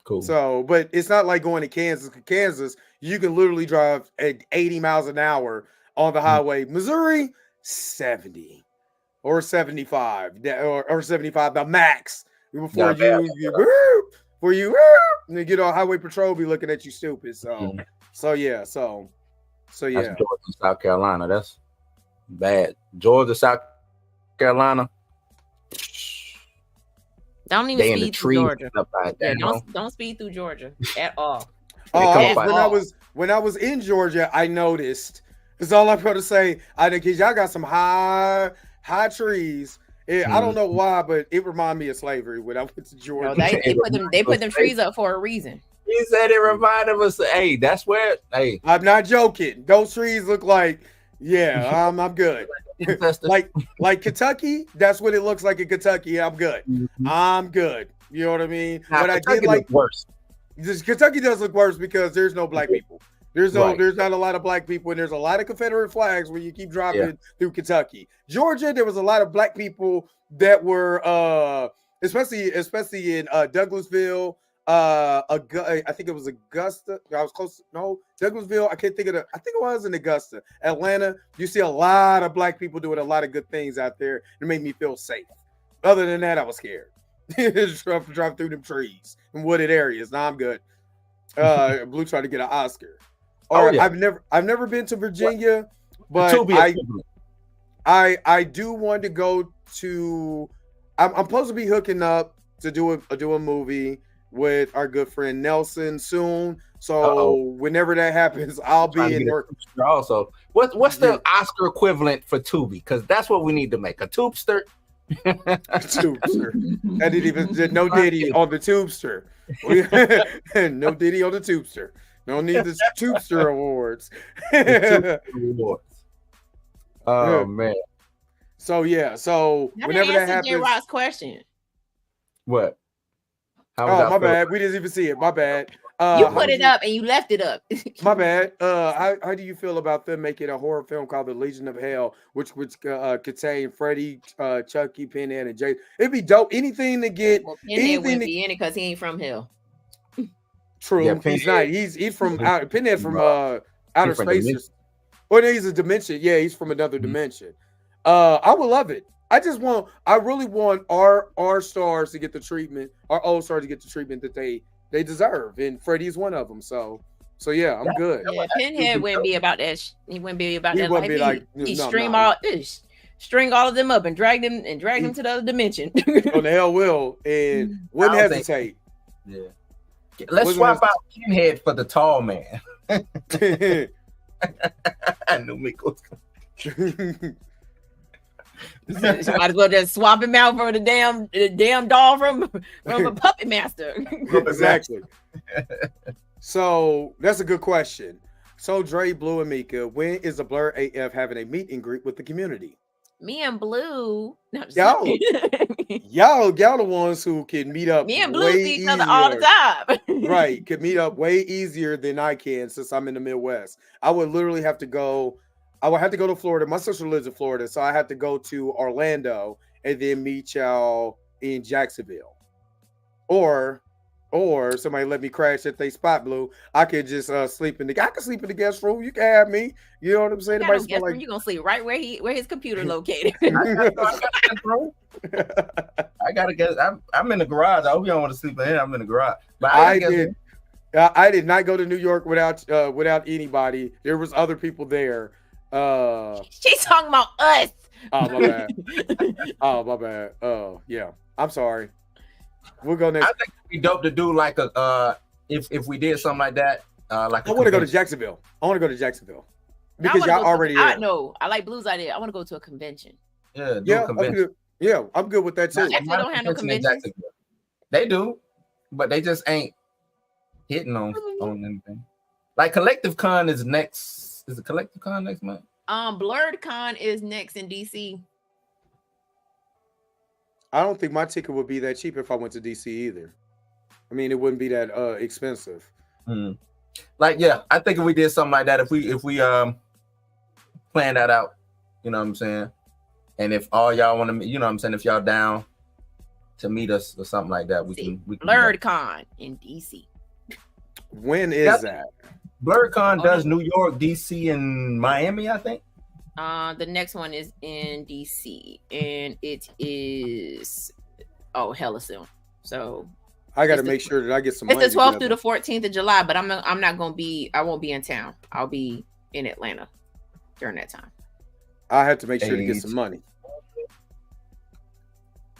Cool. So, but it's not like going to Kansas. Kansas, you can literally drive at 80 miles an hour on the highway. Missouri, 70 or 75 or 75 the max before you get on highway patrol be looking at you stupid. So yeah. That's Georgia, South Carolina. That's bad. Georgia, South Carolina. Don't even speed through Georgia. Don't speed through Georgia at all. When I was in Georgia, I noticed. That's all I'm going to say. Because y'all got some high trees. I don't know why, but it reminded me of slavery when I went to Georgia. No, they put them trees up for a reason. He said it reminded us. Hey, that's where. Hey, I'm not joking. Those trees look like. Yeah, I'm good. like Kentucky. That's what it looks like in Kentucky. I'm good. Mm-hmm. I'm good. You know what I mean? Now, but Kentucky I did like worse. Kentucky does look worse because there's no black people. There's not a lot of black people, and there's a lot of Confederate flags when you keep driving through Kentucky. Georgia, there was a lot of black people that were, especially in Douglasville. I think it was Augusta. I was close. No, Douglasville. I can't think of it. I think it was in Augusta. Atlanta. You see a lot of black people doing a lot of good things out there. It made me feel safe. Other than that, I was scared. Drive through them trees in wooded areas. Now I'm good. Blue tried to get an Oscar. I've never been to Virginia, but I do want to go to. I'm supposed to be hooking up to do a movie with our good friend Nelson soon. So whenever that happens, I'll be in work. Also, what's the Oscar equivalent for Tubi? Because that's what we need to make a tubester. Tubester. I didn't even no Diddy on the tubester. No Diddy on the tubester. Don't need the Tubester Awards. Awards. Oh man. So yeah, so Now whenever that happens, J-Rock's question. What? Oh, my bad. We didn't even see it. My bad. You put it up and you left it up. My bad. How do you feel about them making a horror film called The Legion of Hell, which contain Freddy, Chucky, Pinhead, and Jason? It'd be dope. Anything to get. Well, Pinhead wouldn't be in it because he ain't from hell. True. Yeah, he's not. He's from out. Pinhead from outer spaces. Or he's a dimension. Yeah, he's from another dimension. I would love it. I really want our stars to get the treatment, our old stars to get the treatment that they deserve, and Freddy's one of them. So yeah, I'm good. Yeah, Pinhead wouldn't be about that. He wouldn't be about He that. wouldn't be like, he no, string no. all of them up and drag them to the other dimension. On the hell will and wouldn't hesitate. Yeah. Let's swap out Pinhead for the tall man. I knew Miko was coming. Might as well just swap him out for the damn doll from a Puppet Master. Exactly. So that's a good question. So Dre, Blue, and Mika, when is the Blur AF having a meet and greet with the community? Me and Blue, no, y'all the ones who can meet up. Me and Blue see each other all the time. Right, could meet up way easier than I can since I'm in the Midwest. I would literally have to go. I would have to go to Florida. My sister lives in Florida, so I have to go to Orlando and then meet y'all in Jacksonville. Or somebody let me crash at they spot, Blue. I could just sleep in the guest room. You can have me. You know what I'm saying? You're gonna sleep right where his computer located. I gotta guess. I'm in the garage. I hope you don't want to sleep in here. I'm in the garage. But I did not go to New York without anybody. There was other people there. She's talking about us. Oh my bad. My bad. Yeah. I'm sorry. We'll go next. I think it'd be dope to do like a if we did something like that. Like I want to go to Jacksonville. Because y'all already. I like Blue's idea. I want to go to a convention. Yeah. Convention. I'm good with that too. Jacksonville don't have no conventions. They do, but they just ain't hitting on anything. Like Collective Con is next. Is it Collective Con next month? Blurred Con is next in DC. I don't think my ticket would be that cheap if I went to DC either. I mean, it wouldn't be that expensive. Like, yeah, I think if we did something like that, if we plan that out, you know what I'm saying? And if all y'all want to, you know what I'm saying, if y'all down to meet us or something like that, we can Blurred Con in DC. When is that? Blurred Con does New York, DC, and Miami, I think. The next one is in DC, and it is hella soon. So I got to make sure that I get some. It's the 12th through the 14th of July, but I'm not gonna be. I won't be in town. I'll be in Atlanta during that time. I have to make sure to get some money.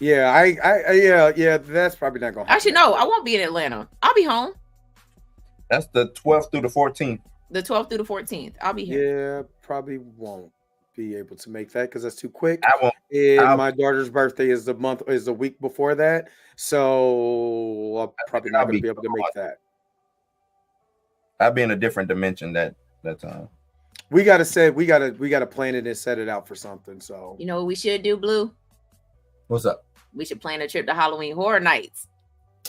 Yeah, yeah. That's probably not gonna happen. Actually, no, I won't be in Atlanta. I'll be home. That's the 12th through the 14th. The 12th through the 14th. I'll be here. Yeah, probably won't be able to make that because that's too quick. I won't. And my daughter's birthday is the week before that, so I'm probably not going to be able to make that. I'll be in a different dimension that time. We gotta plan it and set it out for something. So you know what we should do, Blue? What's up? We should plan a trip to Halloween Horror Nights.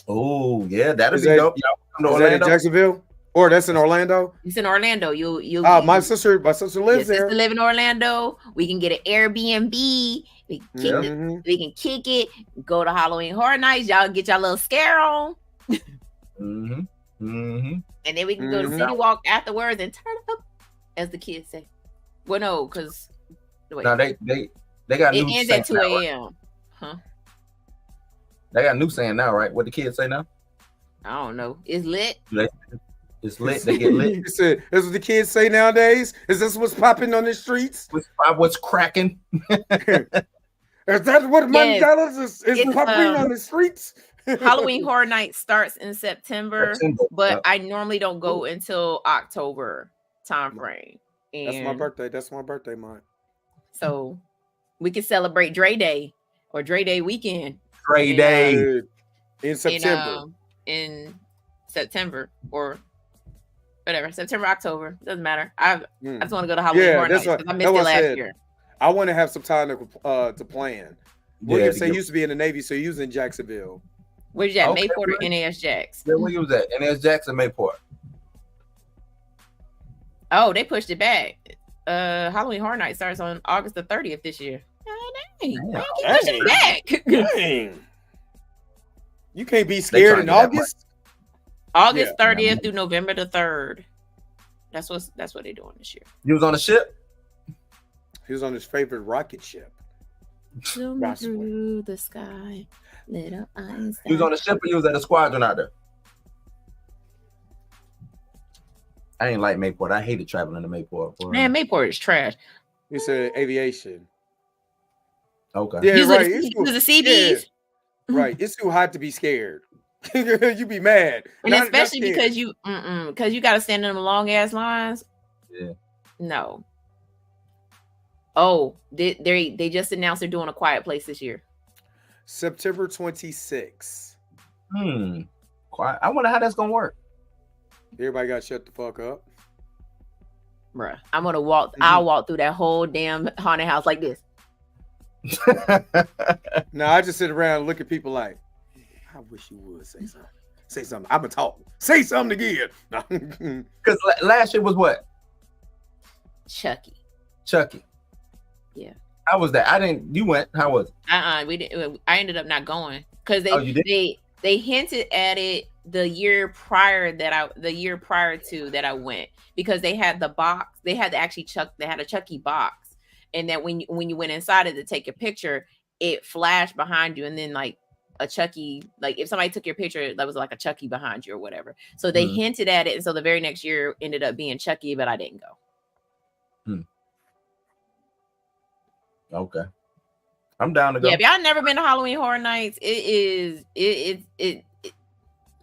Oh yeah, that'd be dope. Is that in Jacksonville? Or that's in Orlando? It's in Orlando. You. My sister lives there. Sister live in Orlando. We can get an Airbnb. We can kick it. Go to Halloween Horror Nights. Y'all get y'all little scare on. And then we can go to City Walk afterwards and turn up, as the kids say. Well, no, because no, they got. It ends at 2 a.m. Huh? They got new saying now, right? What the kids say now? I don't know. It's lit. It's lit. They get lit. That's what the kids say nowadays. Is this what's popping on the streets? What's cracking? Is that what $1 is popping on the streets? Halloween Horror Night starts in September, but I normally don't go until October time frame. And that's my birthday. That's my birthday month. So we can celebrate Dre Day or Dre Day weekend. Dre Day in September. In September or whatever. September, October, doesn't matter. I just want to go to Halloween Horror Nights because I missed it last year. I want to have some time to plan. Yeah, William used to be in the Navy, so he was in Jacksonville. Where's you at? Mayport or NAS Jacks? Yeah, where you was at? NAS Jacks and Mayport. Oh, they pushed it back. Halloween Horror Night starts on August the 30th this year. Dang. Why you keep pushing it back? Dang. You can't be scared in August? August 30th through November the 3rd. That's what they're doing this year. You was on a ship? He was on his favorite rocket ship. Zooming through the sky, little Einstein. You was on a ship or you was at a squadron out there? I ain't like Mayport. I hated traveling to Mayport. Man, Mayport is trash. You said aviation. Okay. Yeah, right. It was the CBs. Yeah. Right. It's too hot to be scared. You be mad. And especially because you got to stand in them long ass lines. Yeah. No. Oh, they just announced they're doing A Quiet Place this year. September 26th. Quiet. I wonder how that's gonna work. Everybody got to shut the fuck up. Bruh. I'm gonna walk. I'll walk through that whole damn haunted house like this. No, I just sit around and look at people like, I wish you would say something. Say something. I'm gonna talk. Say something again. Because last year was what? Chucky. Yeah. How was that? I didn't. You went. How was it? We didn't. I ended up not going because they hinted at it the year prior to that I went, because they had the box. They had they had a Chucky box, and that when you went inside it to take a picture, it flashed behind you, and then like a Chucky, like if somebody took your picture, that was like a Chucky behind you or whatever. So they hinted at it, and so the very next year ended up being Chucky, but I didn't go. Okay, I'm down to go. Yeah, if y'all never been to Halloween Horror Nights, it's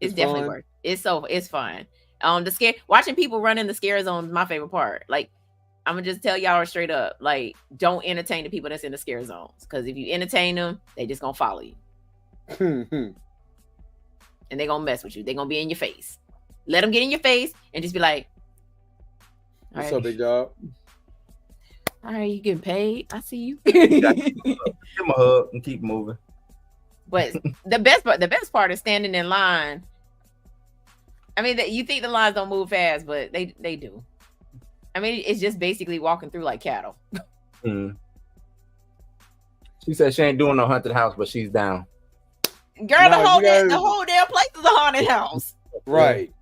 definitely fun. worth it. It's fun. Watching people run in the scare zone is my favorite part. Like, I'm gonna just tell y'all straight up, like, don't entertain the people that's in the scare zones, because if you entertain them, they just gonna follow you. And they're gonna mess with you. They're gonna be in your face. Let them get in your face and just be like, what's up, big dog? All right, you getting paid? I see you. Give him a hug and keep moving. But the best part is standing in line. I mean, you think the lines don't move fast, but they do. I mean, it's just basically walking through like cattle. She said she ain't doing no haunted house, but she's down. Girl, the whole damn place is a haunted house. Right.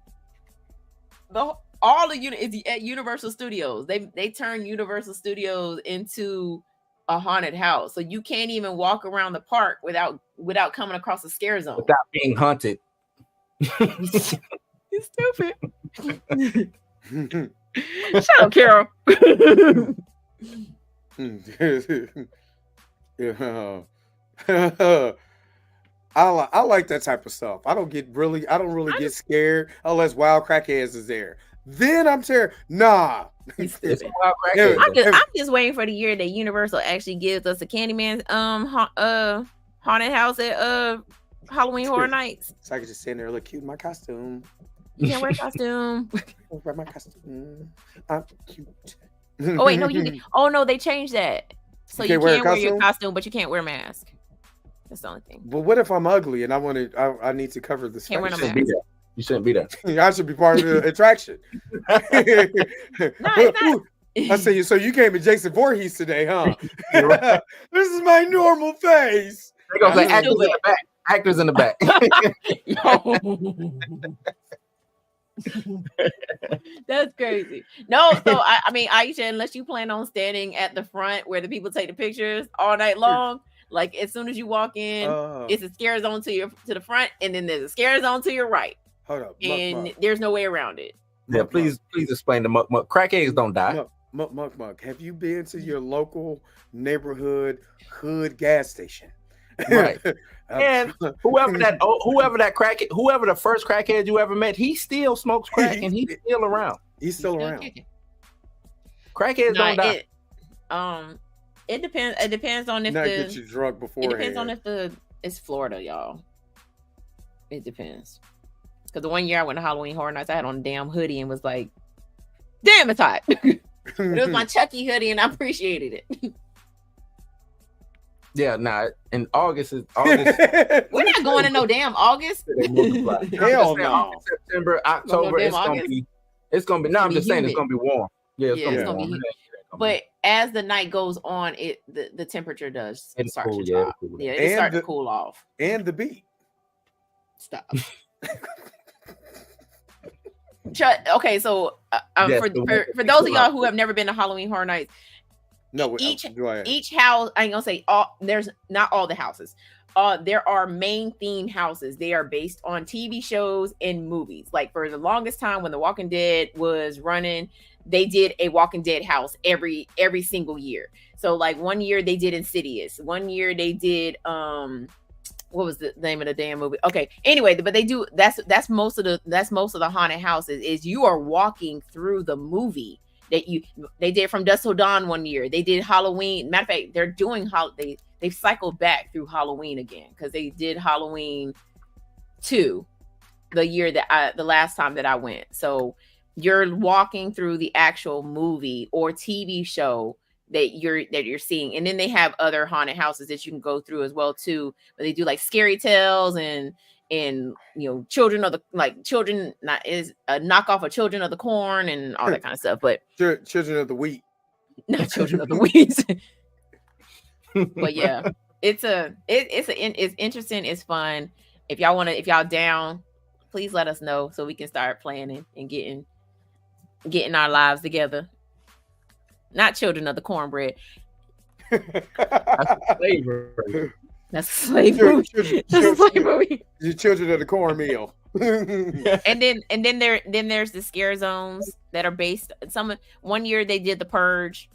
It's at Universal Studios. They turn Universal Studios into a haunted house, so you can't even walk around the park without coming across a scare zone. Without being hunted. You're stupid. Shut up, Carol. I like that type of stuff. I don't really get scared unless wild crackheads is there. Then I'm terrified. Nah. I'm just waiting for the year that Universal actually gives us a Candyman haunted house at Halloween Horror Nights. So I can just stand there, look cute in my costume. You can't wear a costume. Wear my costume. I'm cute. Oh wait, no, no, they changed that. So you can't wear your costume, but you can't wear a mask. That's the only thing. But what if I'm ugly and I need to cover this? Can't wear no mask. You shouldn't be there. I should be part of the attraction. No, it's not. I say, so you came to Jason Voorhees today, huh? This is my normal face. They go like actors in the back. Actors in the back. That's crazy. No, so I mean, Aisha, unless you plan on standing at the front where the people take the pictures all night long, like as soon as you walk in, it's a scare zone to the front, and then there's a scare zone to your right. Hold up, and there's no way around it. Yeah, please explain the Muck. Crackheads don't die. Muck. Have you been to your local neighborhood hood gas station? Right. And whoever the first crackhead you ever met, he still smokes crack and he's still around. He's still around. Crackheads don't die. It depends. It depends on if get you drunk beforehand. It depends on if it's Florida, y'all. It depends. Because the one year I went to Halloween Horror Nights, I had on a damn hoodie and was like, damn, it's hot. It was my Chucky hoodie and I appreciated it. Yeah, nah. In August. We're not going to no damn August. Hell no. September, October. It's gonna be. No, I'm just saying it's gonna be warm. Yeah, it's gonna be warm. But as the night goes on, the temperature does start to drop. Yeah, it starts to cool off. And the beat. Stop. Okay, so for those of y'all who have never been to Halloween Horror Nights, no, each house, I ain't gonna say all. There's not all the houses. There are main theme houses. They are based on TV shows and movies. Like for the longest time, when The Walking Dead was running, they did a Walking Dead house every single year. So like one year they did Insidious. One year they did what was the name of the damn movie? Okay. Anyway, but they do that's most of the haunted houses is you are walking through the movie that they did From Dusk Till Dawn one year. They did Halloween. Matter of fact, they're doing they've cycled back through Halloween again because they did Halloween 2 the year that the last time that I went. So you're walking through the actual movie or TV show that you're seeing, and then they have other haunted houses that you can go through as well too. But they do like scary tales and children of the is a knockoff of Children of the Corn and all that kind of stuff. But Children of the Wheat, not Children of the Wheat. But yeah, it's interesting. It's fun. If y'all down, please let us know so we can start planning and getting our lives together. Not Children of the Cornbread. That's slavery. That's slavery. That's slavery. The Children of the Cornmeal. and then there's the scare zones that are based. One year they did The Purge.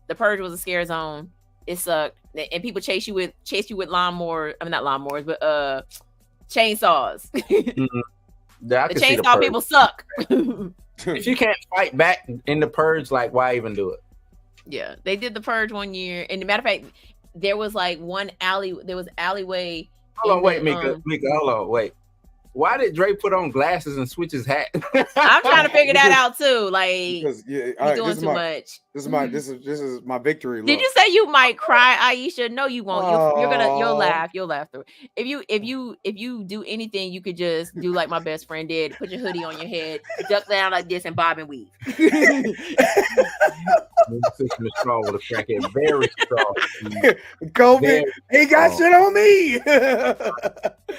The Purge was a scare zone. It sucked, and people chase you with lawnmowers. I mean, not lawnmowers, but chainsaws. Mm-hmm. The chainsaw people suck. If you can't fight back in The Purge, like why even do it? Yeah, they did The Purge one year, and the matter of fact, there was like one alleyway. Hold on, wait, Mika, hold on, wait. Why did Dre put on glasses and switch his hat? I'm trying to figure that out too. Like, because, you're doing too much. This is my victory look. Did you say you might cry, Aisha? No, you won't. You'll laugh. You'll laugh through it. If you do anything, you could just do like my best friend did. Put your hoodie on your head, duck down like this, and bob and weave. Strong with a crackhead, very strong. COVID, he got shit on me.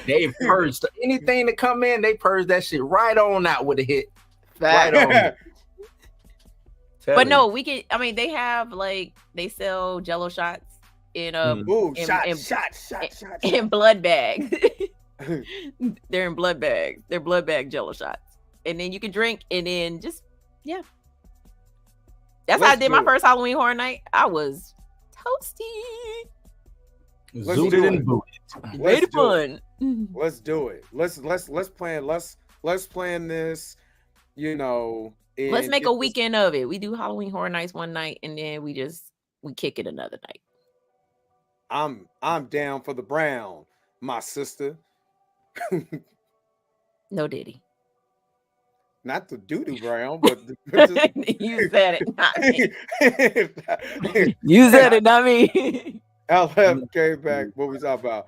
They purged anything that come in. They purged that shit right on out with a hit. Right on. But no, we can. I mean, they have they sell Jello shots in in blood bags. They're in blood bags. They're blood bag Jello shots, and then you can drink, and then just That's how I did my first Halloween Horror Night. I was toasty. Zooted and booted. Made it fun. Let's do it. Let's plan this. Let's make a weekend of it. We do Halloween Horror Nights one night, and then we kick it another night. I'm down for the brown, my sister. No Diddy. Not the doo-doo brown, but you said it, not me. You said it, not me. LF came back. What we talking about?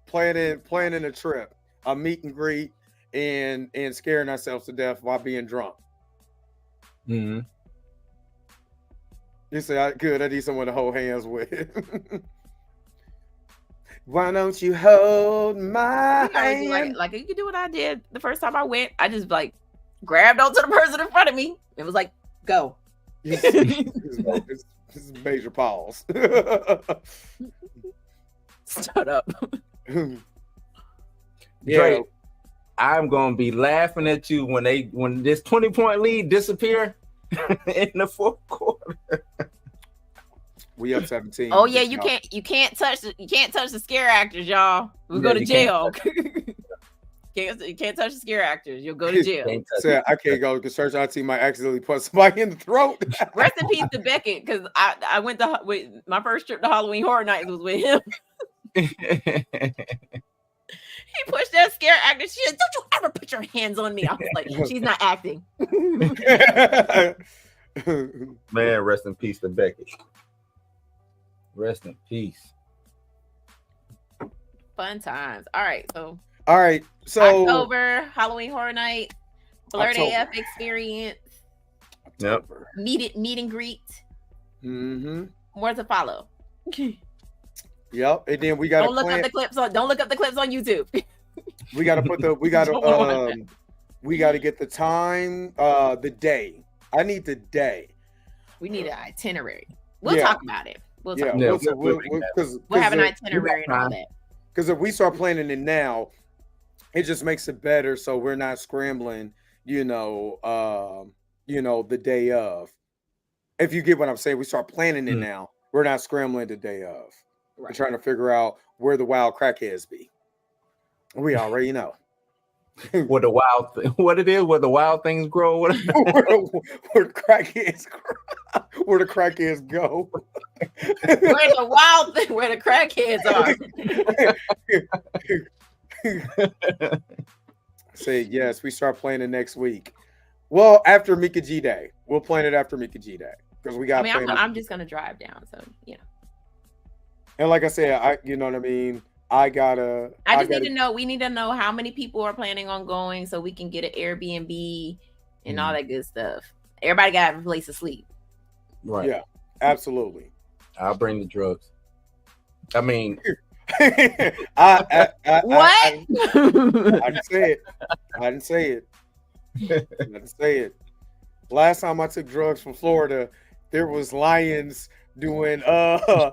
Planning a trip, a meet and greet, and scaring ourselves to death while being drunk. Mm-hmm. You say, I need someone to hold hands with. Why don't you hold my hand? Like you could do what I did the first time I went. I just grabbed onto the person in front of me. It was like, go. This is major pause. Shut up. Drake, I'm gonna be laughing at you when this 20-point lead disappear in the fourth quarter. We up 17. Oh yeah, you can't touch the scare actors, y'all. We'll go to jail. You can't touch the scare actors. You'll go to jail. I can't go because Search IT might accidentally put somebody in the throat. Rest in peace to Beckett, because I went with my first trip to Halloween Horror Nights was with him. He pushed that scare actor. She said, "Don't you ever put your hands on me." I was like, "She's not acting." Man, rest in peace to Becky. Rest in peace. Fun times. All right, so October, Halloween Horror Night, Blurred AF experience. Yep. Meet and greet. Mm-hmm. More to follow. Yep. And then we got Don't look up the clips on YouTube. We got to put the. We got to. We got to get the time. The day. I need the day. We need an itinerary. We'll talk about it. We'll talk. Yeah. We'll have an itinerary and all that. Because if we start planning it now, it just makes it better. So we're not scrambling. The day of. If you get what I'm saying, we start planning it now. We're not scrambling the day of. Right. We're trying to figure out where the wild crackheads be. We already know. Where the wild things grow. where the crackheads grow. Where the crackheads go. Where the crackheads are. Say yes. We start playing it next week. Well, after Mika G Day, we'll plan it after Mika G Day because we got. I'm just gonna drive down, so yeah. And like I said, you know what I mean. I just need to know. We need to know how many people are planning on going, so we can get an Airbnb and all that good stuff. Everybody got a place to sleep. Right. Yeah. Absolutely. I'll bring the drugs. I mean, what? I didn't say it. I didn't say it. Last time I took drugs from Florida, there was lions doing I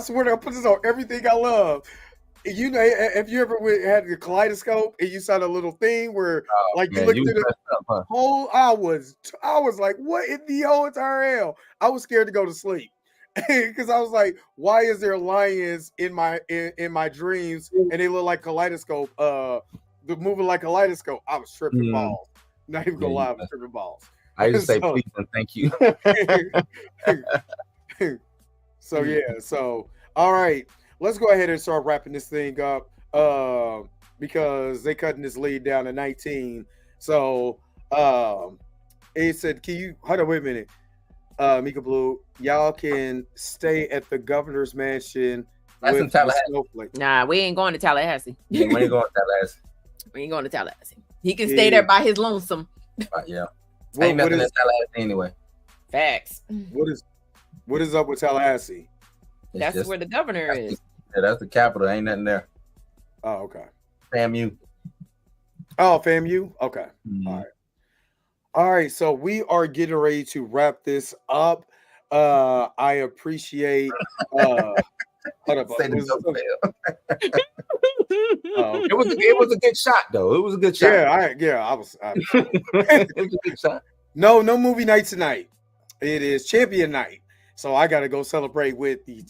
swear to God, I put this on everything I love. You know, if you ever had the kaleidoscope and you saw the little thing where you looked at the whole, I was like, what in the whole entire hell? I was scared to go to sleep because I was like, why is there lions in my dreams and they look like kaleidoscope? The moving like kaleidoscope. I was tripping balls. Not even gonna lie, I was tripping balls. I just say please and thank you. So all right, let's go ahead and start wrapping this thing up because they cutting this lead down to 19. So it said, can you hold on, wait a minute, Mika Blue, y'all can stay at the governor's mansion. That's in Tallahassee. Nah, we ain't going to Tallahassee. We ain't going to Tallahassee. We ain't going to Tallahassee. He can stay there by his lonesome. Yeah. Ain't nothing in Tallahassee anyway. Facts. What is up with Tallahassee? That's where the governor is. Yeah, that's the capital. Ain't nothing there. Oh, okay. FAMU. Oh, FAMU? Okay. Mm-hmm. All right. So we are getting ready to wrap this up. I appreciate hold up. It was a good shot, though. It was a good shot. I was it was a good shot. No movie night tonight. It is champion night. So I gotta go celebrate with the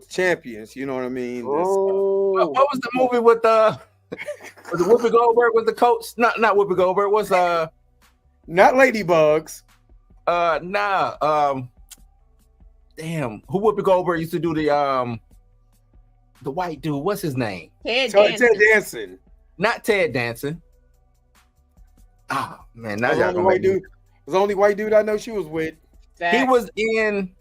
champions. You know what I mean? What was the movie with was Whoopi Goldberg was the coach? Not Whoopi Goldberg. Was not Ladybugs. Damn, who Whoopi Goldberg used to do the white dude? What's his name? Ted Danson. Not Ted Danson. Oh man, now y'all gonna dude. Was the only white dude I know she was with. He was in.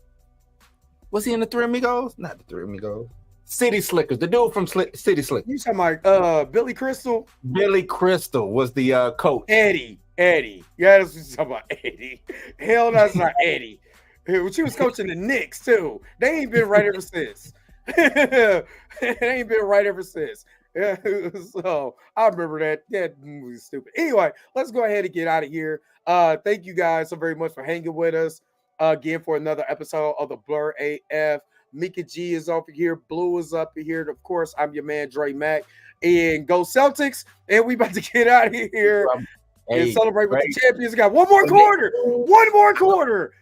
Was he in the Three Amigos? Not the Three Amigos. City Slickers. The dude from City Slickers. You talking about Billy Crystal? Billy Crystal was the coach. Eddie. Yeah, that's what you're talking about. Eddie. Hell, that's not Eddie. She was coaching the Knicks too. They ain't been right ever since. So I remember that movie was stupid. Anyway, let's go ahead and get out of here. Thank you guys so very much for hanging with us again for another episode of the Blur AF. Mika G is over here, Blue is up here. Of course, I'm your man Dre Mack, and go Celtics. And we about to get out of here and celebrate with the champions. Got one more quarter.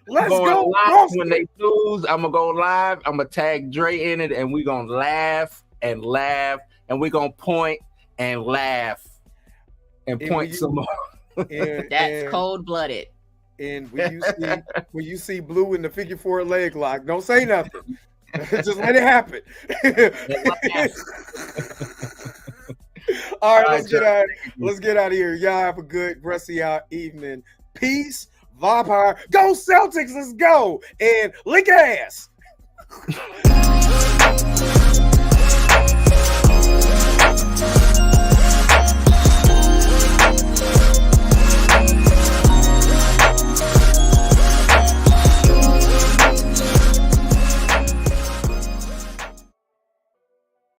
Let's go. When they lose, I'm gonna go live. I'm gonna tag Dre in it, and we're gonna laugh, and we're gonna point and laugh and point some more. That's cold-blooded. And when you see Blue in the figure 4 leg lock, don't say nothing. Just let it happen. All right, let's get out. Let's get out of here. Y'all have a good rest of y'all evening. Peace, Vampire. Go Celtics. Let's go and lick ass.